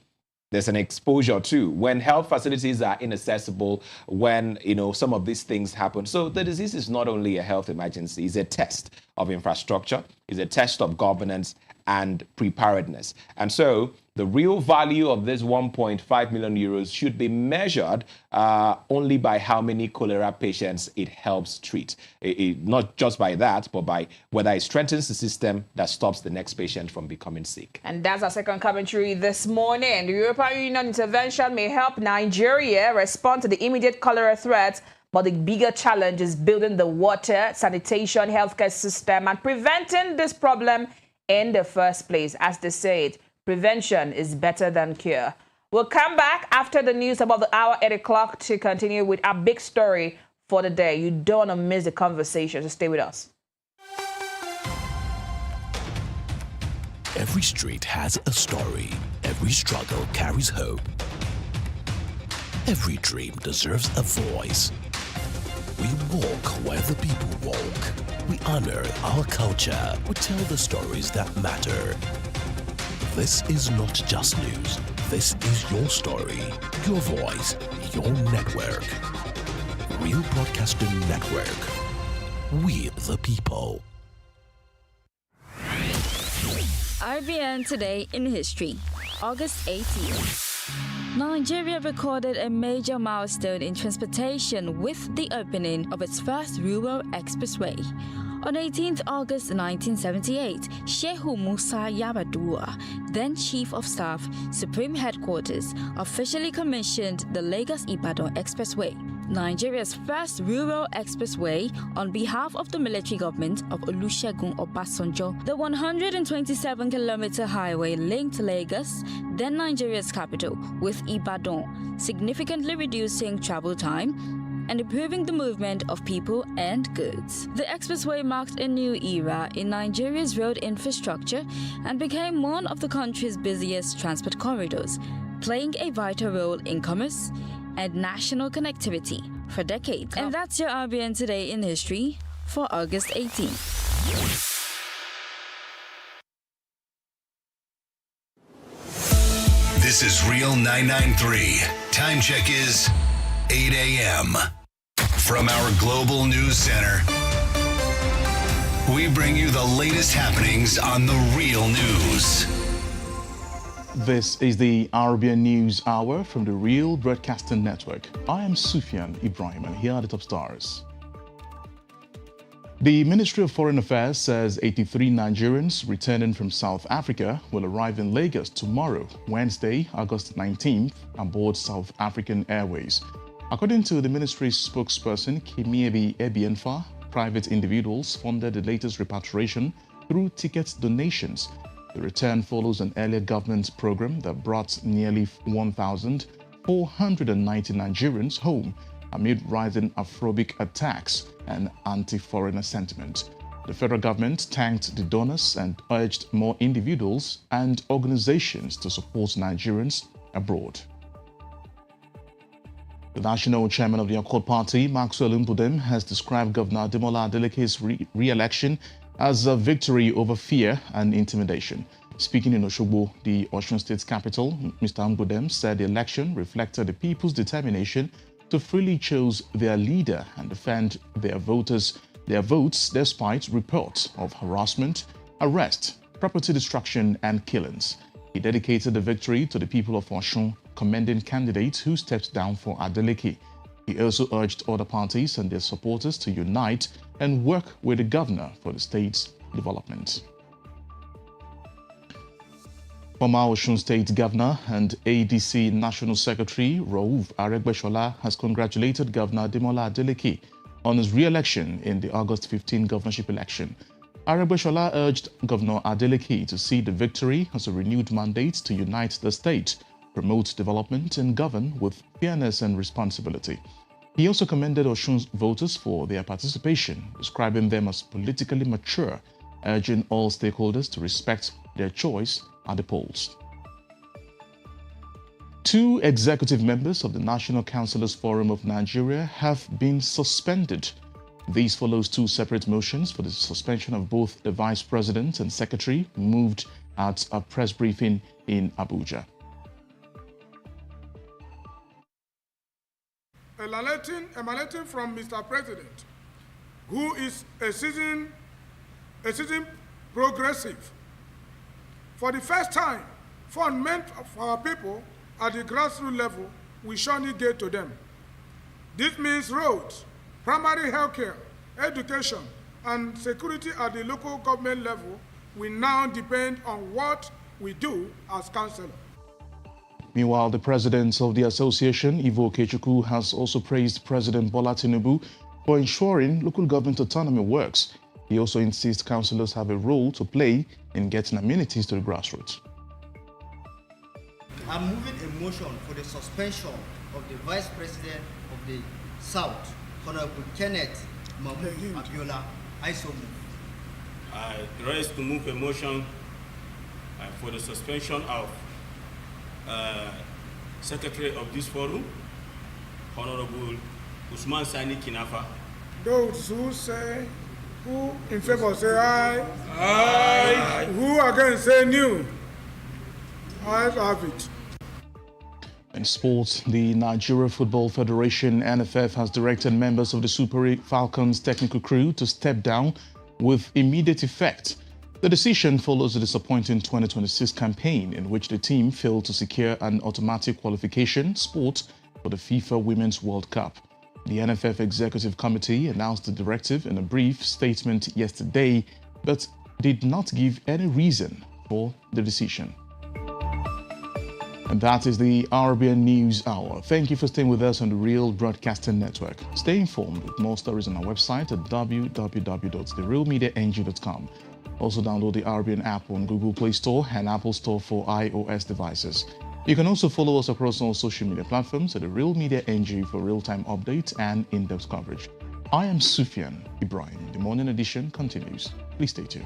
there's an exposure too. When health facilities are inaccessible, when some of these things happen. So the disease is not only a health emergency, it's a test of infrastructure, it's a test of governance and preparedness. And so the real value of this 1.5 million euros should be measured only by how many cholera patients it helps treat. Not just by that, but by whether it strengthens the system that stops the next patient from becoming sick. And that's our second commentary this morning. The European Union intervention may help Nigeria respond to the immediate cholera threat, but the bigger challenge is building the water, sanitation, healthcare system and preventing this problem in the first place. As they say it, prevention is better than cure. We'll come back after the news about the hour, 8 o'clock, to continue with our big story for the day. You don't want to miss the conversation, so stay with us. Every street has a story. Every struggle carries hope. Every dream deserves a voice. We walk where the people walk. We honor our culture. We tell the stories that matter. This is not just news. This is your story, your voice, your network. Real Broadcasting Network. We the people. RBN Today in History, August 18th. Nigeria recorded a major milestone in transportation with the opening of its first rural expressway. On 18th August 1978, Shehu Musa Yar'Adua, then Chief of Staff, Supreme Headquarters, officially commissioned the Lagos-Ibadan Expressway, Nigeria's first rural expressway on behalf of the military government of Olusegun Obasanjo. The 127-kilometer highway linked Lagos, then Nigeria's capital, with Ibadan, significantly reducing travel time and improving the movement of people and goods. The expressway marked a new era in Nigeria's road infrastructure and became one of the country's busiest transport corridors, playing a vital role in commerce and national connectivity for decades. And that's your RBN Today in History for August 18th. This is Real 993. Time check is 8 a.m. From our Global News Center, we bring you the latest happenings on the Real News. This is the RBN News Hour from the Real Broadcasting Network. I am Sufyan Ibrahim, and here are the top stars. The Ministry of Foreign Affairs says 83 Nigerians returning from South Africa will arrive in Lagos tomorrow, Wednesday, August 19th, aboard South African Airways. According to the ministry's spokesperson, Kimiebi Ebienfa, private individuals funded the latest repatriation through ticket donations. The return follows an earlier government program that brought nearly 1,490 Nigerians home amid rising Afrobic attacks and anti-foreigner sentiment. The federal government thanked the donors and urged more individuals and organizations to support Nigerians abroad. The national chairman of the Accord Party, Maxwell Mbudem, has described Governor Ademola Adeleke's re-election as a victory over fear and intimidation. Speaking in Osogbo, the Osun State's capital, Mr. Mbudem said the election reflected the people's determination to freely choose their leader and defend their votes despite reports of harassment, arrest, property destruction, and killings. He dedicated the victory to the people of Osun, commending candidates who stepped down for Adeleke. He also urged other parties and their supporters to unite and work with the governor for the state's development. Former Osun State Governor and ADC National Secretary Rauf Aregbesola has congratulated Governor Ademola Adeleke on his re-election in the August 15 governorship election. Aregbesola urged Governor Adeleke to see the victory as a renewed mandate to unite the state, promote development, and govern with fairness and responsibility. He also commended Osun's voters for their participation, describing them as politically mature, urging all stakeholders to respect their choice at the polls. 2 executive members of the National Councillors Forum of Nigeria have been suspended. These follows 2 separate motions for the suspension of both the Vice President and Secretary moved at a press briefing in Abuja. Emanating from Mr. President, who is a seasoned progressive. For the first time, fundament of our people at the grassroots level will surely get to them. This means roads, primary health care, education, and security at the local government level will now depend on what we do as councillors. Meanwhile, the president of the association, Ivo Okechukwu, has also praised President Bola Tinubu for ensuring local government autonomy works. He also insists councillors have a role to play in getting amenities to the grassroots. I'm moving a motion for the suspension of the Vice President of the South, Honorable Kenneth Mahmoud Abiola. I so move. I rise to move a motion for the suspension of Secretary of this forum, Honorable Usman Sani Kinafa. Those who in favor say aye. Aye. Who against say no. Ayes have it. In sports, the Nigeria Football Federation (NFF) has directed members of the Super Falcons technical crew to step down with immediate effect. The decision follows the disappointing 2026 campaign in which the team failed to secure an automatic qualification spot for the FIFA Women's World Cup. The NFF Executive Committee announced the directive in a brief statement yesterday, but did not give any reason for the decision. And that is the RBN News Hour. Thank you for staying with us on the Real Broadcasting Network. Stay informed with more stories on our website at www.therealmediang.com. Also download the RBN app on Google Play Store and Apple Store for iOS devices. You can also follow us across all social media platforms at The Real Media NG for real-time updates and in-depth coverage. I am Sufyan Ibrahim. The morning edition continues. Please stay tuned.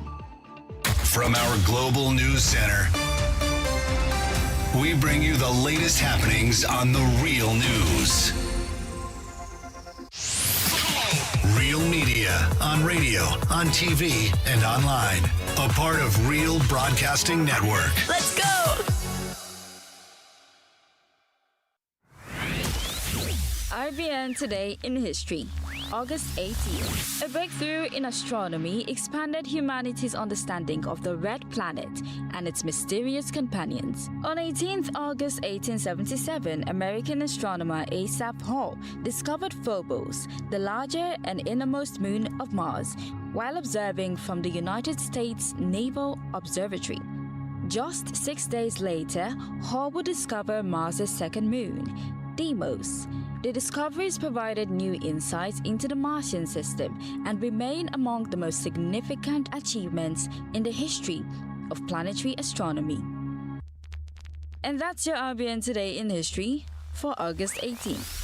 From our global news center, we bring you the latest happenings on the Real News. Real Media on radio, on TV, and online. A part of Real Broadcasting Network. Let's go! RBN Today in History, August 18th. A breakthrough in astronomy expanded humanity's understanding of the Red Planet and its mysterious companions. On 18th August 1877, American astronomer Asaph Hall discovered Phobos, the larger and innermost moon of Mars, while observing from the United States Naval Observatory. Just 6 days later, Hall would discover Mars' second moon, Deimos. The discoveries provided new insights into the Martian system and remain among the most significant achievements in the history of planetary astronomy. And that's your RBN Today in History for August 18th.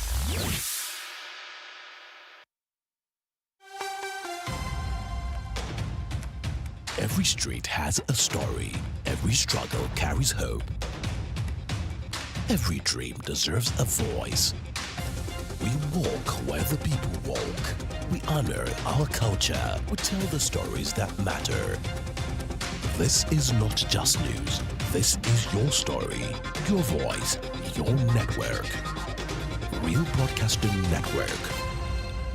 Every street has a story. Every struggle carries hope. Every dream deserves a voice. We walk where the people walk. We honor our culture. We tell the stories that matter. This is not just news. This is your story, your voice, your network. Real Broadcasting Network.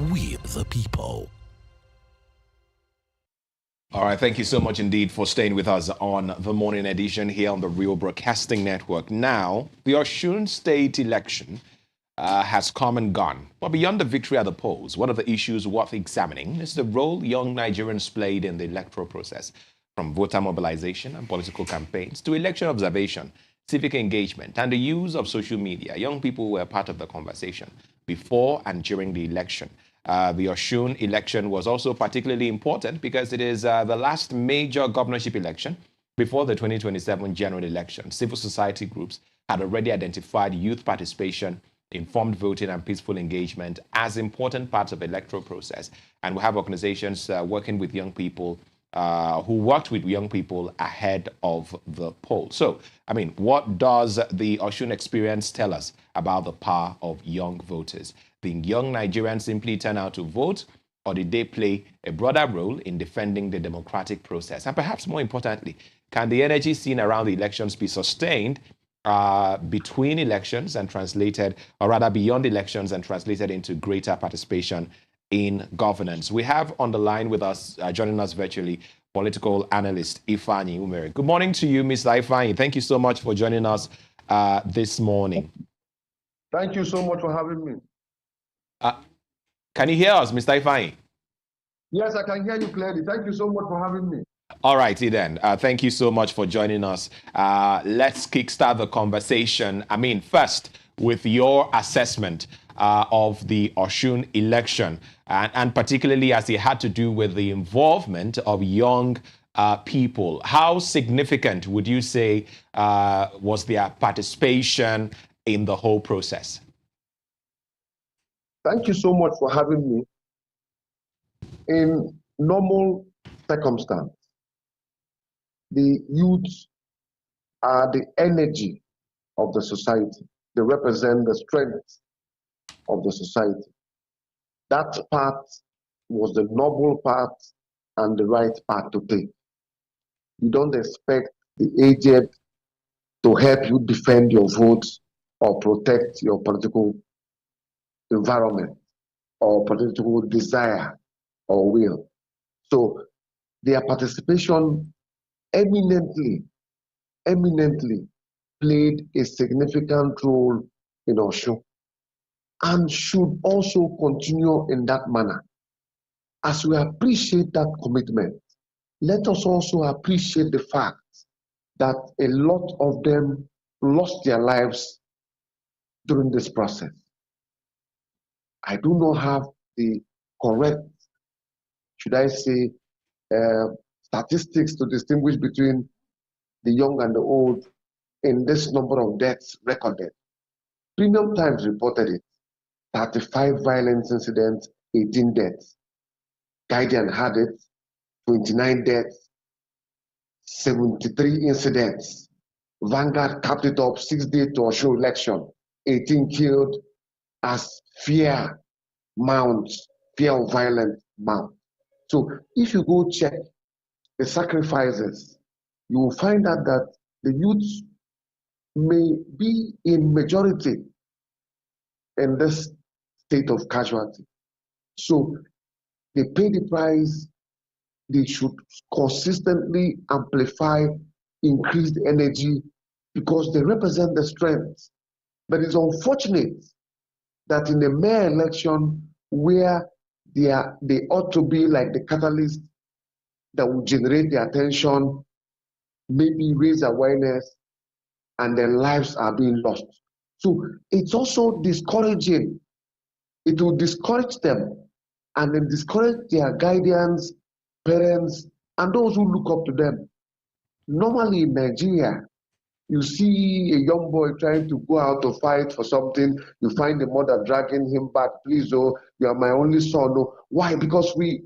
We the people. All right, thank you so much indeed for staying with us on the morning edition here on the Real Broadcasting Network. Now, the Osun State election has come and gone. But beyond the victory at the polls, one of the issues worth examining is the role young Nigerians played in the electoral process, from voter mobilization and political campaigns to election observation, civic engagement, and the use of social media. Young people were part of the conversation before and during the election. The Osun election was also particularly important because it is the last major governorship election before the 2027 general election. Civil society groups had already identified youth participation, informed voting, and peaceful engagement as important parts of the electoral process. And we have organizations working with young people who worked with young people ahead of the poll. So, I mean, what does the Osun experience tell us about the power of young voters? Did young Nigerians simply turn out to vote, or did they play a broader role in defending the democratic process? And perhaps more importantly, can the energy seen around the elections be sustained between elections and translated, or rather beyond elections and translated into greater participation in governance? We have on the line with us, joining us virtually, political analyst Ifeanyi Umere. Good morning to you, Mr. Ifeanyi. Thank you so much for joining us this morning. Thank you so much for having me. Can you hear us, Mr. Ifeanyi? Yes, I can hear you clearly. Thank you so much for having me. All righty then. Thank you so much for joining us. Let's kickstart the conversation. I mean, first, with your assessment of the Osun election, and particularly as it had to do with the involvement of young people. How significant would you say was their participation in the whole process? Thank you so much for having me. In normal circumstance, the youths are the energy of the society. They represent the strength of the society. That part was the noble path and the right path to take. You don't expect the aged to help you defend your votes or protect your political environment or political desire or will. So their participation eminently played a significant role in Osun and should also continue in that manner. As we appreciate that commitment, let us also appreciate the fact that a lot of them lost their lives during this process. I do not have the correct, should I say, statistics to distinguish between the young and the old in this number of deaths recorded. Premium Times reported it, 35 violence incidents, 18 deaths. Guardian had it, 29 deaths, 73 incidents. Vanguard capped it up 6 days to Osun election, 18 killed as fear mounts, fear of violence mounts. So if you go check the sacrifices, you will find out that the youth may be in majority in this state of casualty. So they pay the price. They should consistently amplify, increase the energy because they represent the strength. But it's unfortunate that in the mayor election where they ought to be like the catalyst that will generate the attention, maybe raise awareness, and their lives are being lost. So it's also discouraging. It will discourage them and then discourage their guardians, parents, and those who look up to them. Normally in Nigeria, you see a young boy trying to go out to fight for something, you find the mother dragging him back. Please, oh, you are my only son. Oh. Why? Because we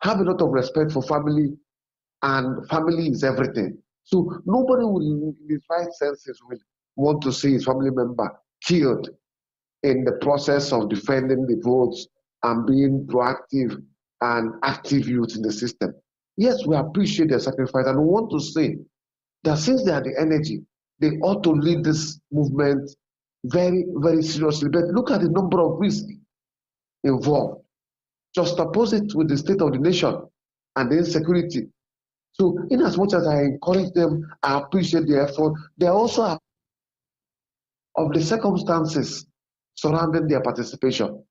have a lot of respect for family, and family is everything. So nobody will, in his right senses, will want to see his family member killed in the process of defending the votes and being proactive and active youth in the system. Yes, we appreciate their sacrifice, and we want to say that since they have the energy, they ought to lead this movement very, very seriously. But look at the number of risks involved. Just oppose it with the state of the nation and the insecurity. So in as much as I encourage them, I appreciate their effort, they also are of the circumstances surrounding their participation.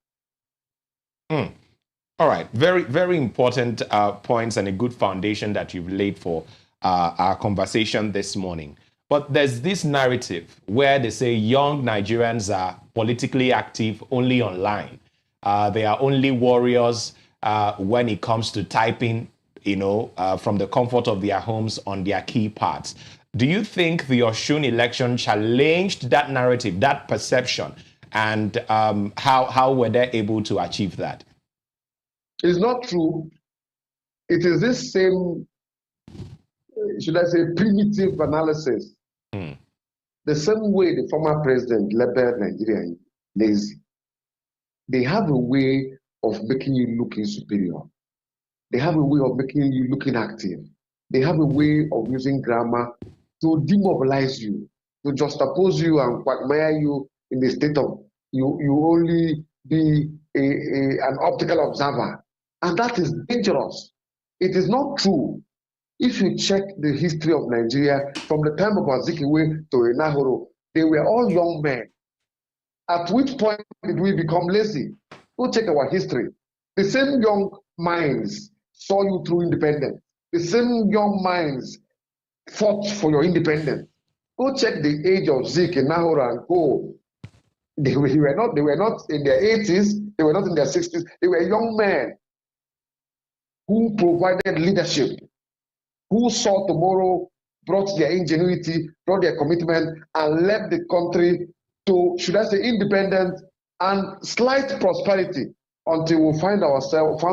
All right, very, very important points and a good foundation that you've laid for our conversation this morning. But there's this narrative where they say young Nigerians are politically active only online. They are only warriors when it comes to typing, from the comfort of their homes on their keypads. Do you think the Osun election challenged that narrative, that perception, and how were they able to achieve that? It's not true. It is this same, should I say, primitive analysis. The same way the former president labeled Nigeria lazy. They have a way of making you looking superior. They have a way of making you looking active. They have a way of using grammar to demobilize you, to juxtapose you and quagmire you in the state of you only be an optical observer. And that is dangerous. It is not true. If you check the history of Nigeria, from the time of Azikiwe to Enahoro, they were all young men. At which point did we become lazy? Go check our history. The same young minds saw you through independence. The same young minds fought for your independence. Go check the age of Zik, Enahoro, and Co. They were not in their 80s, they were not in their 60s, they were young men who provided leadership, who saw tomorrow, brought their ingenuity, brought their commitment, and led the country to, should I say, independence and slight prosperity until we found ourselves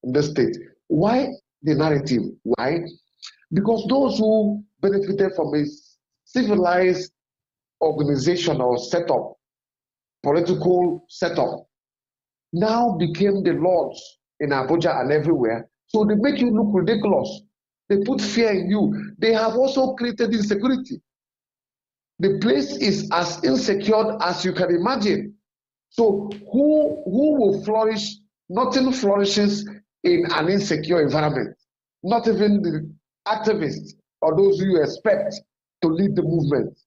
in this state. Why the narrative? Why? Because those who benefited from a civilized organization or setup, political setup, now became the laws in Abuja and everywhere. So they make you look ridiculous. They put fear in you. They have also created insecurity. The place is as insecure as you can imagine. So who will flourish? Nothing flourishes in an insecure environment. Not even the activists or those who you expect to lead the movement.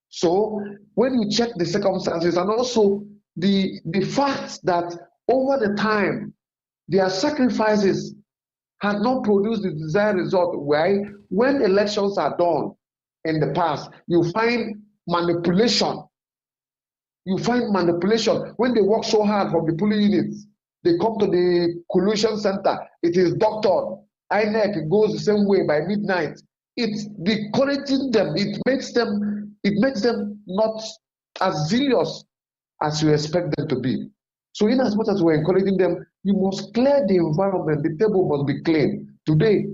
So when you check the circumstances and also the fact that over the time, their sacrifices had not produced the desired result. Why? When elections are done in the past, you find manipulation. You find manipulation. When they work so hard from the polling units, they come to the collusion center. It is doctored. INEC goes the same way by midnight. It's discouraging them. It makes them not as zealous as you expect them to be. So in as much as we're encouraging them, you must clear the environment. The table must be clean. Today,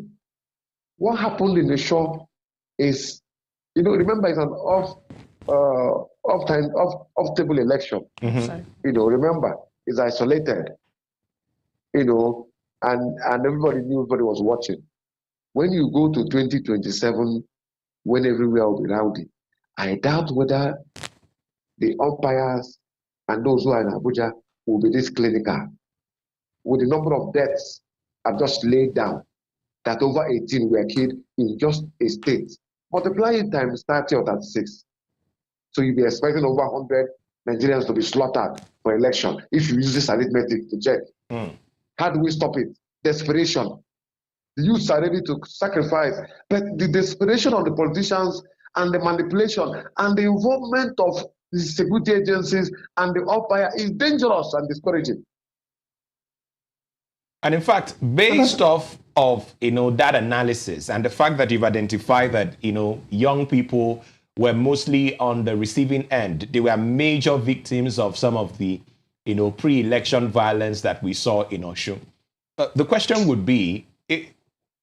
what happened in the shop is, remember it's an off-table election. Remember, it's isolated. And everybody knew, everybody was watching. When you go to 2027, when everywhere will be rowdy, I doubt whether the umpires and those who are in Abuja will be this clinical. With the number of deaths I've just laid down, that over 18 were killed in just a state. Multiply it times 30 or 36. So you'll be expecting over 100 Nigerians to be slaughtered for election if you use this arithmetic to check. How do we stop it? Desperation. The youths are ready to sacrifice, but the desperation of the politicians and the manipulation and the involvement of the security agencies and the umpire is dangerous and discouraging. And in fact, based off of that analysis and the fact that you've identified that young people were mostly on the receiving end, they were major victims of some of the pre-election violence that we saw in Osun. The question would be,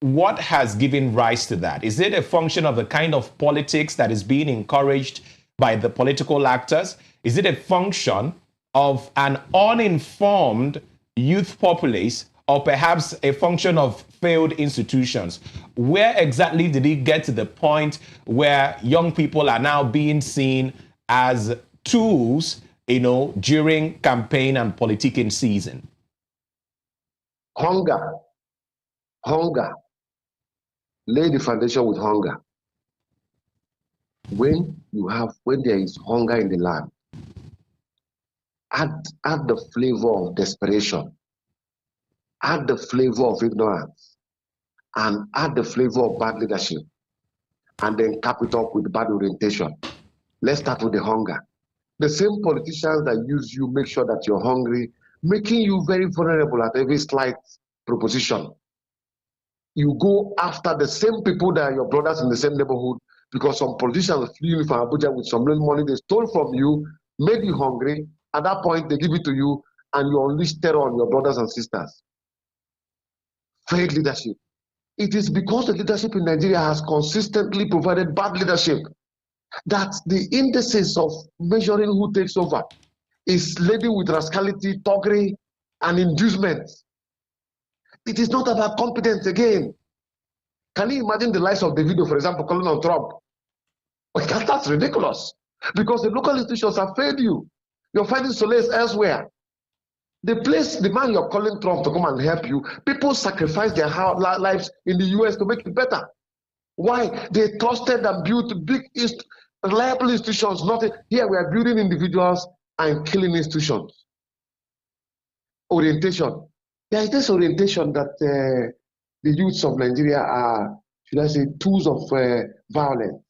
what has given rise to that? Is it a function of the kind of politics that is being encouraged by the political actors? Is it a function of an uninformed youth populace, or perhaps a function of failed institutions? Where exactly did it get to the point where young people are now being seen as tools, during campaign and politicking season? Hunger. Lay the foundation with hunger. When there is hunger in the land, add the flavor of desperation, add the flavor of ignorance, and add the flavor of bad leadership, and then cap it up with bad orientation. Let's start with the hunger. The same politicians that use you make sure that you're hungry, making you very vulnerable at every slight proposition. You go after the same people that are your brothers in the same neighborhood, because some politicians flew from Abuja with some little money they stole from you, made you hungry. At that point, they give it to you, and you unleash terror on your brothers and sisters. Failed leadership. It is because the leadership in Nigeria has consistently provided bad leadership that the indices of measuring who takes over is laden with rascality, thuggery, and inducement. It is not about competence again. Can you imagine the likes of Davido, for example, calling on Trump? That's ridiculous, because the local institutions have failed you. You're finding solace elsewhere. The man you're calling Trump to come and help you, people sacrifice their lives in the US to make it better. Why? They trusted and built big, reliable institutions. Here we are building individuals and killing institutions. Orientation. There is this orientation that the youths of Nigeria are, should I say, tools of violence.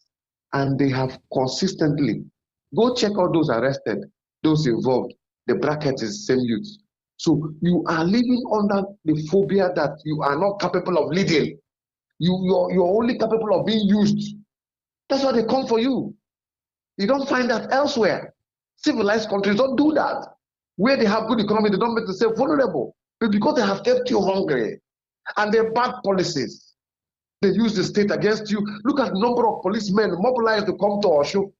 And they have consistently, go check out those arrested, those involved. The bracket is the same youths. So you are living under the phobia that you are not capable of leading. You're only capable of being used. That's why they come for you. You don't find that elsewhere. Civilized countries don't do that. Where they have good economy, they don't make themselves vulnerable. But because they have kept you hungry and they have bad policies, they use the state against you. Look at the number of policemen mobilized to come to Osun.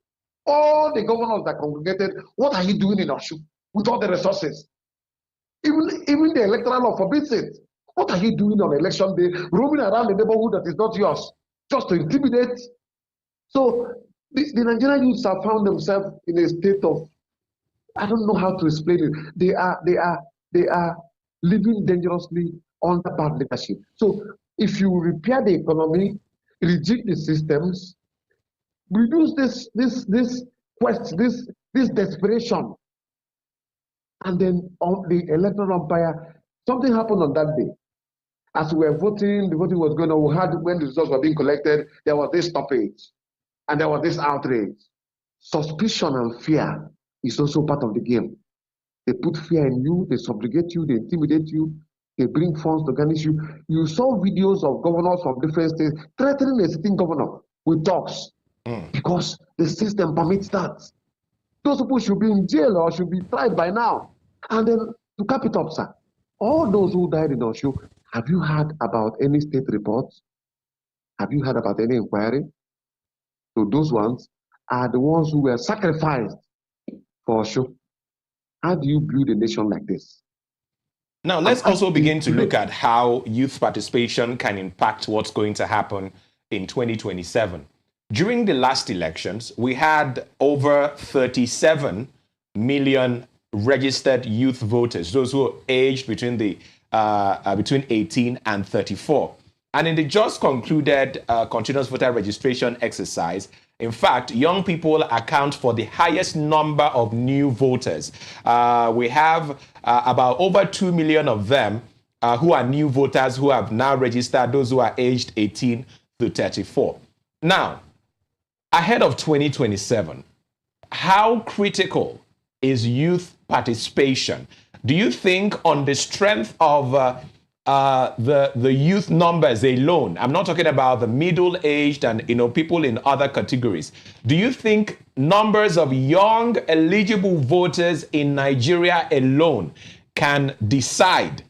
All the governors that congregated, what are you doing in Osun with all the resources? Even the electoral law forbids it. What are you doing on election day, roaming around the neighborhood that is not yours, just to intimidate? So the Nigerian youths have found themselves in a state of, I don't know how to explain it. They are living dangerously under bad leadership. So if you repair the economy, rejig the systems, reduce this quest, this desperation, and then on the electoral umpire, something happened on that day. As we were voting, the voting was going on. We had, when the results were being collected, there was this stoppage, and there was this outrage. Suspicion and fear is also part of the game. They put fear in you, they subjugate you, they intimidate you, they bring funds to garnish you. You saw videos of governors from different states threatening a sitting governor with talks because the system permits that. Those people should be in jail or should be tried by now. And then to cap it up, sir, all those who died in Osho, have you heard about any state reports? Have you heard about any inquiry? So those ones are the ones who were sacrificed for Osho. How do you build a nation like this? Now, let's also begin to look at how youth participation can impact what's going to happen in 2027. During the last elections, we had over 37 million registered youth voters, those who are aged between 18 and 34. And in the just concluded continuous voter registration exercise, in fact, young people account for the highest number of new voters. We have about over 2 million of them who are new voters who have now registered, those who are aged 18 to 34. Now, ahead of 2027, how critical is youth participation? Do you think on the strength of the youth numbers alone, I'm not talking about the middle-aged and people in other categories, do you think numbers of young eligible voters in Nigeria alone can decide,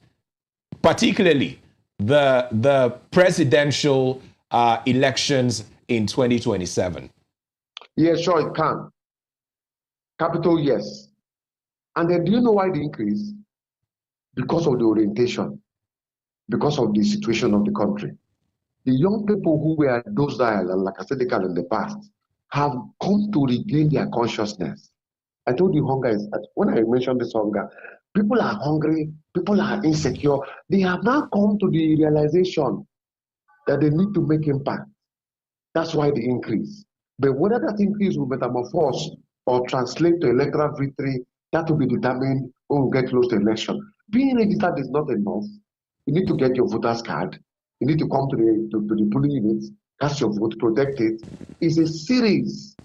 particularly the presidential elections in 2027? Yes, sure it can. Capital, yes. And then do you know why the increase? Because of the orientation, because of the situation of the country. The young people who were docile and lackadaisical in the past have come to regain their consciousness. I told you hunger is, when I mentioned this hunger, people are hungry, people are insecure. They have now come to the realization that they need to make impact. That's why the increase. But whether that increase will metamorphose or translate to electoral victory, that will be determined when we get close to election. Being registered is not enough. You need to get your voter's card. You need to come to the polling units, cast your vote, protect it. It's a series.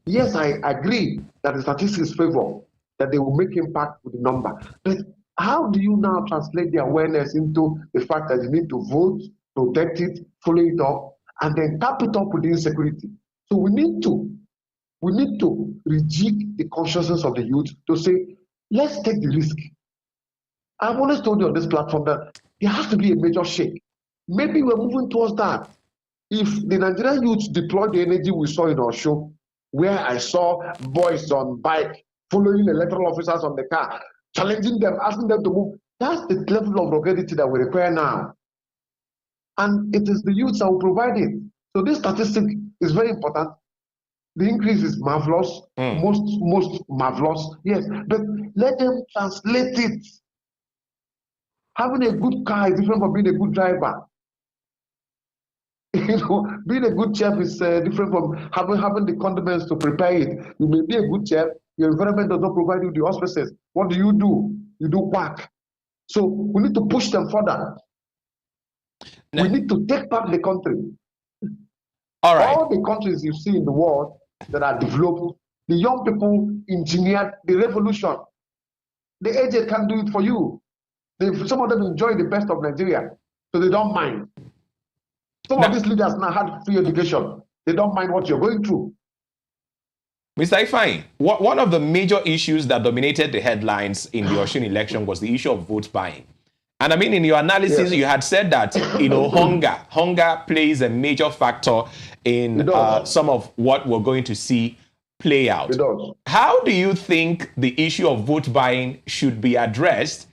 Yes, I agree that the statistics favor that they will make impact with the number. But how do you now translate the awareness into the fact that you need to vote, protect it, follow it up, and then tap it up with the insecurity? So we need to rejig the consciousness of the youth to say, let's take the risk. I've always told you on this platform that there has to be a major shake. Maybe we're moving towards that. If the Nigerian youth deploy the energy we saw in our show, where I saw boys on bike following electoral officers on the car, challenging them, asking them to move, that's the level of ruggedity that we require now. And it is the youth that will provide it. So this statistic is very important. The increase is marvelous, most marvelous, yes, but let them translate it. Having a good car is different from being a good driver. Being a good chef is different from having the condiments to prepare it. You may be a good chef, your environment does not provide you the auspices. What do? You do whack. So we need to push them further. No. We need to take back the country. All right. All the countries you see in the world that are developed, the young people engineered the revolution. The aged can do it for you. Some of them enjoy the best of Nigeria, so they don't mind. Some of these leaders now had free education. They don't mind what you're going through. Mr. Ifeanyi, one of the major issues that dominated the headlines in the Osun election was the issue of vote buying. And I mean, in your analysis, you had said that, hunger plays a major factor in some of what we're going to see play out. It does. How do you think the issue of vote buying should be addressed,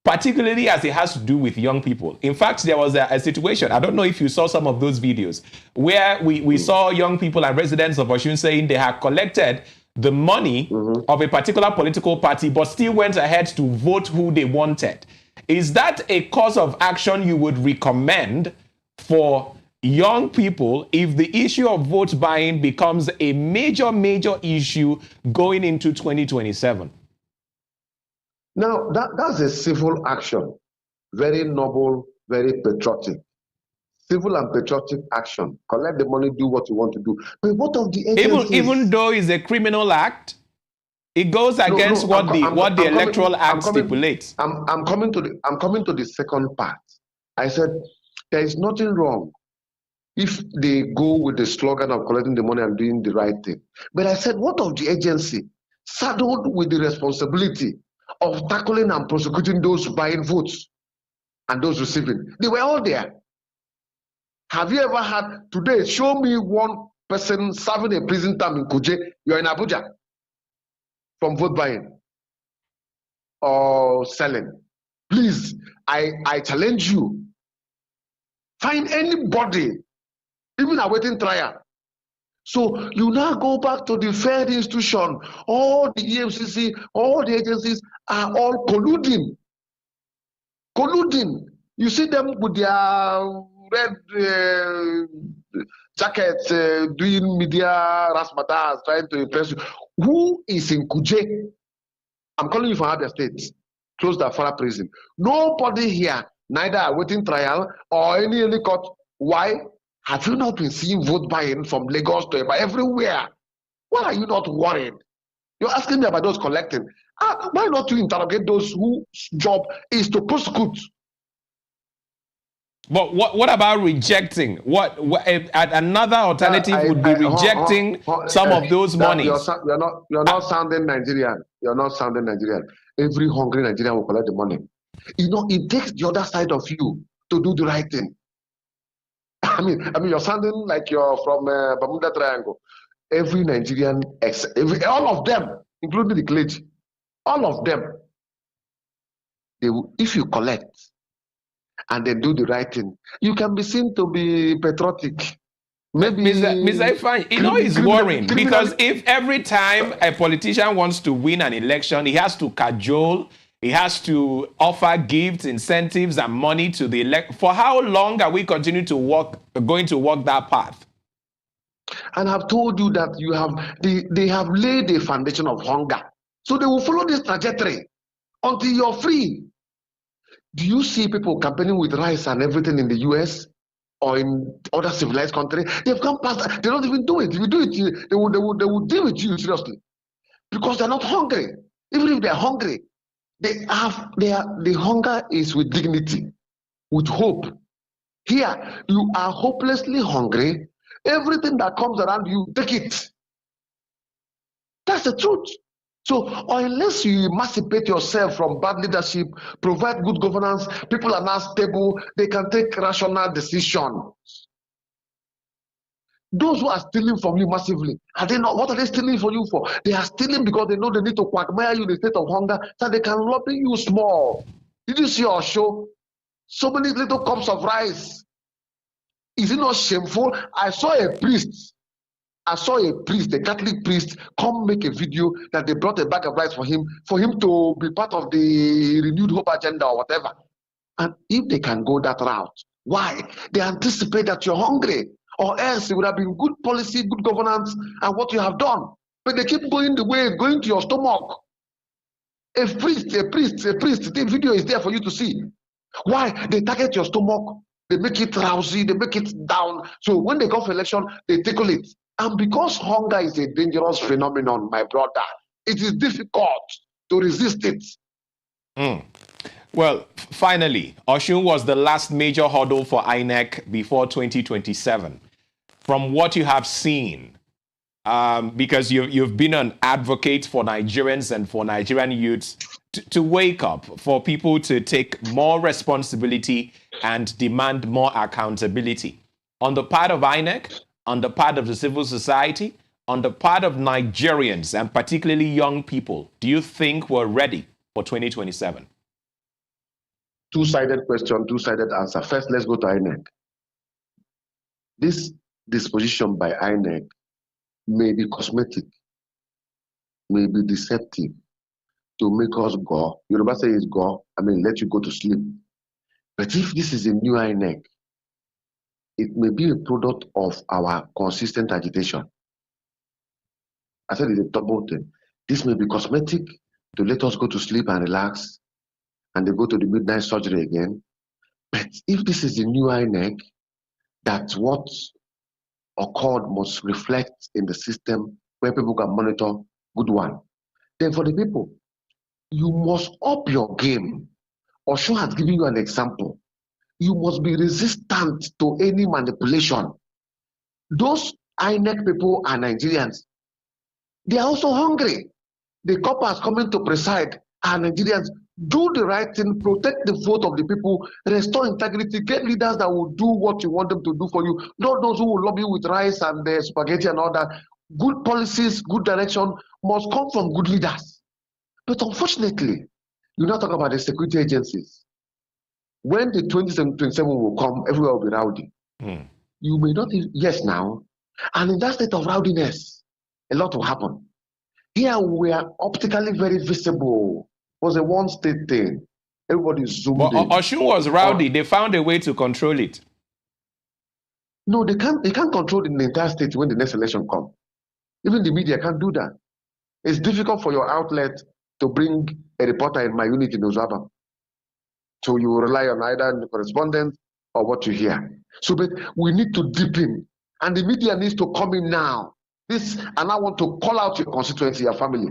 particularly as it has to do with young people? In fact, there was a situation, I don't know if you saw some of those videos, where we saw young people and residents of Osun saying they had collected the money of a particular political party, but still went ahead to vote who they wanted. Is that a course of action you would recommend for young people if the issue of vote buying becomes a major issue going into 2027? Now, that's a civil action. Very noble, very patriotic. Civil and patriotic action. Collect the money, do what you want to do. But what of the agencies? Even though it's a criminal act, it goes against what the Electoral Act stipulates. I'm coming to the second part. I said there is nothing wrong if they go with the slogan of collecting the money and doing the right thing. But I said, what of the agency saddled with the responsibility of tackling and prosecuting those buying votes and those receiving? They were all there. Have you ever had today? Show me one person serving a prison term in Kuje. You're in Abuja from vote buying or selling. Please, I challenge you. Find anybody, even awaiting trial. So you now go back to the fair institution. All the EFCC, all the agencies are all colluding. You see them with their red jackets doing media razzmatazz, trying to impress you. Who is in Kuje? I'm calling you from Abia State, close to Afara prison. Nobody here, neither awaiting trial or any court. Why? Have you not been seeing vote buying from Lagos to everywhere? Why are you not worried? You're asking me about those collecting. Why not you interrogate those whose job is to prosecute? But what about rejecting? What another alternative would be rejecting some of those monies? You're not sounding Nigerian. You're not sounding Nigerian. Every hungry Nigerian will collect the money. You know, it takes the other side of you to do the right thing. I mean, you're sounding like you're from Bermuda Triangle. Every Nigerian, all of them, including the clergy, all of them, they will, if you collect and then do the right thing, you can be seen to be patriotic. Maybe Mr. Ifeanyi, you know, it's worrying because if every time a politician wants to win an election, he has to cajole, he has to offer gifts, incentives, and money to the elect. For how long are we going to walk that path? And I've told you that they have laid a foundation of hunger. So they will follow this trajectory until you're free. Do you see people campaigning with rice and everything in the US or in other civilized countries? They've come past that. They don't even do it. If you do it, they will deal with you seriously. Because they're not hungry. Even if they're hungry, the hunger is with dignity, with hope. Here, you are hopelessly hungry. Everything that comes around you, take it. That's the truth. So unless you emancipate yourself from bad leadership, provide good governance, people are not stable, they can take rational decisions. Those who are stealing from you massively, are they not? What are they stealing from you for? They are stealing because they know they need to quagmire you in a state of hunger so they can lobby you small. Did you see our show? So many little cups of rice. Is it not shameful? I saw a priest, a Catholic priest, come make a video that they brought a bag of rice for him to be part of the renewed hope agenda or whatever. And if they can go that route, why? They anticipate that you're hungry, or else it would have been good policy, good governance, and what you have done. But they keep going the way, going to your stomach. A priest, the video is there for you to see. Why? They target your stomach, they make it drowsy, they make it down. So when they go for election, they tickle it. And because hunger is a dangerous phenomenon, my brother, it is difficult to resist it. Well, finally, Osun was the last major hurdle for INEC before 2027. From what you have seen, because you've been an advocate for Nigerians and for Nigerian youths to wake up, for people to take more responsibility and demand more accountability on the part of INEC, on the part of the civil society, on the part of Nigerians and particularly young people, do you think we're ready for 2027? Two-sided question, two-sided answer. First, let's go to INEC. This disposition by INEC may be cosmetic, may be deceptive to make us go. Yoruba say is go, let you go to sleep. But if this is a new INEC, it may be a product of our consistent agitation. I said it's a double thing. This may be cosmetic to let us go to sleep and relax, and they go to the midnight surgery again. But if this is the new INEC, that what occurred must reflect in the system where people can monitor, good one. Then for the people, you must up your game. Osho has given you an example. You must be resistant to any manipulation. Those INEC people are Nigerians. They are also hungry. The coppers coming to preside are Nigerians. Do the right thing, protect the vote of the people, restore integrity, get leaders that will do what you want them to do for you, not those who will lobby with rice and spaghetti and all that. Good policies, good direction must come from good leaders. But unfortunately, you now talk about the security agencies. When the 2027 will come, everywhere will be rowdy. You may not, yes now. And in that state of rowdiness, a lot will happen. Here we are optically very visible. It was a one-state thing. Everybody zoomed in. Osun was rowdy. They found a way to control it. No, they can't control it in the entire state when the next election comes. Even the media can't do that. It's difficult for your outlet to bring a reporter in my unit in Ozaba. So you rely on either the correspondent or what you hear. So but we need to deepen. And the media needs to come in now. And I want to call out your constituency, your family.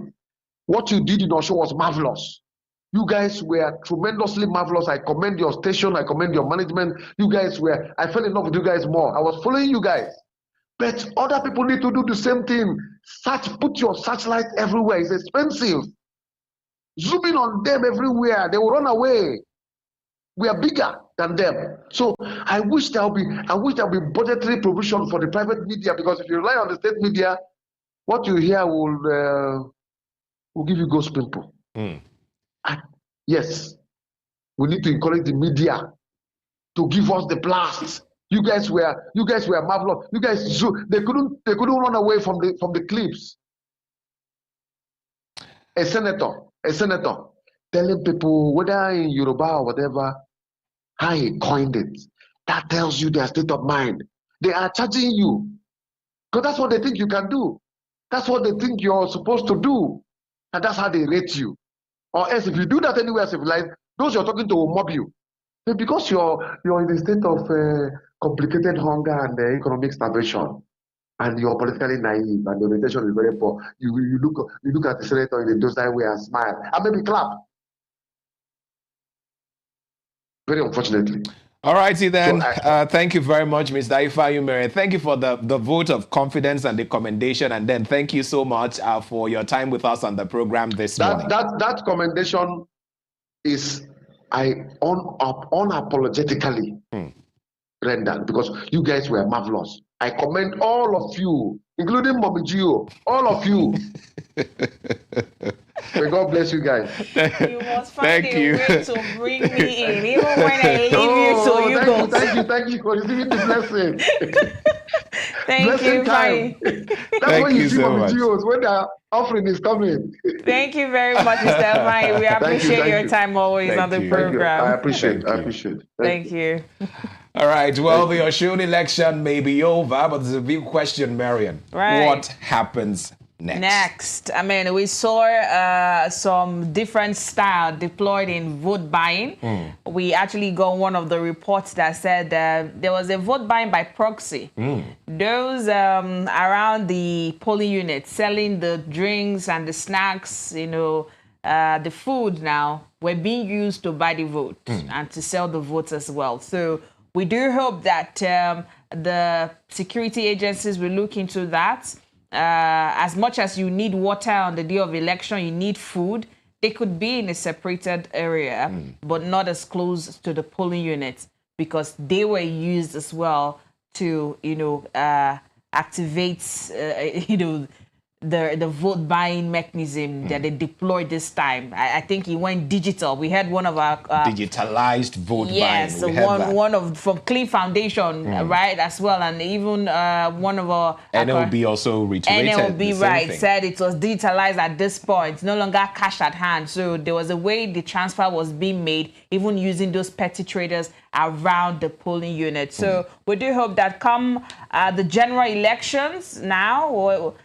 What you did in Osho was marvelous. You guys were tremendously marvelous. I commend your station. I commend your management. I fell in love with you guys more. I was following you guys. But other people need to do the same thing. Put your searchlight everywhere. It's expensive. Zoom in on them everywhere. They will run away. We are bigger than them. So I wish there'll be budgetary provision for the private media, because if you rely on the state media, what you hear will give you ghost pimple. Yes, we need to encourage the media to give us the blast. You guys were marvelous. You guys, they couldn't run away from the clips. A senator telling people, whether in Yoruba or whatever, how he coined it. That tells you their state of mind. They are charging you, because that's what they think you can do. That's what they think you're supposed to do. And that's how they rate you. Or else, if you do that anywhere civilized, those you're talking to will mob you. But because you're in a state of complicated hunger and economic starvation, and you're politically naive, and the orientation is very poor, you look at the senator in a docile way and smile, and maybe clap. Very unfortunately. All righty then. Thank you very much, Mr. Ifeanyi. Thank you for the vote of confidence and the commendation. And then thank you so much for your time with us on the program this morning. That commendation is unapologetically rendered, because you guys were marvelous. I commend all of you, including Mommy Gio, all of you. May God bless you guys. You must find a way to bring me in, even when I leave you, so you go. Thank you for receiving the blessing. Thank you, time. That's when you see Mommy Gios, when the offering is coming. Thank you very much, Mr. Ifeanyi. We appreciate your time always on the program. I appreciate. Thank you. All right. Well, the Osun election may be over, but there's a big question, Marian. Right. What happens next? We saw some different style deployed in vote buying. We actually got one of the reports that said there was a vote buying by proxy. Those around the polling unit selling the drinks and the snacks, the food now were being used to buy the vote and to sell the votes as well. So we do hope that the security agencies will look into that. As much as you need water on the day of election, you need food. They could be in a separated area, but not as close to the polling units, because they were used as well to, activates, the vote buying mechanism that they deployed this time. I think it went digital. We had one of our digitalized vote buying. Yes, one of from Clean Foundation, right, as well, and even one of our NLB also reiterated NLB, right, said it was digitalized at this point, no longer cash at hand. So there was a way the transfer was being made, even using those petty traders around the polling unit. So we do hope that come the general elections now,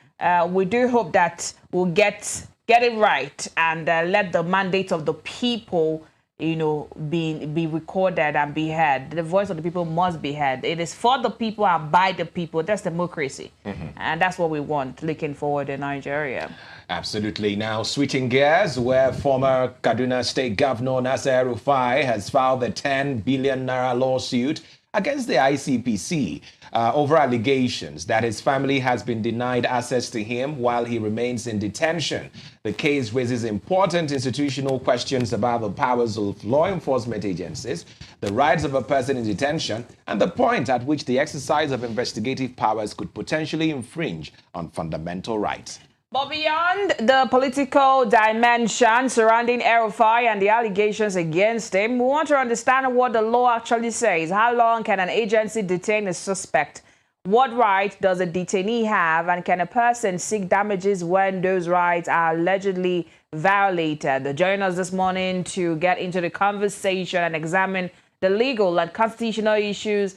we do hope that we'll get it right and let the mandate of the people, be recorded and be heard. The voice of the people must be heard. It is for the people and by the people. That's democracy. And that's what we want looking forward in Nigeria. Absolutely. Now, switching gears, where former Kaduna State Governor Nasir El-Rufai has filed a 10 billion naira lawsuit against the ICPC over allegations that his family has been denied access to him while he remains in detention. The case raises important institutional questions about the powers of law enforcement agencies, the rights of a person in detention, and the point at which the exercise of investigative powers could potentially infringe on fundamental rights. But beyond the political dimension surrounding El-Rufai and the allegations against him, we want to understand what the law actually says. How long can an agency detain a suspect? What right does a detainee have? And can a person seek damages when those rights are allegedly violated? Join us this morning to get into the conversation and examine the legal and constitutional issues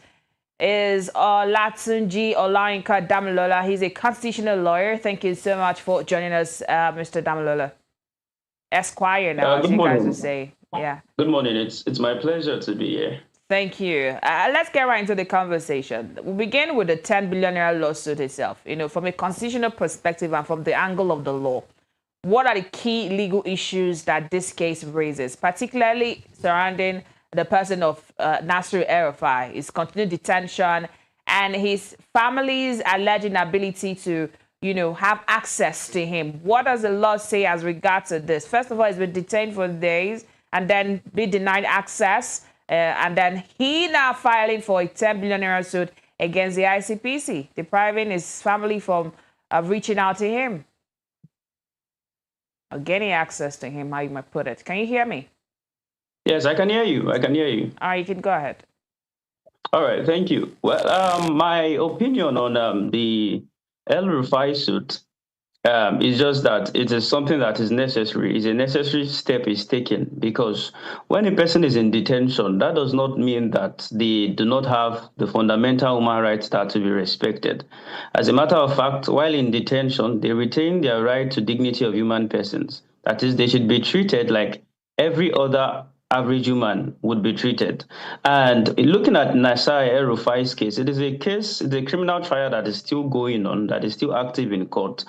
is Olatunji Olayinka Damilola. He's a constitutional lawyer. Thank you so much for joining us, Mr. Damilola. Esquire now, as you guys would say. Yeah. Good morning. It's my pleasure to be here. Thank you. Let's get right into the conversation. We'll begin with the 10 billion naira lawsuit itself. From a constitutional perspective and from the angle of the law, what are the key legal issues that this case raises, particularly surrounding the person of Nasir El-Rufai, his continued detention, and his family's alleged inability to, have access to him? What does the law say as regards to this? First of all, he's been detained for days and then be denied access, and then he now filing for a 10 billion naira suit against the ICPC, depriving his family from reaching out to him, or getting access to him, how you might put it. Can you hear me? Yes, I can hear you. All right, you can go ahead. All right, thank you. Well, my opinion on the El-Rufai suit is just that it is something that is necessary. It's a necessary step is taken, because when a person is in detention, that does not mean that they do not have the fundamental human rights that are to be respected. As a matter of fact, while in detention, they retain their right to dignity of human persons. That is, they should be treated like every other average human would be treated. And looking at Nasir El-Rufai's case, it is a criminal trial that is still going on, that is still active in court,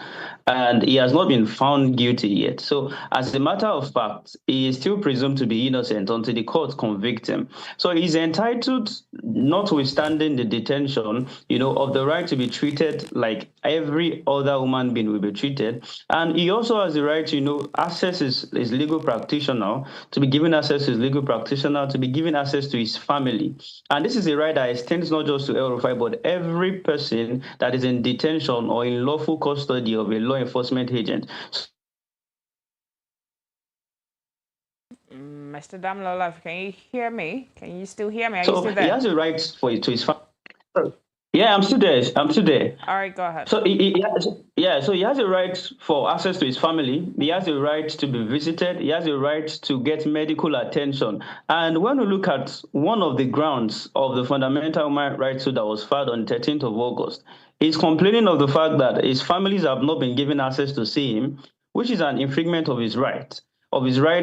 and he has not been found guilty yet. So as a matter of fact, he is still presumed to be innocent until the court convict him. So he's entitled, notwithstanding the detention, of the right to be treated like every other human being will be treated. And he also has the right to, access his legal practitioner, to be given access to his legal practitioner, to be given access to his family. And this is a right that extends not just to El-Rufai, but every person that is in detention or in lawful custody of a law enforcement agent. Mr. Damilola, can you hear me? Can you still hear me? Are so you still there? He has a right to his family. Yeah, I'm still there. All right, go ahead. So he has a right for access to his family. He has a right to be visited. He has a right to get medical attention. And when we look at one of the grounds of the fundamental human rights suit that was filed on 13th of August, he's complaining of the fact that his families have not been given access to see him, which is an infringement of his right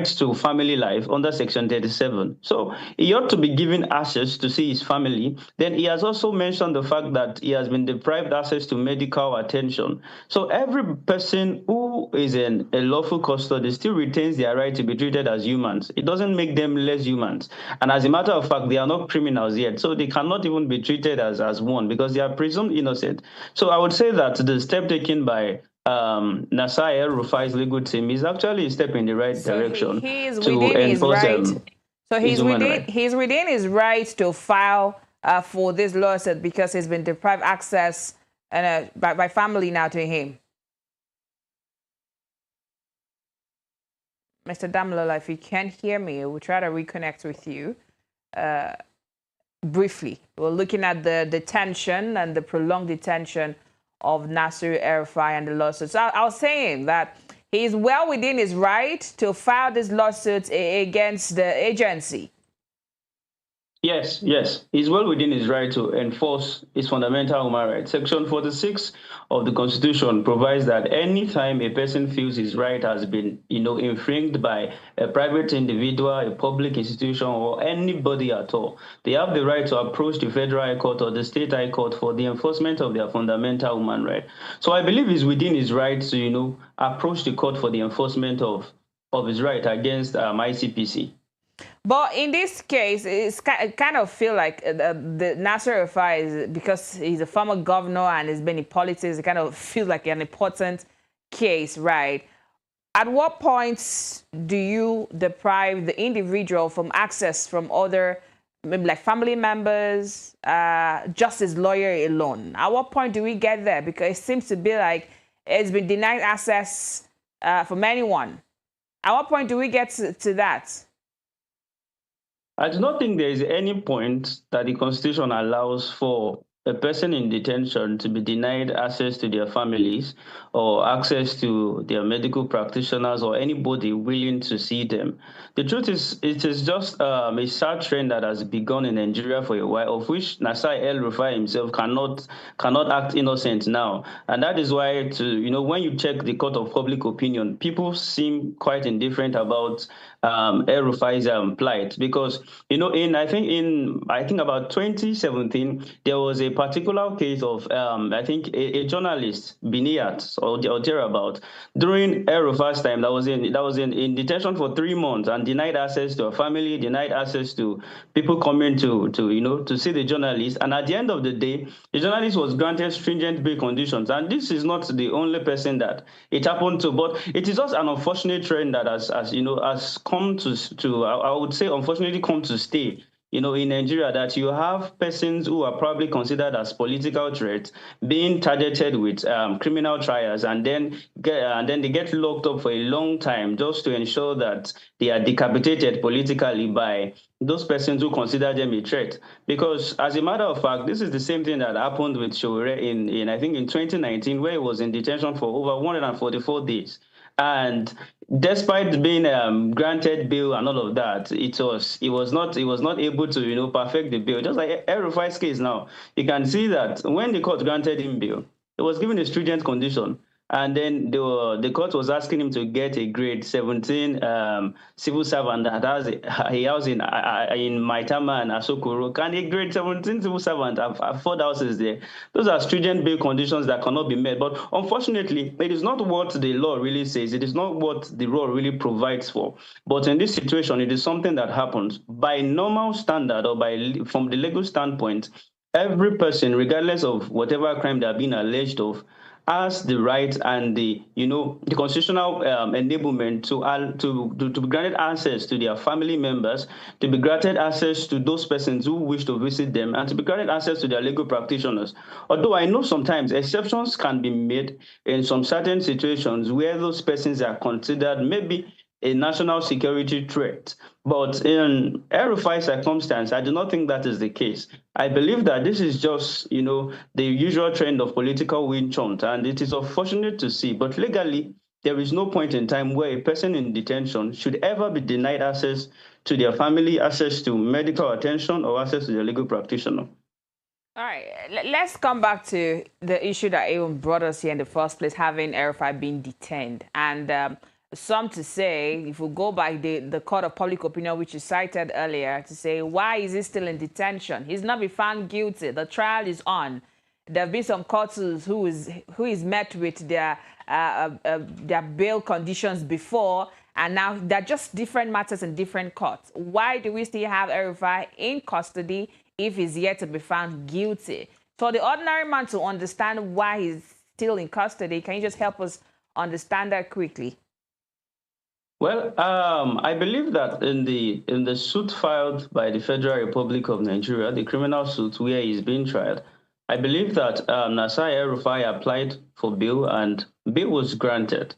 to family life under Section 37. So he ought to be given access to see his family. Then he has also mentioned the fact that he has been deprived access to medical attention. So every person who is in a lawful custody still retains their right to be treated as humans. It doesn't make them less humans. And as a matter of fact, they are not criminals yet. So they cannot even be treated as one because they are presumed innocent. So I would say that the step taken by Nasir El-Rufai's legal team is actually a step in the right direction. He is within his right. So he's within his right to file for this lawsuit because he's been deprived access and by family now to him. Mr. Damilola, if you can't hear me, we'll try to reconnect with you briefly. We're looking at the detention and the prolonged detention of Nasir El-Rufai and the lawsuits. I was saying that he is well within his right to file this lawsuit against the agency. Yes. He's well within his right to enforce his fundamental human rights. Section 46 of the Constitution provides that any time a person feels his right has been, infringed by a private individual, a public institution, or anybody at all, they have the right to approach the Federal High Court or the State High Court for the enforcement of their fundamental human right. So I believe he's within his right to, approach the court for the enforcement of his right against ICPC. But in this case, it kind of feel like the Nasir El-Rufai is, because he's a former governor and has been in politics, it kind of feels like an important case, right? At what point do you deprive the individual from access from other, maybe like family members, justice lawyer alone? At what point do we get there? Because it seems to be like it's been denied access from anyone. At what point do we get to that? I do not think there is any point that the Constitution allows for a person in detention to be denied access to their families or access to their medical practitioners or anybody willing to see them. The truth is, it is just a sad trend that has begun in Nigeria for a while, of which Nasir El-Rufai himself cannot act innocent now. And that is why, when you check the court of public opinion, people seem quite indifferent about El-Rufai's plight, because I think about 2017 there was a particular case of a journalist, Biniat or thereabout, during El-Rufai's time that was in detention for 3 months and denied access to a family, denied access to people coming to see the journalist. And at the end of the day, the journalist was granted stringent bail conditions. And this is not the only person that it happened to, but it is just an unfortunate trend that has come to I would say unfortunately come to stay in Nigeria, that you have persons who are probably considered as political threats being targeted with criminal trials, and then they get locked up for a long time just to ensure that they are decapitated politically by those persons who consider them a threat. Because as a matter of fact, this is the same thing that happened with Sowore in I think in 2019, where he was in detention for over 144 days. And despite being granted bail and all of that, he was not able to perfect the bail. Just like El-Rufai's case now, you can see that when the court granted him bail, it was given a stringent condition. And then the court was asking him to get a grade 17 civil servant that has a house in Maitama and Asokoro. Can a grade 17 civil servant have 4 houses there? Those are stringent bail conditions that cannot be met. But unfortunately, it is not what the law really says. It is not what the law really provides for. But in this situation, it is something that happens. By normal standard or from the legal standpoint, every person, regardless of whatever crime they are being alleged of, has the right and the constitutional enablement to be granted access to their family members, to be granted access to those persons who wish to visit them, and to be granted access to their legal practitioners. Although I know sometimes exceptions can be made in some certain situations where those persons are considered maybe a national security threat. But in El-Rufai's circumstance, I do not think that is the case. I believe that this is just, the usual trend of political witch hunt, and it is unfortunate to see. But legally, there is no point in time where a person in detention should ever be denied access to their family, access to medical attention, or access to their legal practitioner. All right, let's come back to the issue that even brought us here in the first place, having El-Rufai being detained. And some to say, if we go by the court of public opinion, which you cited earlier, to say, why is he still in detention? He's not been found guilty. The trial is on. There have been some courts who is met with their bail conditions before, and now they're just different matters in different courts. Why do we still have El-Rufai in custody if he's yet to be found guilty? For the ordinary man to understand why he's still in custody, can you just help us understand that quickly? Well, I believe that in the suit filed by the Federal Republic of Nigeria, the criminal suit where he's being tried, I believe that Nasir El-Rufai applied for bail and bail was granted.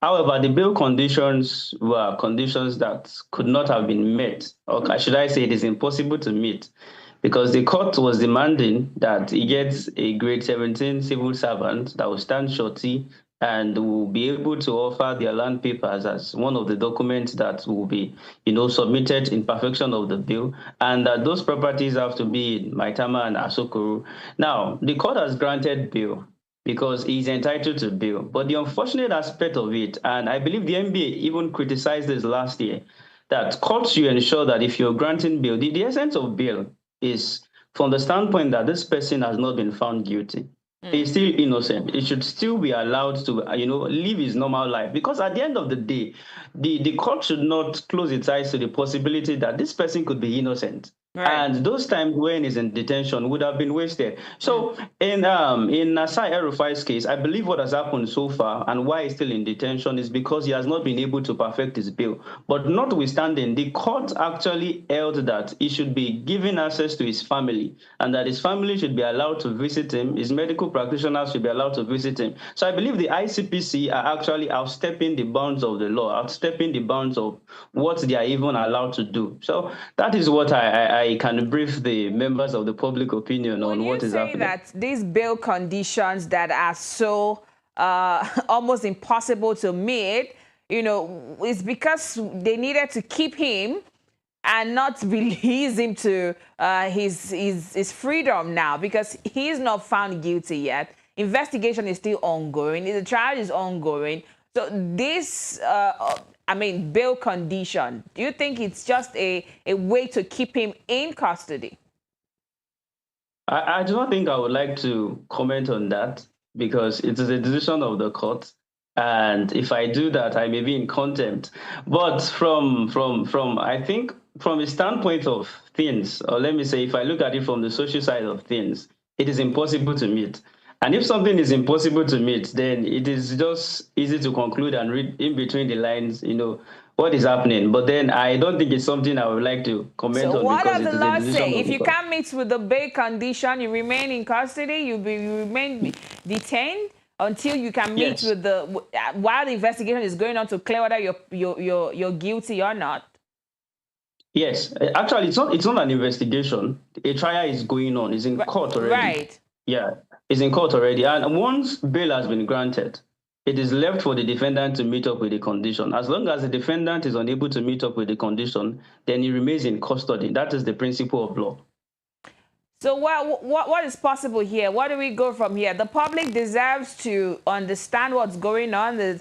However, the bail conditions were conditions that could not have been met, or should I say it is impossible to meet, because the court was demanding that he gets a grade 17 civil servant that will stand shorty and will be able to offer their land papers as one of the documents that will be, submitted in perfection of the bill, and that those properties have to be in Maitama and Asokoro. Now, the court has granted bail because he's entitled to bail. But the unfortunate aspect of it, and I believe the NBA even criticized this last year, that courts should ensure that if you're granting bail, the essence of bail is from the standpoint that this person has not been found guilty. He's still innocent. He should still be allowed to, live his normal life. Because at the end of the day, the court should not close its eyes to the possibility that this person could be innocent. Right. And those times when he's in detention would have been wasted. So in Nasir El-Rufai's case, I believe what has happened so far and why he's still in detention is because he has not been able to perfect his bail. But notwithstanding, the court actually held that he should be given access to his family and that his family should be allowed to visit him. His medical practitioners should be allowed to visit him. So I believe the ICPC are actually outstepping the bounds of the law, outstepping the bounds of what they are even allowed to do. So that is what I can brief the members of the public opinion on what is happening. That these bail conditions that are so almost impossible to meet, it's because they needed to keep him and not release him to his freedom now, because he's not found guilty yet. Investigation is still ongoing. The trial is ongoing. So this bail condition, do you think it's just a way to keep him in custody? I do not think I would like to comment on that because it is a decision of the court. And if I do that, I may be in contempt. But from I think from a standpoint of things, or let me say, if I look at it from the social side of things, it is impossible to meet. And if something is impossible to meet, then it is just easy to conclude and read in between the lines, what is happening. But then I don't think it's something I would like to comment on. So what does the law say? If you can't meet with the bail condition, you remain in custody, you remain detained until you can meet with while the investigation is going on to clear whether you're guilty or not. Yes, actually, it's not an investigation. A trial is going on. It's in court already. Right. Yeah, it's in court already. And once bail has been granted, it is left for the defendant to meet up with the condition. As long as the defendant is unable to meet up with the condition, then he remains in custody. That is the principle of law. So what is possible here? Where do we go from here? The public deserves to understand what's going on. The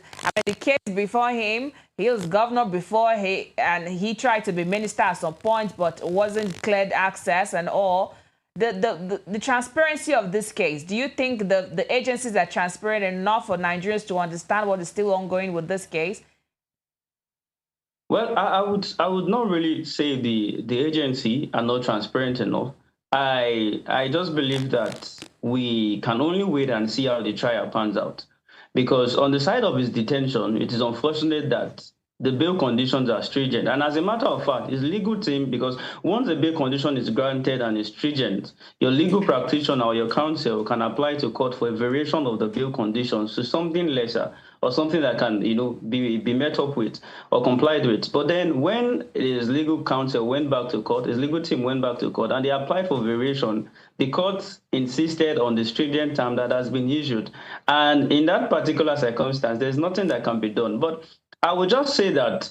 case before him, he was governor before he tried to be minister at some point, but wasn't cleared access and all. The transparency of this case, do you think the agencies are transparent enough for Nigerians to understand what is still ongoing with this case? Well, I would not really say the agency are not transparent enough. I just believe that we can only wait and see how the trial pans out. Because on the side of his detention, it is unfortunate that the bail conditions are stringent. And as a matter of fact, his legal team, because once the bail condition is granted and is stringent, your legal practitioner or your counsel can apply to court for a variation of the bail conditions to something lesser or something that can, be met up with or complied with. But then when his legal counsel went back to court, his legal team went back to court and they applied for variation, the court insisted on the stringent term that has been issued. And in that particular circumstance, there's nothing that can be done. But I would just say that,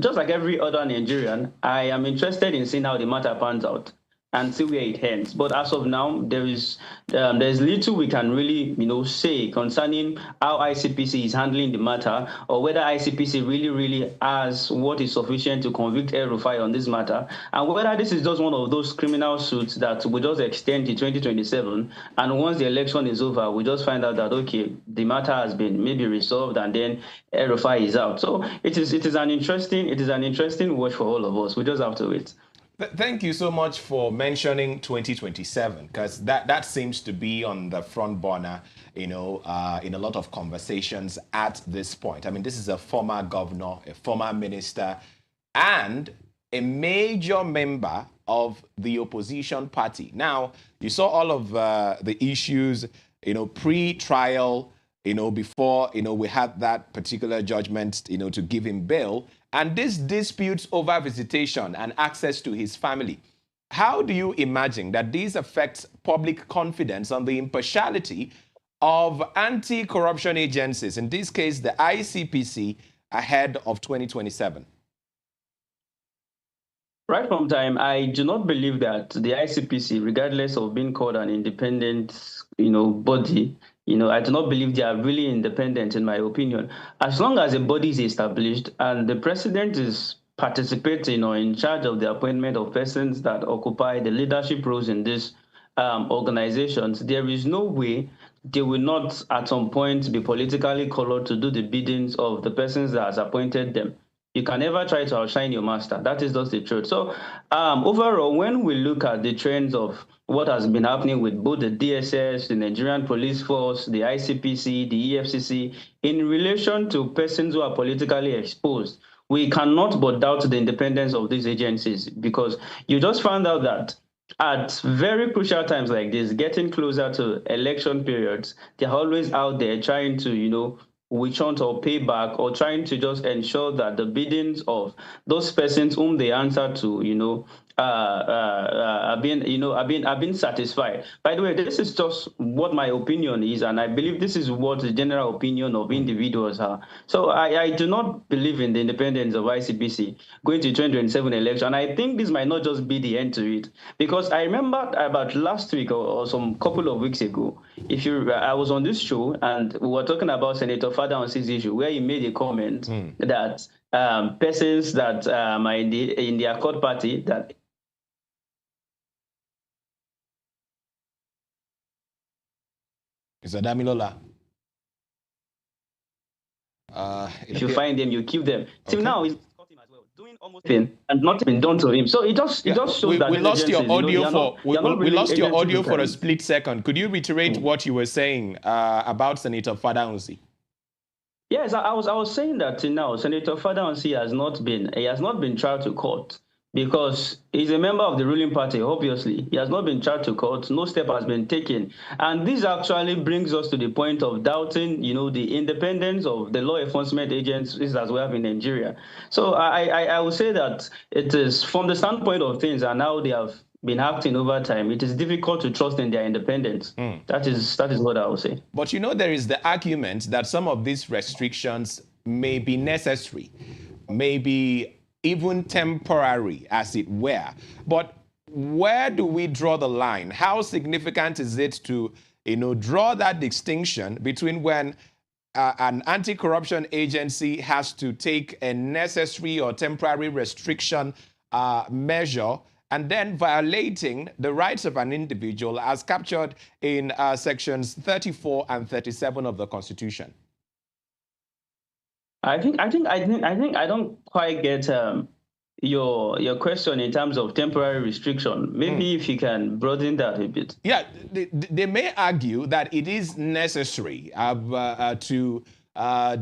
just like every other Nigerian, I am interested in seeing how the matter pans out and see where it ends. But as of now, there's little we can really, say concerning how ICPC is handling the matter, or whether ICPC really has what is sufficient to convict El-Rufai on this matter, and whether this is just one of those criminal suits that will just extend to 2027, and once the election is over, we just find out that, okay, the matter has been maybe resolved, and then El-Rufai is out. So it is an interesting watch for all of us. We just have to wait. Thank you so much for mentioning 2027, because that seems to be on the front burner, in a lot of conversations at this point. I mean, this is a former governor, a former minister, and a major member of the opposition party. Now, you saw all of the issues, pre-trial, before, we had that particular judgment, to give him bail. And this disputes over visitation and access to his family. How do you imagine that these affect public confidence on the impartiality of anti-corruption agencies, in this case, the ICPC, ahead of 2027? Right from time, I do not believe that the ICPC, regardless of being called an independent, body, I do not believe they are really independent, in my opinion. As long as a body is established and the president is participating or in charge of the appointment of persons that occupy the leadership roles in these organizations, there is no way they will not at some point be politically colored to do the biddings of the persons that has appointed them. You can never try to outshine your master. That is just the truth. So overall, when we look at the trends of what has been happening with both the DSS, the Nigerian Police Force, the ICPC, the EFCC, in relation to persons who are politically exposed, we cannot but doubt the independence of these agencies, because you just found out that at very crucial times like this, getting closer to election periods, they're always out there trying to, witch hunt or pay back, or trying to just ensure that the biddings of those persons whom they answer to, are being satisfied. By the way, this is just what my opinion is, and I believe this is what the general opinion of individuals are. So I do not believe in the independence of ICPC going to 2027 election. I think this might not just be the end to it, because I remember about last week or some couple of weeks ago, I was on this show and we were talking about Senator Fadaunsi's issue, where he made a comment that persons that are in the Accord Party that Is that Damilola? If you find them, you keep them. Okay. Till now, he's caught him as well, doing almost thing and not been done to him. So it just shows that we lost your audio we lost your audio for a split second. Could you reiterate what you were saying about Senator Fadaunsi? Yes, I was saying that till now, Senator Fadaunsi has not been tried to court, because he's a member of the ruling party, obviously. He has not been charged to court. No step has been taken. And this actually brings us to the point of doubting, the independence of the law enforcement agencies as we have in Nigeria. So I would say that it is, from the standpoint of things and how they have been acting over time, it is difficult to trust in their independence. That is what I would say. But there is the argument that some of these restrictions may be necessary, maybe even temporary, as it were. But where do we draw the line? How significant is it to, draw that distinction between when an anti-corruption agency has to take a necessary or temporary restriction measure, and then violating the rights of an individual as captured in sections 34 and 37 of the Constitution? I don't quite get your question in terms of temporary restriction. Maybe if you can broaden that a bit. Yeah, they may argue that it is necessary to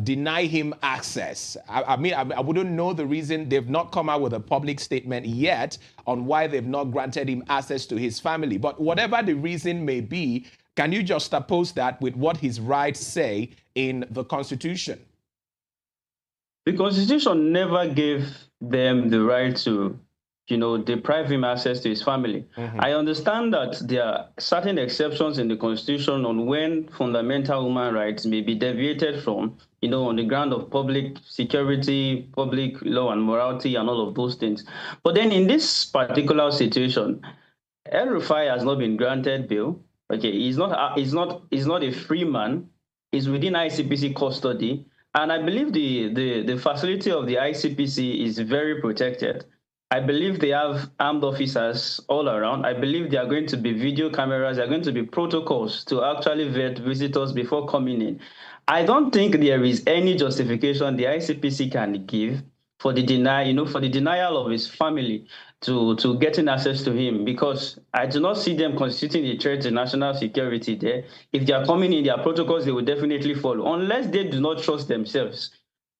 deny him access. I wouldn't know the reason. They've not come out with a public statement yet on why they've not granted him access to his family. But whatever the reason may be, can you juxtapose that with what his rights say in the Constitution? The Constitution never gave them the right to, deprive him access to his family. I understand that there are certain exceptions in the Constitution on when fundamental human rights may be deviated from, on the ground of public security, public law and morality and all of those things. But then in this particular situation, El-Rufai has not been granted bail. Okay, he's not a free man. He's within ICPC custody. And I believe the facility of the ICPC is very protected. I believe they have armed officers all around. I believe there are going to be video cameras. There are going to be protocols to actually vet visitors before coming in. I don't think there is any justification the ICPC can give for the denial of his family to getting access to him, because I do not see them constituting a threat to national security there. If they are coming in, their protocols, they will definitely follow, unless they do not trust themselves.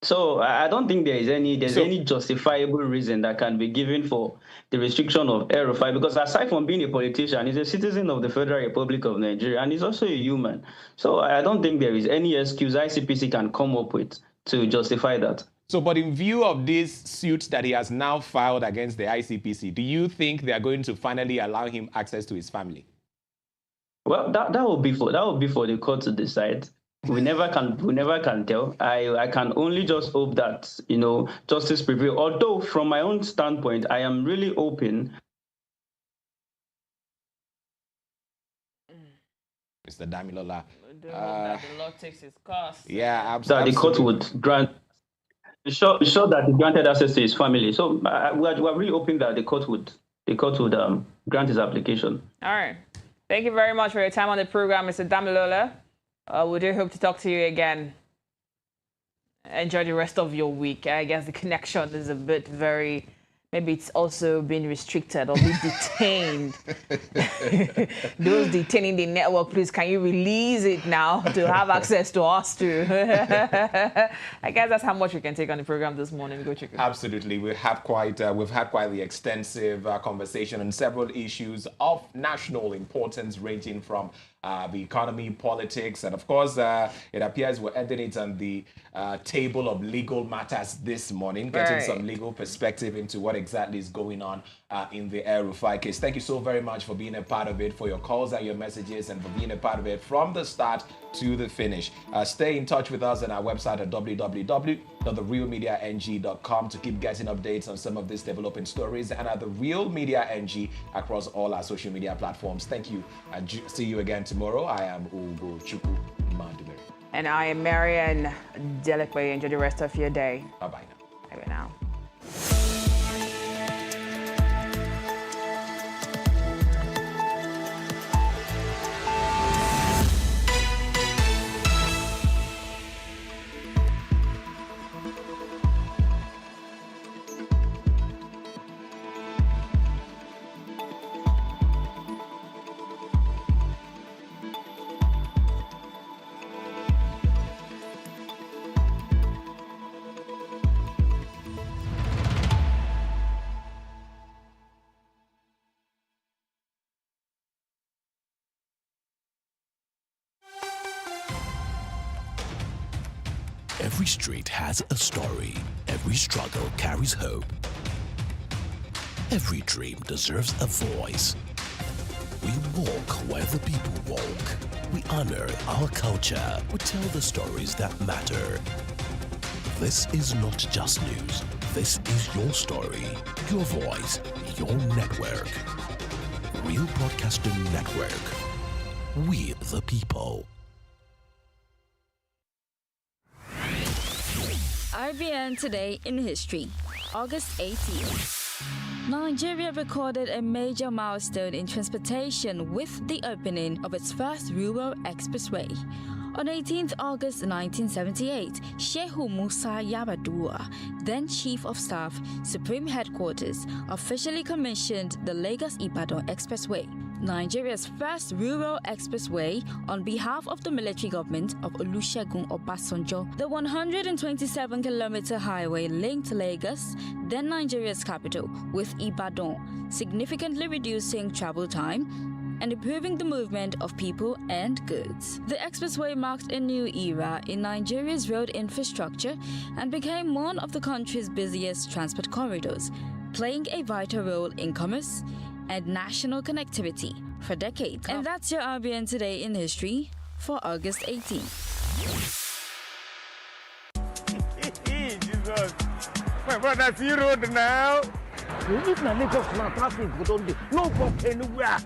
So I don't think there's any justifiable reason that can be given for the restriction of El-Rufai, because aside from being a politician, he's a citizen of the Federal Republic of Nigeria, and he's also a human. So I don't think there is any excuse ICPC can come up with to justify that. So, but in view of this suit that he has now filed against the ICPC, do you think they are going to finally allow him access to his family? Well, that will be for the court to decide. We never can tell. I can only just hope that, justice prevail. Although from my own standpoint, I am really open. Mr. Damilola. The law takes its course. Yeah, absolutely. That the court would grant. Sure that he granted access to his family. So we are really hoping that the court would grant his application. All right. Thank you very much for your time on the program, Mr. Damilola. We do hope to talk to you again. Enjoy the rest of your week. I guess the connection is a bit maybe it's also been restricted or be detained. Those detaining the network, please, can you release it now to have access to us too? I guess that's how much we can take on the program this morning. Go check it out. Absolutely. We've had quite the extensive conversation on several issues of national importance, ranging from the economy, politics, and of course, it appears we're ending it on the table of legal matters this morning, getting some legal perspective into what exactly is going on in the El-Rufai case. Thank you so very much for being a part of it, for your calls and your messages, and for being a part of it from the start to the finish. Stay in touch with us on our website at www.therealmediang.com to keep getting updates on some of these developing stories, and at The Real Media NG across all our social media platforms. Thank you, and see you again tomorrow. I am Ugo Chukwu Mandumeri. And I am Marian Delekwe. Enjoy the rest of your day. Bye-bye now. Bye-bye now. Every street has a story. Every struggle carries hope. Every dream deserves a voice. We walk where the people walk. We honor our culture. We tell the stories that matter. This is not just news. This is your story, your voice, your network. Real Broadcasting Network. We the people. RBN Today in History, August 18th. Nigeria recorded a major milestone in transportation with the opening of its first rural expressway. On 18th August 1978, Shehu Musa Yar'Adua, then Chief of Staff, Supreme Headquarters, officially commissioned the Lagos-Ibadan Expressway, Nigeria's first rural expressway, on behalf of the military government of Olusegun Obasanjo. The 127-kilometer highway linked Lagos, then Nigeria's capital, with Ibadan, significantly reducing travel time and improving the movement of people and goods. The expressway marked a new era in Nigeria's road infrastructure and became one of the country's busiest transport corridors, playing a vital role in commerce and national connectivity for decades. And that's your RBN Today in History for August 18th. Jesus, my brother, see road now. If na Lagos now, traffic don't be no walk anywhere.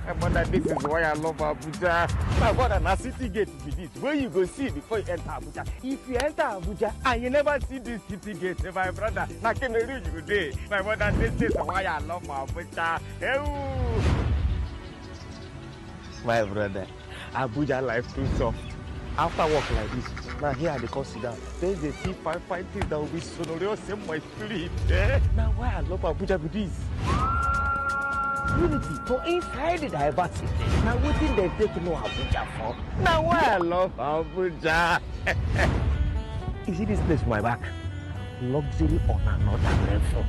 My brother, this is why I love Abuja. My brother, na city gate be this. Where you go see before you enter Abuja. If you enter Abuja and you never see this city gate, my brother, na Cameroon you dey. My brother, this is why I love Abuja. My brother, Abuja life too soft. After work like this, now here they come sit down. There's a fine things that will be sonorous in my spirit. Now why I love Abuja with this? Unity for inside the diversity. Now what did they take no Abuja for? Now why I love Abuja? You see this place for my back? Luxury on another level.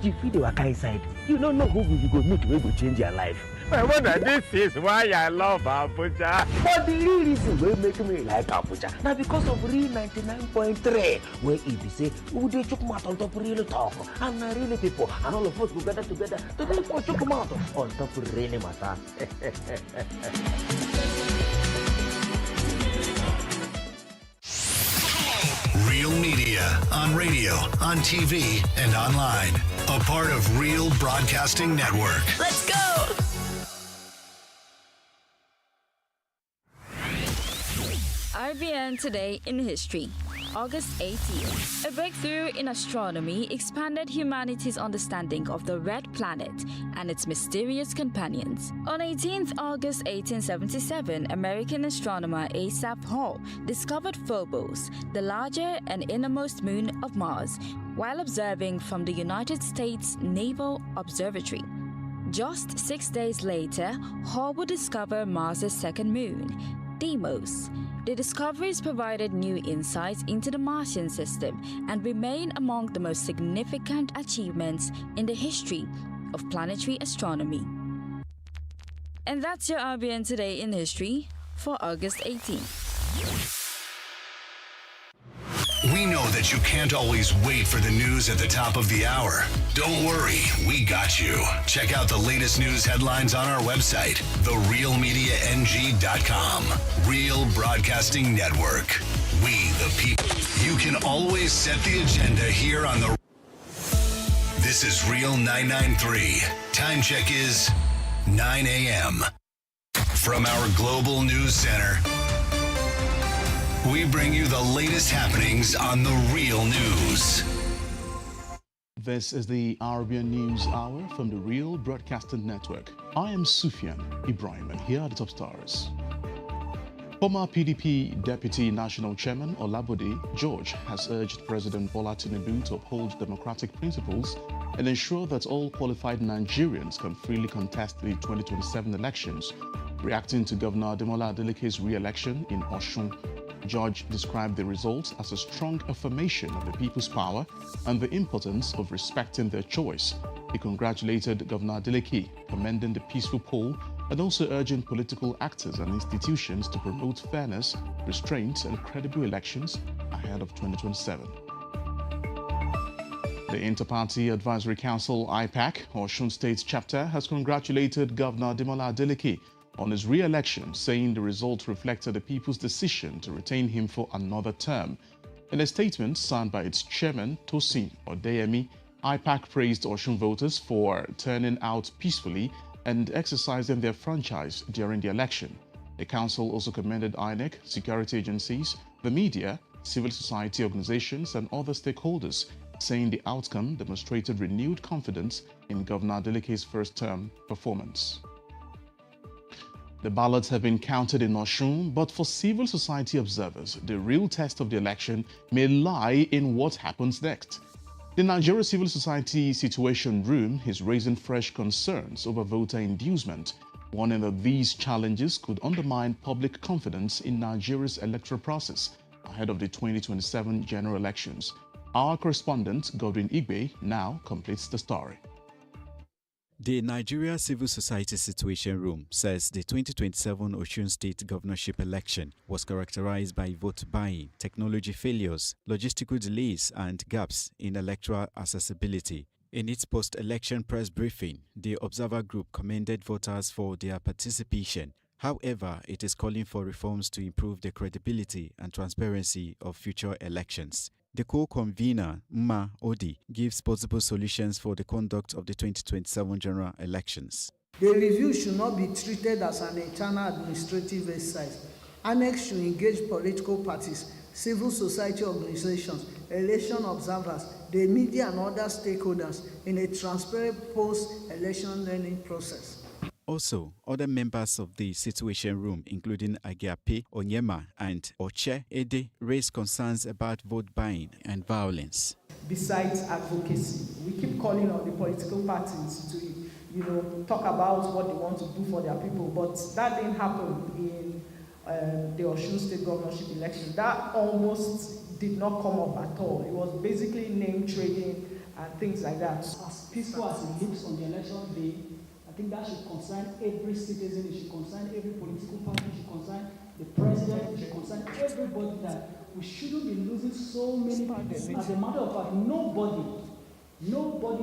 You feel the waka inside. You don't know who you go meet wey go change your life. My brother, this is why I love Abuja. But the real reason wey make me like Abuja na because of real 99.3 where if you say who dey chook mouth on top real talk and na really people and all of us go gather together to dey for chook mouth on top really matter. Real Media on radio, on TV, and online. A part of Real Broadcasting Network. Let's go! RBN Today in History, August 18th. A breakthrough in astronomy expanded humanity's understanding of the Red Planet and its mysterious companions. On 18th August 1877, American astronomer Asaph Hall discovered Phobos, the larger and innermost moon of Mars, while observing from the United States Naval Observatory. Just 6 days later, Hall would discover Mars' second moon, Deimos. The discoveries provided new insights into the Martian system and remain among the most significant achievements in the history of planetary astronomy. And that's your RBN Today in History for August 18th. We know that you can't always wait for the news at the top of the hour. Don't worry, we got you. Check out the latest news headlines on our website, therealmediang.com. Real Broadcasting Network. We the people. You can always set the agenda here on the... This is Real 993. Time check is 9 a.m. From our Global News Center, we bring you the latest happenings on the Real News. This is the RBN News Hour from the Real Broadcasting Network. I am Sufyan Ibrahim, and here are the top stars. Former PDP Deputy National Chairman Olabode George has urged President Bola Tinubu to uphold democratic principles and ensure that all qualified Nigerians can freely contest the 2027 elections. Reacting to Governor Ademola Adeleke's re-election in Osun, George described the results as a strong affirmation of the people's power and the importance of respecting their choice. He congratulated Governor Adeleke, commending the peaceful poll and also urging political actors and institutions to promote fairness, restraint, and credible elections ahead of 2027. The Inter-Party Advisory Council, IPAC, Osun State Chapter, has congratulated Governor Ademola Adeleke on his re-election, saying the result reflected the people's decision to retain him for another term. In a statement signed by its chairman, Tosin Odeyemi, IPAC praised Osun voters for turning out peacefully and exercising their franchise during the election. The council also commended INEC, security agencies, the media, civil society organizations, and other stakeholders, saying the outcome demonstrated renewed confidence in Governor Adeleke's first-term performance. The ballots have been counted in Osun, but for civil society observers, the real test of the election may lie in what happens next. The Nigeria Civil Society Situation Room is raising fresh concerns over voter inducement, warning that these challenges could undermine public confidence in Nigeria's electoral process ahead of the 2027 general elections. Our correspondent, Godwin Igbe, now completes the story. The Nigeria Civil Society Situation Room says the 2027 Osun State governorship election was characterized by vote buying, technology failures, logistical delays, and gaps in electoral accessibility. In its post-election press briefing, the Observer Group commended voters for their participation. However, it is calling for reforms to improve the credibility and transparency of future elections. The co-convener, Mma Odi, gives possible solutions for the conduct of the 2027 general elections. The review should not be treated as an internal administrative exercise. ANEC should engage political parties, civil society organizations, election observers, the media and other stakeholders in a transparent post-election learning process. Also, other members of the Situation Room, including Agiape Onyema and Oche Ede, raised concerns about vote buying and violence. Besides advocacy, we keep calling on the political parties to, talk about what they want to do for their people, but that didn't happen in the Osun State governorship election. That almost did not come up at all. It was basically name trading and things like that. As peaceful as it looks on the election day, I think that should concern every citizen, it should concern every political party, it should concern the president, it should concern everybody, that we shouldn't be losing so many people. As a matter of fact, nobody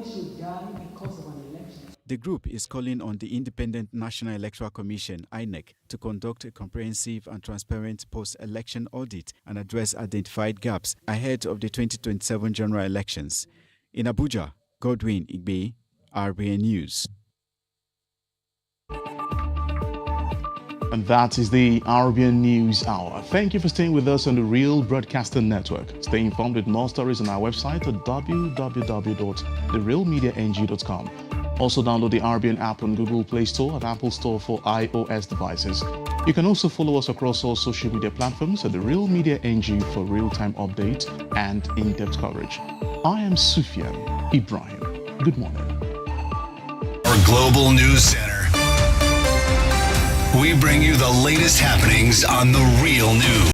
should die because of an election. The group is calling on the Independent National Electoral Commission, INEC, to conduct a comprehensive and transparent post-election audit and address identified gaps ahead of the 2027 general elections. In Abuja, Godwin Igbe, RBN News. And that is the RBN News Hour. Thank you for staying with us on the Real Broadcasting Network. Stay informed with more stories on our website at www.therealmediang.com. Also download the RBN app on Google Play Store and Apple Store for iOS devices. You can also follow us across all social media platforms at The Real Media NG for real-time updates and in-depth coverage. I am Sufyan Ibrahim. Good morning. Our Global News Center. We bring you the latest happenings on The Real News.